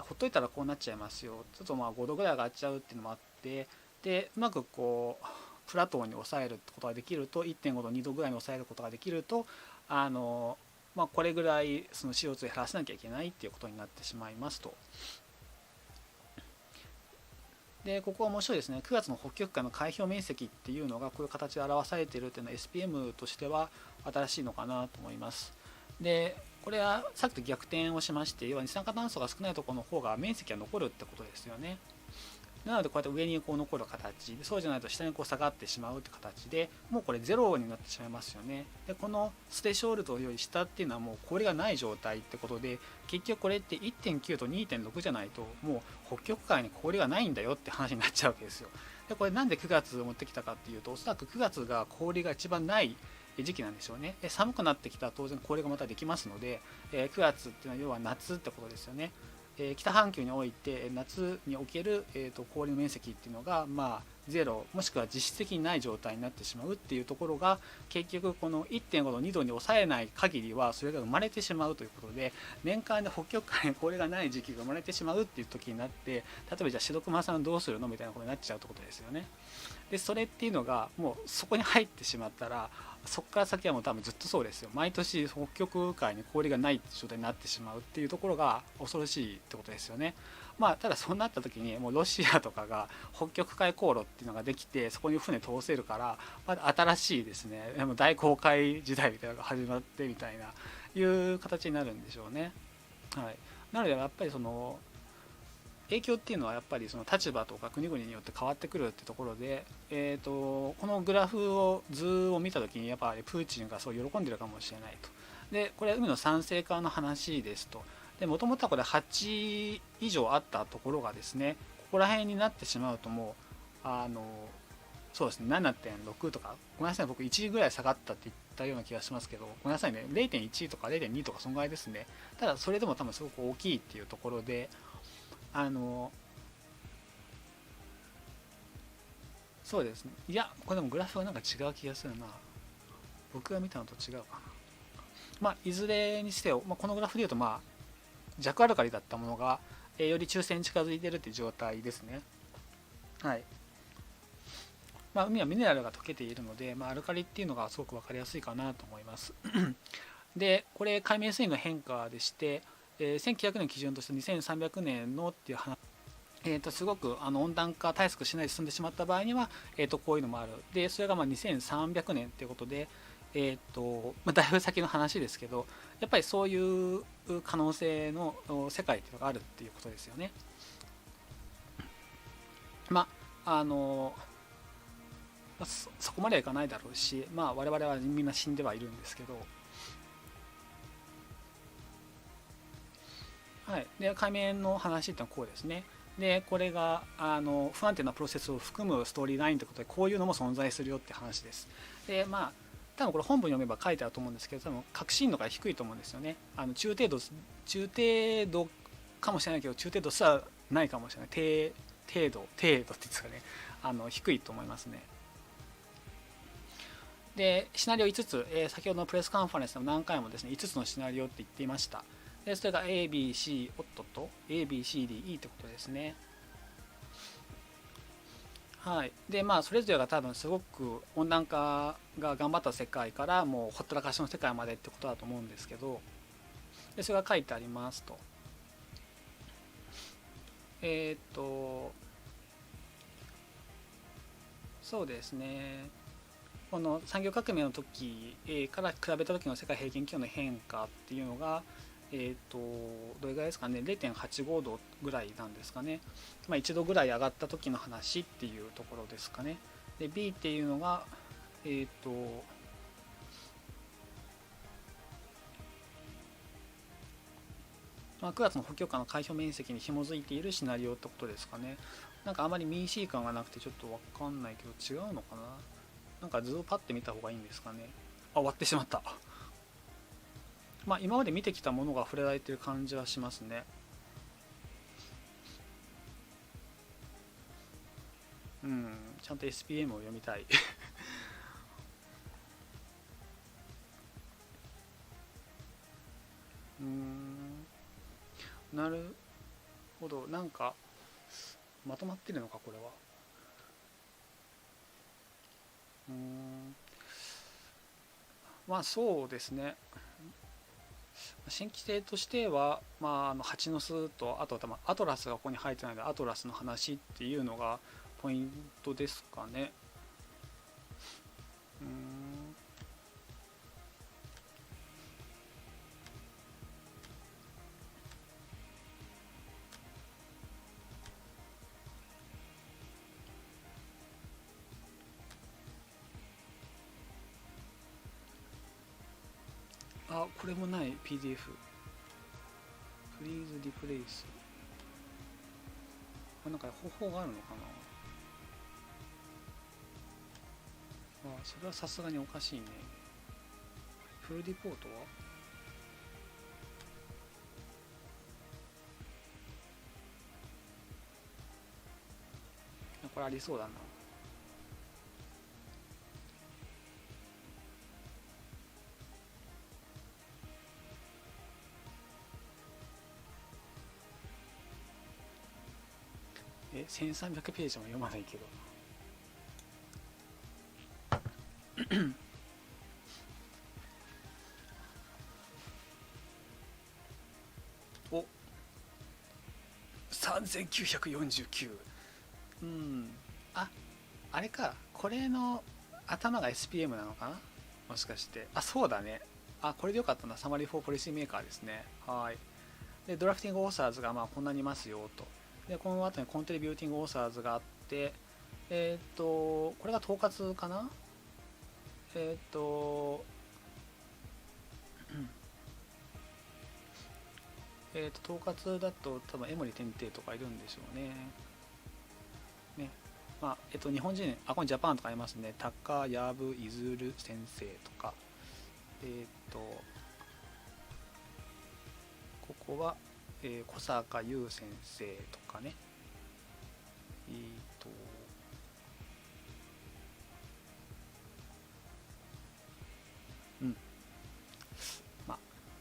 ほっといたらこうなっちゃいますよ。ちょっと5度ぐらい上がっちゃうっていうのもあって、でうまくこうプラトーに抑えることができると、 1.5 度2度ぐらいに抑えることができると、これぐらいその CO2 を減らさなきゃいけないっていうことになってしまいますと。でここは面白いですね。9月の北極海の海氷面積っていうのがこういう形で表されているっていうのは SPM としては新しいのかなと思います。でこれはさっきと逆転をしまして、要は二酸化炭素が少ないところの方が面積が残るってことですよね。なのでこうやって上にこう残る形で、そうじゃないと下にこう下がってしまうって形で、もうこれゼロになってしまいますよね。でこのステショールドより下っていうのはもう氷がない状態ってことで、結局これって 1.9 と 2.6 じゃないともう北極海に氷がないんだよって話になっちゃうわけですよ。でこれなんで9月を持ってきたかっていうと、おそらく9月が氷が一番ない時期なんでしょうね。寒くなってきたら当然氷がまたできますので、9月っていうのは要は夏ってことですよね。北半球において夏における、氷の面積っていうのがゼロもしくは実質的にない状態になってしまうっていうところが、結局この 1.5 度2度に抑えない限りはそれが生まれてしまうということで、年間で北極海に氷がない時期が生まれてしまうっていう時になって、例えばじゃあ白熊さんどうするのみたいなことになっちゃうってことですよね。でそれっていうのがもうそこに入ってしまったら、そこから先はもう多分ずっとそうですよ。毎年北極海に氷がない状態になってしまうっていうところが恐ろしいってことですよね。ただそうなった時にもうロシアとかが北極海航路っていうのができて、そこに船通せるから、まだ新しいですね、大航海時代みたいなのが始まってみたいないう形になるんでしょうね。なのでやっぱりその影響っていうのはやっぱりその立場とか国々によって変わってくるってところで、このグラフ図を見た時にやっぱりプーチンがそう喜んでるかもしれないと。でこれは海の酸性化の話ですと。でもともとはこれ8以上あったところがですね、ここら辺になってしまうともうそうですね 7.6 とか、ごめんなさい僕1ぐらい下がったって言ったような気がしますけど、ごめんなさいね 0.1 とか 0.2 とかそのぐらいですね。ただそれでも多分すごく大きいっていうところで、そうですね。いやこれでもグラフはなんか違う気がするな。僕が見たのと違うかな。いずれにしてよ、このグラフでいうと弱アルカリだったものが、より中性に近づいているという状態ですね。海はミネラルが溶けているので、アルカリっていうのがすごく分かりやすいかなと思いますでこれ海面水位の変化でして、1900年基準として2300年のっていう話、すごく温暖化対策しないで進んでしまった場合には、こういうのもある。でそれが2300年ということで、だいぶ先の話ですけど、やっぱりそういう可能性の世界っていうのがあるっていうことですよね。そこまではいかないだろうし、我々はみんな死んではいるんですけど、で海面の話ってのはこうですね。でこれが不安定なプロセスを含むストーリーラインということで、こういうのも存在するよって話です。で多分これ本文読めば書いてあると思うんですけど、多分革新度が低いと思うんですよね。中程度かもしれないけど、中程度すらないかもしれない。程度っていうんですかね、低いと思いますね。でシナリオ5つ、先ほどのプレスカンファレンスでも何回もですね5つのシナリオって言っていました。でそれが ABC と ABCDE ってことですね。はい、でそれぞれが多分すごく温暖化が頑張った世界からもうほったらかしの世界までってことだと思うんですけど、でそれが書いてありますと。そうですね、この産業革命の時から比べた時の世界平均気温の変化っていうのがどれぐらいですかね、 0.85 度ぐらいなんですかね。1度ぐらい上がった時の話っていうところですかね。で B っていうのが9月の北極下の海氷面積に紐づいているシナリオってことですかね。なんかあまり民主感がなくてちょっとわかんないけど違うのかな。なんか図をパッて見た方がいいんですかね。終わってしまった。今まで見てきたものが触れられている感じはしますね。ちゃんと SPM を読みたい。なるほど、なんかまとまってるのかこれは。そうですね。新規性としては、蜂の巣とあとアトラスがここに入ってないのでアトラスの話っていうのがポイントですかね。これもない PDF。フリーズリプレイス。これなんか方法があるのかな。それはさすがにおかしいね。フルリポートはこれありそうだな。1300ページも読まないけど。お、3949。あれか、これの頭が SPM なのかな、もしかして。そうだね。これでよかったな。サマリーフォーポリシーメーカーですね。はい。でドラフティングオーサーズがこんなにいますよと。でこの後にコントリビューティングオーサーズがあって、これが統括かな。統括だと多分江森天帝とかいるんでしょうね。日本人、ここにジャパンとかありますね。高藪いずる先生とか、ここは、小坂優先生とかね。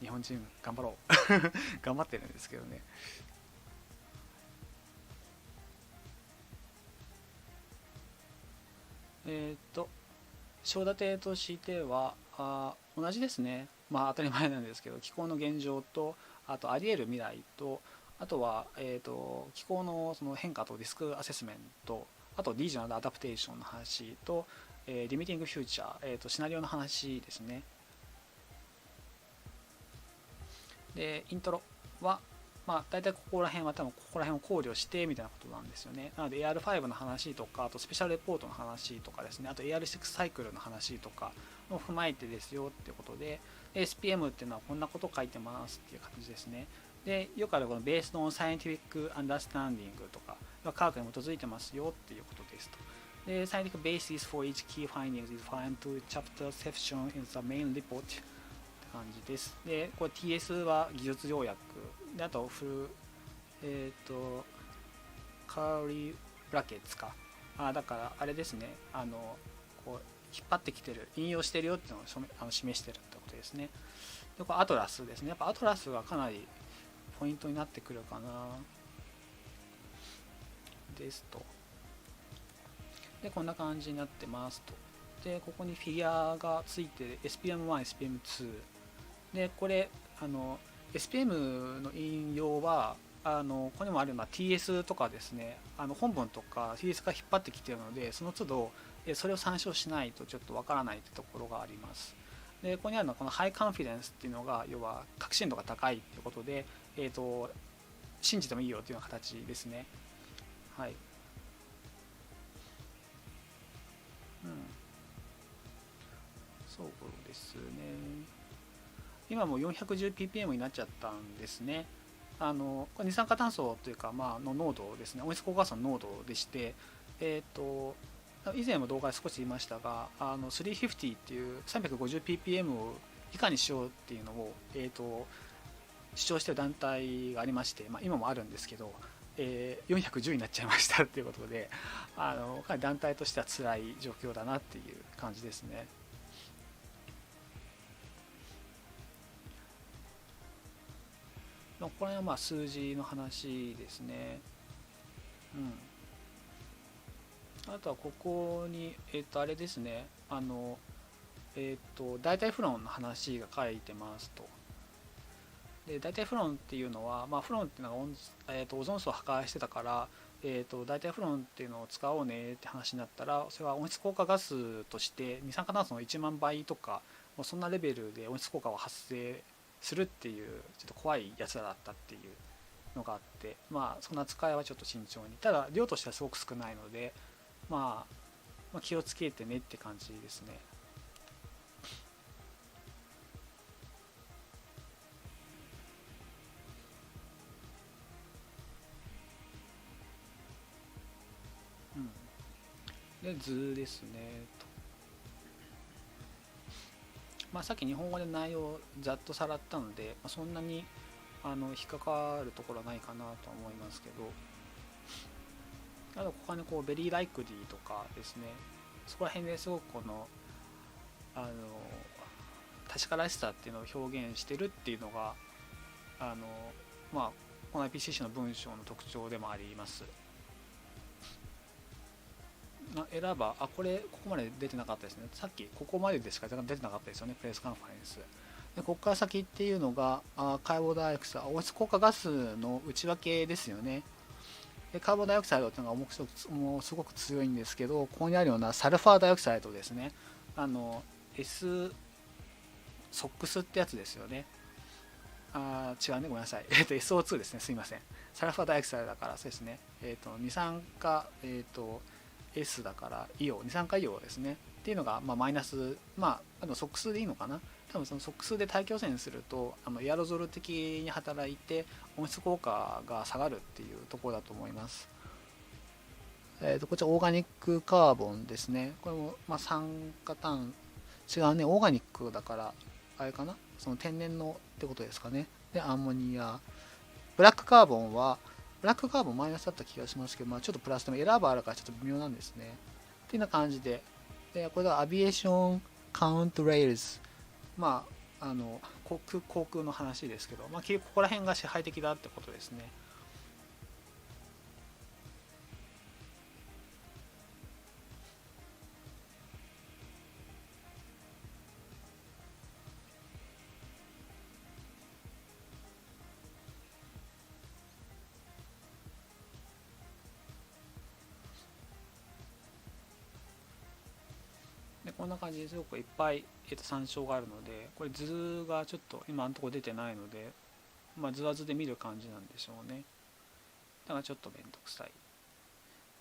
日本人頑張ろう。頑張ってるんですけどね。章立てとしては同じですね。当たり前なんですけど、気候の現状とあとあり得る未来と、あとは、気候のその変化とリスクアセスメント、あとリージョナルアダプテーションの話と、リミティングフューチャー、シナリオの話ですね。でイントロは大体ここら辺は多分ここら辺を考慮してみたいなことなんですよね。なので AR5 の話とか、あとスペシャルレポートの話とかですね、あと AR6 サイクルの話とかを踏まえてですよっていうことで、SPM っていうのはこんなこと書いてますっていう感じですね。でよくあるこの Based on Scientific Understanding とか科学に基づいてますよっていうことですと。で Scientific basis for each key findings is found to chapter section in the main report感じです。でこれ TS は技術条約で、あとカーリーブラケッツか。だからあれですね、こう引っ張ってきてる、引用してるよっていうのを示してるってことですね。でこれアトラスですね。やっぱアトラスがかなりポイントになってくるかなですと。でこんな感じになってますと。でここにフィギュアがついて SPM1、SPM2 でこれSPM の引用はここにもあるような TS とかですね、本文とか TS が引っ張ってきているので、その都度それを参照しないとちょっとわからないというところがあります。でここにあるのはこのハイカンフィデンスっていうのが要は確信度が高いということで、信じてもいいよというような形ですね。はい。そうですね。今もう 410ppm になっちゃったんですね。これ二酸化炭素というか、の濃度ですね、温室効果ガスの濃度でして、以前も動画で少し言いましたが、350っていう 350ppm を以下にしようっていうのを、主張している団体がありまして、今もあるんですけど、410になっちゃいましたっていうことで、かなり団体としては辛い状況だなっていう感じですね。これは数字の話ですね。あとはここに、あれですね、代替フロンの話が書いてますと。で代替フロンっていうのは、フロンっていうのがオゾン層を破壊してたから、代替フロンっていうのを使おうねって話になったら、それは温室効果ガスとして二酸化炭素の1万倍とか、もうそんなレベルで温室効果を発生するっていうちょっと怖いやつらだったっていうのがあって、そんな扱いはちょっと慎重に、ただ量としてはすごく少ないので、気をつけてねって感じですね。で図ですねと。さっき日本語で内容をざっとさらったので、そんなに引っかかるところはないかなと思いますけど、あと他にベリーライクディとかですね、そこら辺ですごく確からしさっていうのを表現してるっていうのがこの Ipcc の文章の特徴でもあります。選ばここまで出てなかったですね。さっきここまででしか出てなかったですよね、プレスカンファレンスで。ここから先っていうのがカーボンダイオキサイド、温室効果ガスの内訳ですよね。でカーボンダイオキサイドっていうのがもうすごく強いんですけど、ここにあるようなサルファーダイオキサイドですね、S ソックスってやつですよね。違うね、ごめんなさい。SO2 ですね、すいません。サルファーダイオキサイドだからそうですね。二酸化S だから二酸化硫黄ですねっていうのがマイナス、ソックスでいいのかな。多分そのソックスで大気汚染するとエアロゾル的に働いて温室効果が下がるっていうところだと思います。こちらオーガニックカーボンですね。これも酸化炭違うね、オーガニックだからあれかな、その天然のってことですかね。でアンモニア、ブラックカーボンマイナスだった気がしますけど、ちょっとプラスでもエラーバーあるからちょっと微妙なんですね。っていうような感じで、これはアビエーションカウントレイルズ、航空の話ですけど、ここら辺が支配的だってことですね。でこんな感じですごくいっぱい、参照があるので、これ図がちょっと今のところ出てないので、図は図で見る感じなんでしょうね。だからちょっとめんどくさい。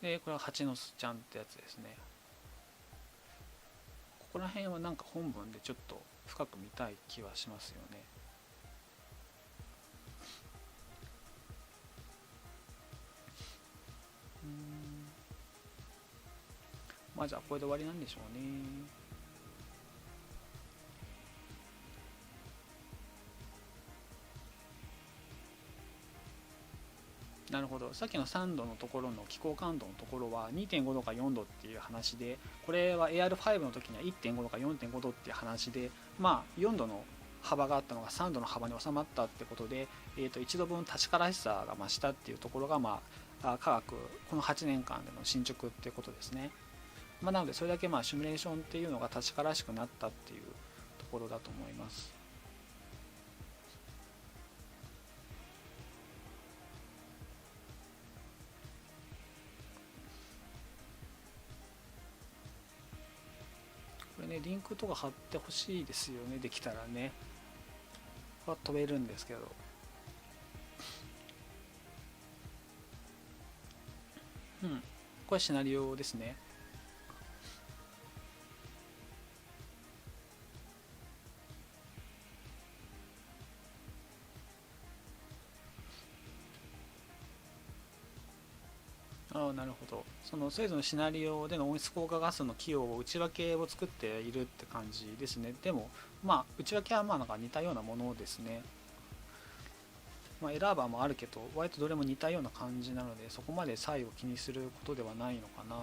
でこれは蜂の巣ちゃんってやつですね。ここら辺はなんか本文でちょっと深く見たい気はしますよね。じゃあこれで終わりなんでしょうね。なるほど。さっきの3度のところの気候感度のところは 2.5 度か4度っていう話で、これは AR5 の時には 1.5 度か 4.5 度っていう話で、まあ4度の幅があったのが3度の幅に収まったってことで、1度分確からしさが増したっていうところが、まあ、科学この8年間での進捗っていうことですね。まあ、なのでそれだけまあシミュレーションっていうのが確からしくなったっていうところだと思います。これね、リンクとか貼ってほしいですよね、できたらね。は飛べるんですけど。うん、これシナリオですね。ああ、なるほど。そのそれぞれのシナリオでの温室効果ガスの寄与を内訳を作っているって感じですね。でもまあ内訳はまあなんか似たようなものですね。まあ、エラーバーもあるけど割とどれも似たような感じなので、そこまで差異を気にすることではないのかな。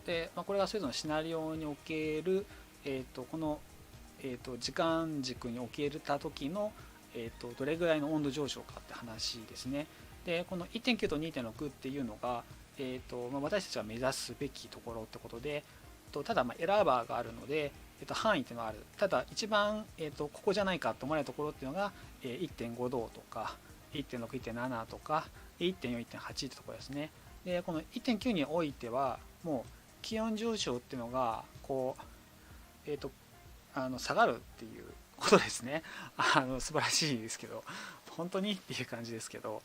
で、まあ、これがそれぞれのシナリオにおける、この時間軸におけた時の、どれぐらいの温度上昇かって話ですね。でこの 1.9 と 2.6 っていうのが、まあ、私たちが目指すべきところってことで、ただまあエラーバーがあるので、範囲っていうのがある。ただ一番、ここじゃないかと思われるところっていうのが、1.5 度とか 1.6、1.7 とか 1.4、1.8 ってところですね。でこの 1.9 においてはもう気温上昇っていうのがこう、下がるっていうことですね。素晴らしいですけど、本当にっていう感じですけど、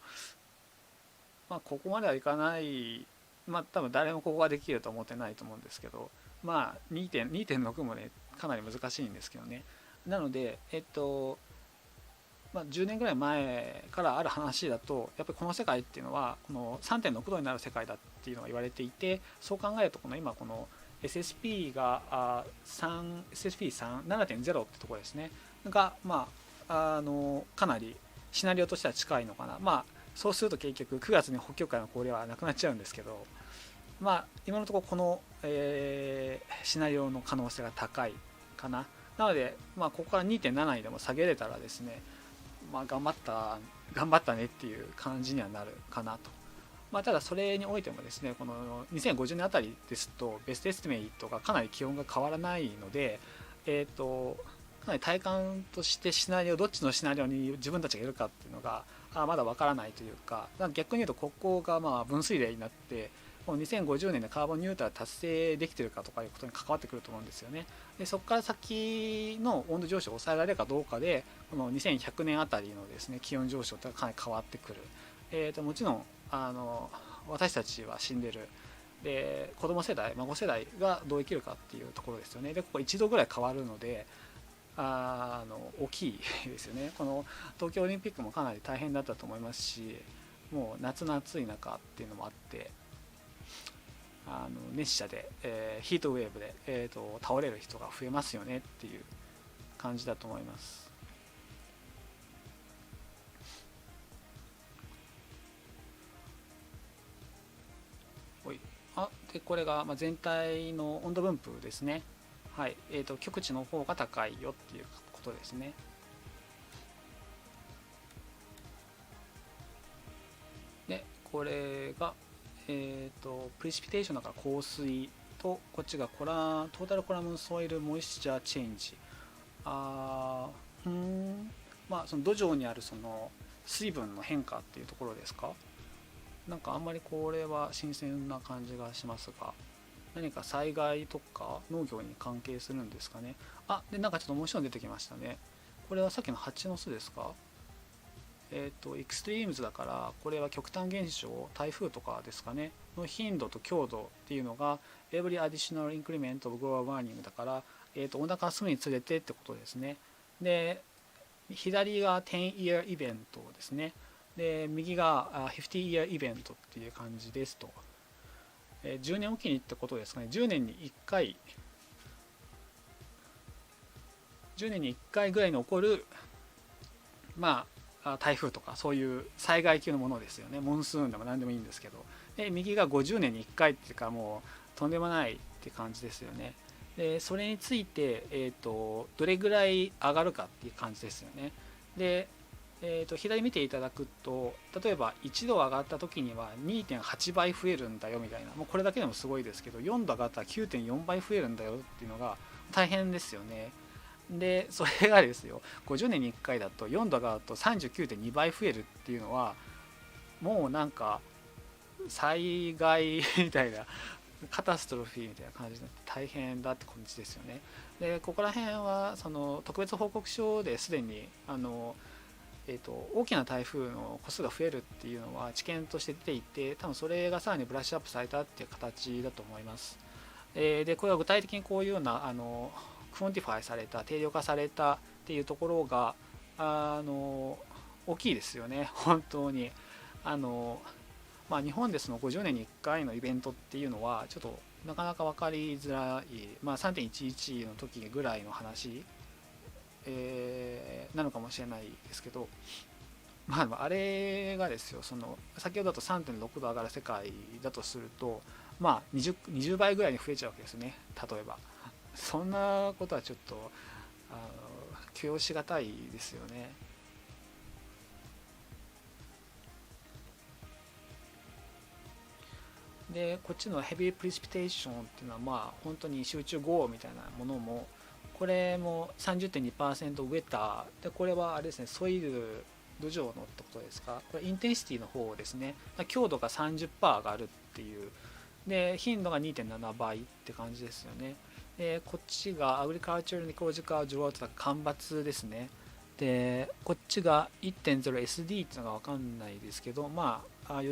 まあここまではいかない。まあ多分誰もここができると思ってないと思うんですけど、まあ 2.6 もねかなり難しいんですけどね。なのでまあ、10年ぐらい前からある話だと、やっぱりこの世界っていうのはこの 3.6 度になる世界だっていうのが言われていて、そう考えるとこの今この SSP がSSP3 7.0 ってところですねが、まあかなりシナリオとしては近いのかな。まあそうすると結局9月に北極海の氷はなくなっちゃうんですけど、まあ今のところこの、シナリオの可能性が高いかな。なので、まあ、ここから 2.7 にでも下げれたらですね、まあ、頑張ったねっていう感じにはなるかなと。まあ、ただそれにおいてもですね、この2050年あたりですとベストエスティメイトがかなり気温が変わらないので、かなり体感としてシナリオどっちのシナリオに自分たちがいるかっていうのがまだわからないというか、逆に言うとここがまあ分水嶺になって、この2050年でカーボンニュートラル達成できているかとかいうことに関わってくると思うんですよね。でそこから先の温度上昇を抑えられるかどうかで、この2100年あたりのですね気温上昇ってかなり変わってくる。もちろん私たちは死んでる。で子供世代孫世代がどう生きるかっていうところですよね。でここ1度ぐらい変わるので大きいですよね。この東京オリンピックもかなり大変だったと思いますし、もう夏の暑い中っていうのもあって熱射で、ヒートウェーブで、倒れる人が増えますよねっていう感じだと思います。でこれが全体の温度分布ですね。はい、極地の方が高いよっていうことですね。でこれがプレシピテーションだから降水と、こっちがトータルコラムソイルモイスチャーチェンジ。まあその土壌にあるその水分の変化っていうところですか。なんかあんまりこれは新鮮な感じがしますが、何か災害とか農業に関係するんですかね。でなんかちょっと面白いの出てきましたね。これはさっきの蜂の巣ですか。エクストリームズだから、これは極端現象、台風とかですかねの頻度と強度っていうのが Every additional increment of global warming だから、温暖化が進むにつれてってことですね。で左が 10-year イベントですね。で右が50-year イベントっていう感じですと。10年おきにってことですかね。10年に1回10年に1回ぐらいに起こる台風とかそういう災害級のものですよね。モンスーンでも何でもいいんですけど、で右が50年に1回っていうかもうとんでもないって感じですよね。でそれについて、どれぐらい上がるかっていう感じですよね。で、左見ていただくと、例えば1度上がった時には 2.8 倍増えるんだよみたいな、もうこれだけでもすごいですけど、4度上がったら 9.4 倍増えるんだよっていうのが大変ですよね。でそれがですよ、50年に1回だと4度上がると 39.2 倍増えるっていうのは、もうなんか災害みたいな、カタストロフィーみたいな感じになって大変だって感じですよね。でここら辺はその特別報告書ですでに大きな台風の個数が増えるっていうのは知見として出ていて、多分それがさらにブラッシュアップされたっていう形だと思います。でこれは具体的にこういうようなクォンティファイされた、定量化されたっていうところが大きいですよね、本当に。日本でその50年に1回のイベントっていうのはちょっとなかなか分かりづらい、3.11 の時ぐらいの話、なのかもしれないですけど、あれがですよ、その先ほどだと 3.6 度上がる世界だとすると、20倍ぐらいに増えちゃうわけですね。例えばそんなことはちょっと許容しがたいですよね。でこっちのヘビープレシピテーションっていうのは本当に集中豪雨みたいなものも、これも 30.2% ウェターで、これはあれですね、ソイル土壌のってことですか。これインテンシティの方ですね。強度が 30% 上がるっていう、で頻度が 2.7 倍って感じですよね。でこっちがアグリカルチャルニコロジカルジョアウトが干ばつですね。でこっちが 1.0SD っていうのが分かんないですけど、よ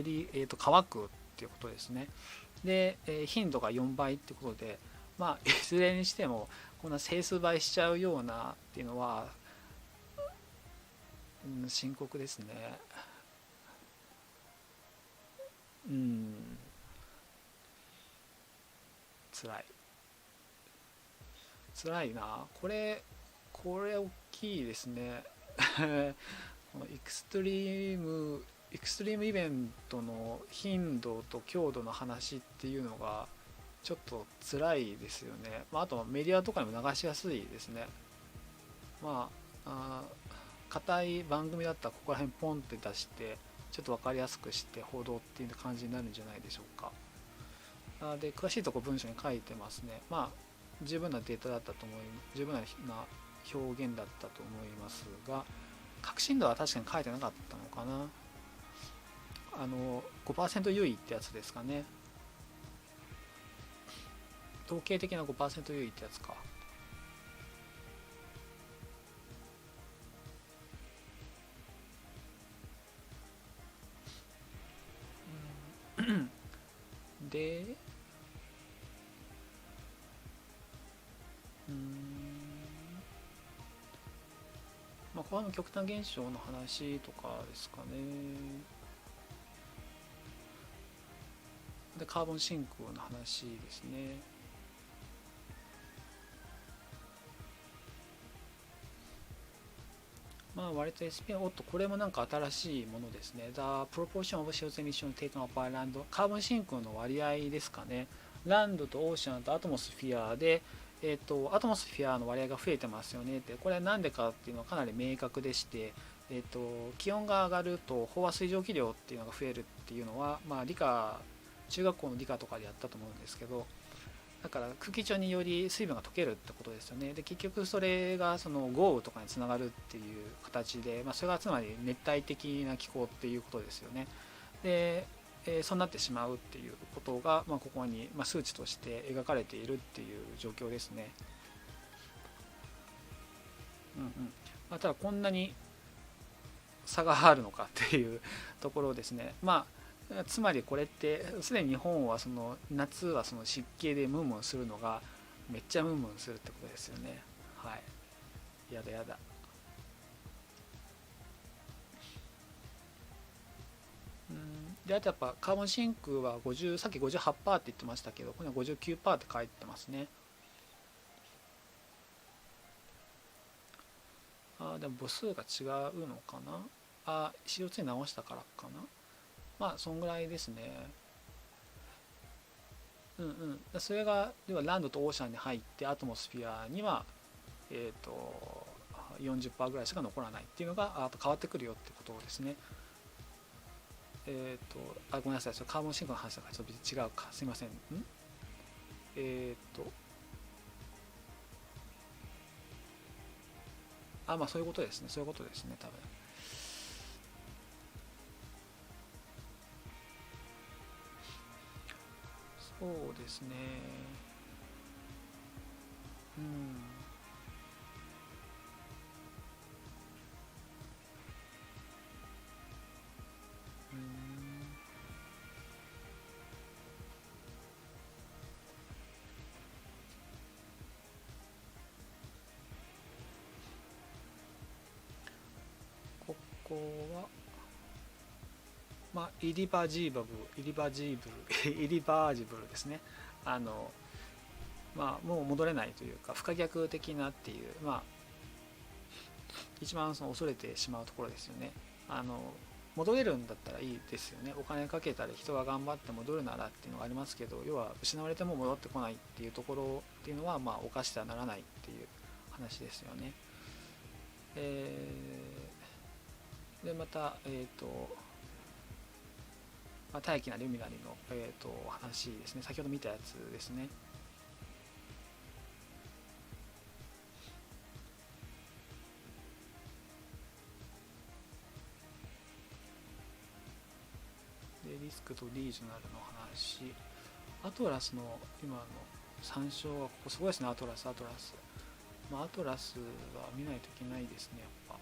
り、乾くっていうことですね。で、頻度が4倍ってことで、いずれにしてもこんな整数倍しちゃうようなっていうのは、深刻ですね。つらいな。これ大きいですね。このエクストリームイベントの頻度と強度の話っていうのがちょっと辛いですよね。あとメディアとかにも流しやすいですね。硬い番組だったらここら辺ポンって出してちょっと分かりやすくして報道っていう感じになるんじゃないでしょうか。で詳しいところ文章に書いてますね。十分なデータだったと思います。十分な表現だったと思いますが、確信度は確かに書いてなかったのかな。5% 優位ってやつですかね。統計的な 5% 優位ってやつか。でこの極端現象の話とかですかね。でカーボンシンクの話ですね。割と SP はこれもなんか新しいものですね。The proportion of CO2 emission taken up by land、 カーボンシンクの割合ですかね。ランドとオーシャンとアトモスフィアで、アトモスフィアの割合が増えてますよねって。これは何でかっていうのはかなり明確でして、気温が上がると飽和水蒸気量っていうのが増えるっていうのは、中学校の理科とかでやったと思うんですけど、だから空気中により水分が溶けるってことですよね。で結局それがその豪雨とかにつながるっていう形で、それがつまり熱帯的な気候っていうことですよね。で、そうなってしまうっていうことが、ここに数値として描かれているっていう状況ですね。ただこんなに差があるのかっていうところですね。つまりこれってすでに日本はその夏はその湿気でムンムンするのがめっちゃムンムンするってことですよね。やだ。であとやっぱカーボンシンクはさっき 58% って言ってましたけど、これは 59% って書いてますね。でも母数が違うのかな。CO2 に直したからかな。まあそんぐらいですね。それが要はランドとオーシャンに入ってアトモスフィアには40% ぐらいしか残らないっていうのが変わってくるよってことですね。ごめんなさい、カーボンシンクの話だからちょっと違うか、すいません。まあそういうことですね、そういうことですね、多分。そうですね。ここはまあイリバジブルですね。まあもう戻れないというか不可逆的なっていう、まあ一番恐れてしまうところですよね。戻れるんだったらいいですよね。お金かけたり人が頑張って戻るならっていうのがありますけど、要は失われても戻ってこないっていうところっていうのはまあ犯してはならないっていう話ですよね。でまた大気なルミナリの、話ですね。先ほど見たやつですね。でリスクとリージョナルの話、アトラスの今の参照はここすごいですね。アトラス、まあ、アトラスは見ないといけないですね、やっぱ。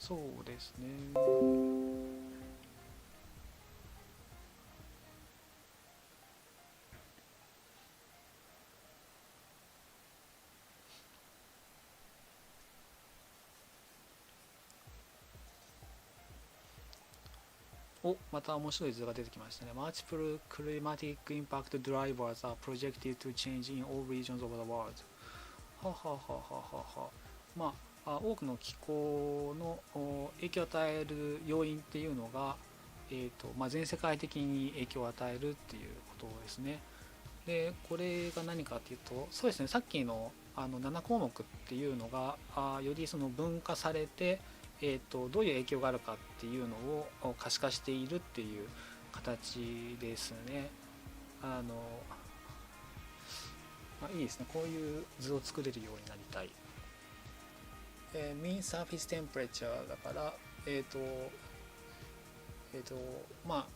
そうですね。また面白い図が出てきましたね。Multiple climatic impact drivers are projected to change in all regions of the world。まあ多くの気候の影響を与える要因っていうのが、まあ、全世界的に影響を与えるっていうことですね。でこれが何かっていうと、そうですね、さっきの7項目っていうのがよりその分化されて、どういう影響があるかっていうのを可視化しているっていう形ですね。まあ、いいですね。こういう図を作れるようになりたい。mean surface temperature だからまあ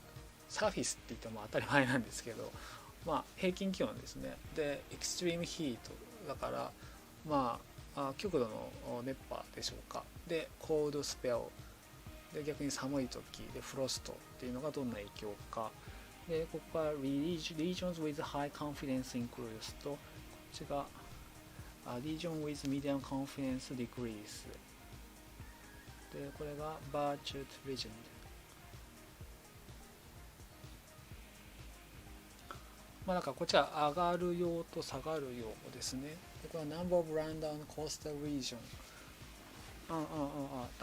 サーフィスって言っても当たり前なんですけど、まあ平均気温ですね。で extreme heat だからまあ極度の熱波でしょうか。で cold spell で逆に寒い時でフロストっていうのがどんな影響か。でここは regions with high confidence increase とこっちがregion with medium confidence decrease でこれが Virtue Legend。 まあなんかこっちは上がるよと下がるよですね。でこれは Number of Rundown Coastal Region。 だか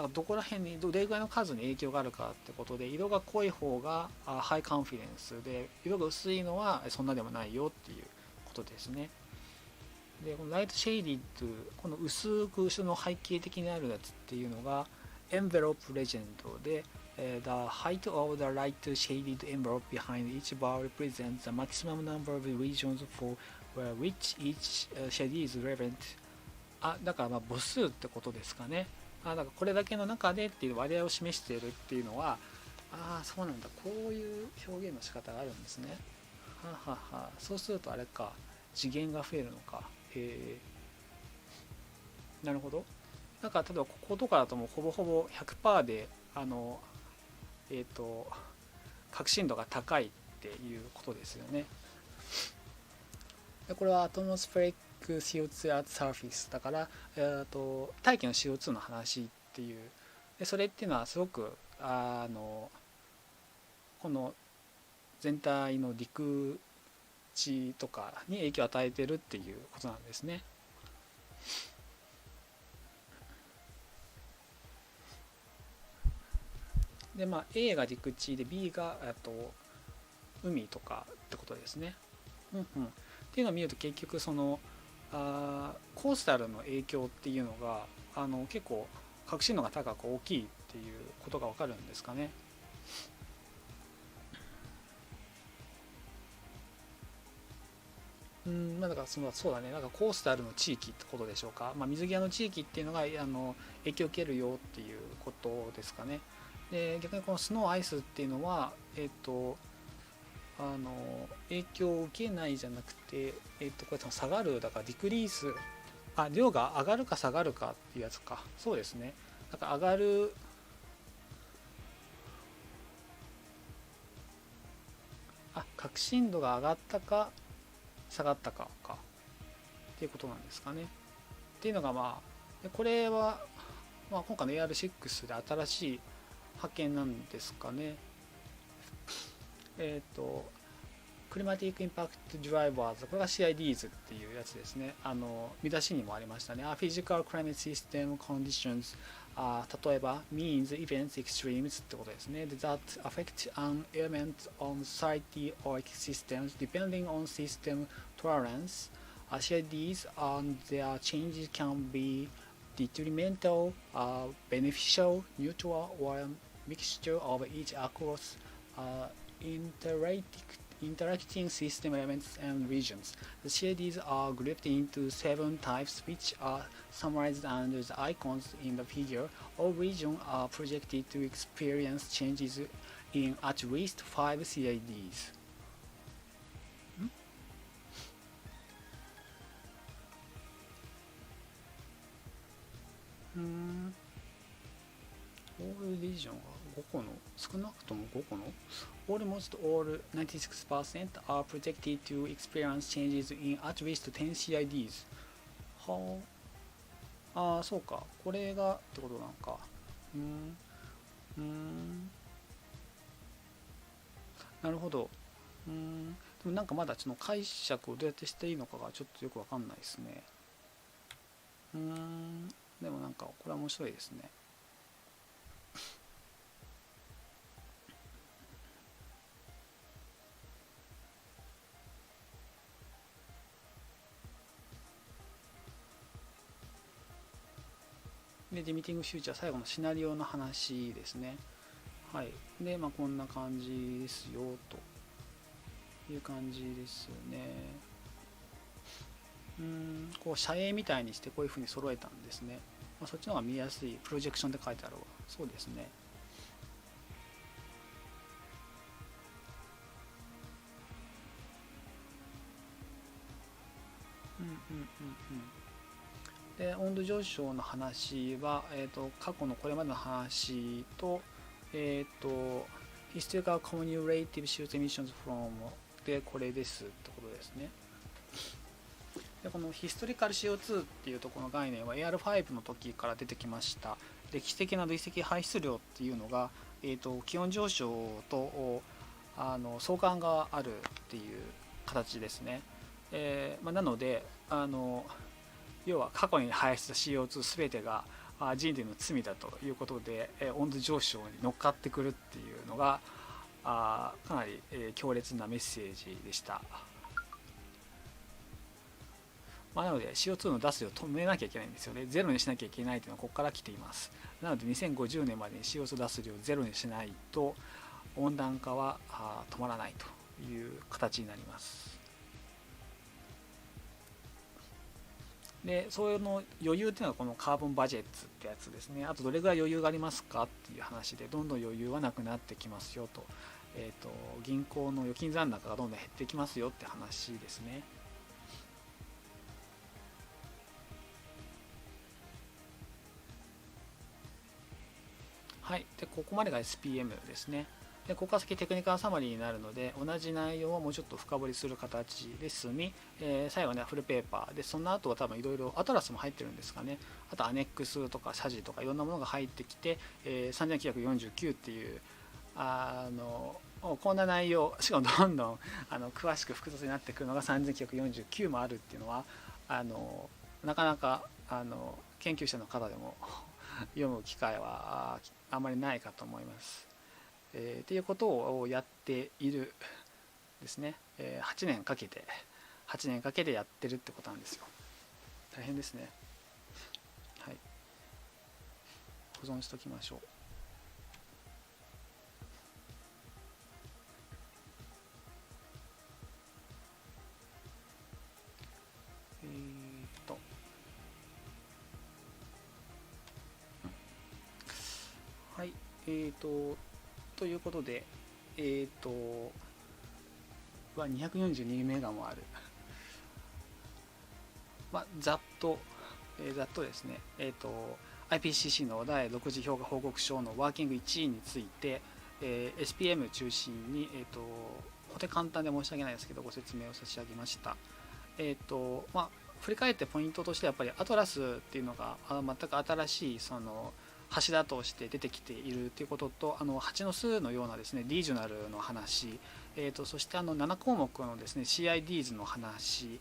らどこら辺にどれぐらいの数に影響があるかってことで、色が濃い方がハイカンフィデンスで、色が薄いのはそんなでもないよっていうことですね。でこのライトシェイディッド、この薄く後ろの背景的にあるやつっていうのがエンベロップレジェンドで、The height of the light shaded envelope behind each bar represents the maximum number of regions for which each shade is relevant。 だからまあ母数ってことですかね。だからこれだけの中でっていう割合を示しているっていうのは、そうなんだ、こういう表現の仕方があるんですね。そうするとあれか、次元が増えるのか。なるほど。なんか例えばこことかだともうほぼほぼ 100% で革新度が高いっていうことですよね。でこれはアトモスフェリック CO2 at surface だから、大気の CO2 の話っていうで、それっていうのはすごくこの全体の陸地とかに影響を与えてるっていうことなんですね。でA が陸地で B が海とかってことですね。っていうのを見ると結局そのコースタルの影響っていうのが結構革新度が高く大きいっていうことが分かるんですかね。だからそうだね、なんかコースタルの地域ってことでしょうか。水際の地域っていうのが影響を受けるよっていうことですかね。で逆にこのスノーアイスっていうのは影響を受けないじゃなくて、これ下がるだからディクリース量が上がるか下がるかっていうやつか。そうですね。だから上がる革新度が上がったか下がったかっていうことなんですかね。っていうのがこれは今回の AR6 で新しい発見なんですかね。クリマティックインパクトドライバーズ、これが CIDs っていうやつですね。見出しにもありましたね。Physical Climate System Conditions、例えば Means Events Extremes ってことですね。That affect an element on society or ecosystems depending on system tolerance. CIDs and their changes can be detrimental, beneficial, neutral, or a mixture of each across interacting system elements and regions. The CIDs are grouped into 7 types, which are summarized under the icons in the figure. All regions are projected to experience changes in at least 5 CIDs. All regions が5個の、少なくとも5個の Almost all 96% are projected to experience changes in at least 10 CIDs. そうか。これがってことなんか。なるほど。でもなんかまだその解釈をどうやってしていいのかがちょっとよくわかんないですね。でもなんかこれは面白いですね。で、リミティングフューチャー、最後のシナリオの話ですね。はい。で、こんな感じですよ、という感じですね。こう、写影みたいにしてこういう風に揃えたんですね。そっちの方が見やすい。プロジェクションで書いてあるわ。そうですね。で温度上昇の話は、過去のこれまでの話と、Historical Cumulative CO2 Emissions from でこれですってことですね。でこの Historical CO2 っていうところの概念は AR5 の時から出てきました。歴史的な累積排出量っていうのが、気温上昇と相関があるっていう形ですね。なので要は過去に排出した CO2 全てが人類の罪だということで温度上昇に乗っかってくるっていうのがかなり強烈なメッセージでした。なので CO2 の出す量を止めなきゃいけないんですよね。ゼロにしなきゃいけないというのはここから来ています。なので2050年までに CO2 出す量をゼロにしないと温暖化は止まらないという形になります。でその余裕っていうのはこのカーボンバジェットってやつですね。あとどれぐらい余裕がありますかっていう話で、どんどん余裕はなくなってきますよと、銀行の預金残高がどんどん減ってきますよって話ですね。はい、でここまでが SPM ですね。でここから先テクニカルサマリーになるので、同じ内容をもうちょっと深掘りする形で進み、最後にはフルペーパーで、その後は多分いろいろアトラスも入ってるんですかね。あとアネックスとかサジとかいろんなものが入ってきて、3949っていうこんな内容、しかもどんどん詳しく複雑になってくるのが3949もあるっていうのはなかなか研究者の方でも読む機会はあまりないかと思います。っていうことをやっているですね。8年かけてやってるってことなんですよ。大変ですね。はい、保存しときましょう。はい、ということで、242メガもある。ざっとですね、IPCC の第6次評価報告書のワーキング1位について、SPM 中心に、とても簡単で申し訳ないですけどご説明を差し上げました。振り返ってポイントとしてやっぱりアトラスっていうのが全く新しいその柱として出てきているということと、8の数のようなですねリージョナルの話、そして7項目のですね CIDs の話、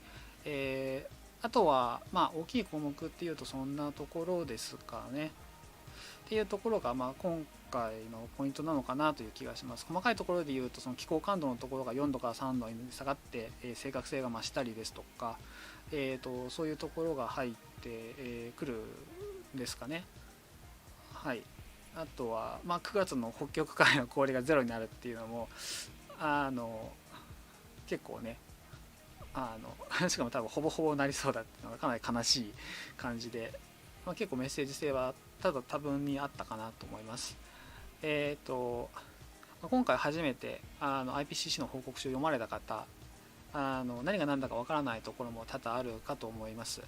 あとは大きい項目っていうとそんなところですかねっていうところが今回のポイントなのかなという気がします。細かいところで言うとその気候感度のところが4度から3度に下がって正確性が増したりですとか、そういうところが入ってくるんですかね。はい、あとは、9月の北極海の氷がゼロになるっていうのも結構ねしかも多分ほぼほぼなりそうだっていうのがかなり悲しい感じで、結構メッセージ性は多分にあったかなと思います。今回初めてIPCC の報告書を読まれた方何が何だかわからないところも多々あるかと思います。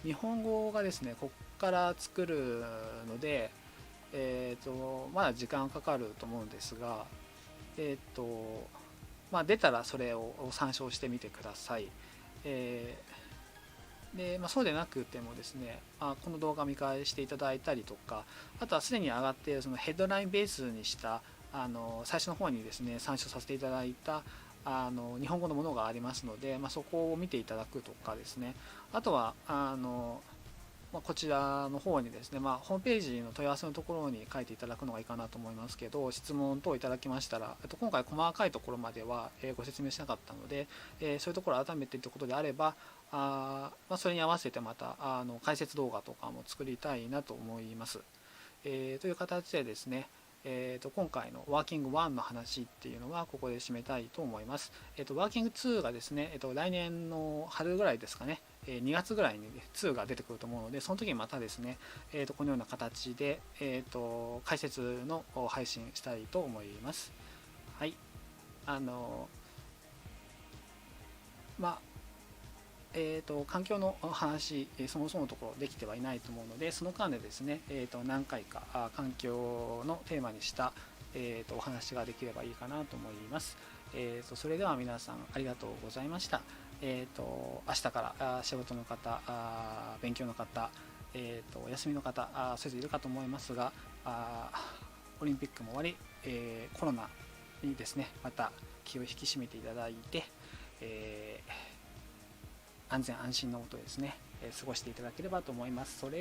日本語がですねここから作るので、まだ時間かかると思うんですが、出たらそれを参照してみてください。でそうでなくてもですねこの動画を見返していただいたりとか、あとはすでに上がっているそのヘッドラインベースにした最初の方にですね参照させていただいた日本語のものがありますので、そこを見ていただくとかですね、あとはこちらの方にですね、ホームページの問い合わせのところに書いていただくのがいいかなと思いますけど、質問等いただきましたら、今回細かいところまではご説明しなかったので、そういうところを改めてということであればそれに合わせてまた解説動画とかも作りたいなと思います。という形でですね、今回のワーキング1の話っていうのはここで締めたいと思います。ワーキング2がですね、来年の春ぐらいですかね、2月ぐらいに2が出てくると思うので、その時にまたですね、このような形で、解説の配信したいと思います。はい。環境の話、そもそものところできてはいないと思うので、その間でですね、何回か環境のテーマにした、お話ができればいいかなと思います。それでは皆さんありがとうございました。明日から仕事の方、勉強の方、お休みの方、それぞれいるかと思いますが、オリンピックも終わり、コロナにですね、また気を引き締めていただいて、安全安心のもとですね、過ごしていただければと思います。それ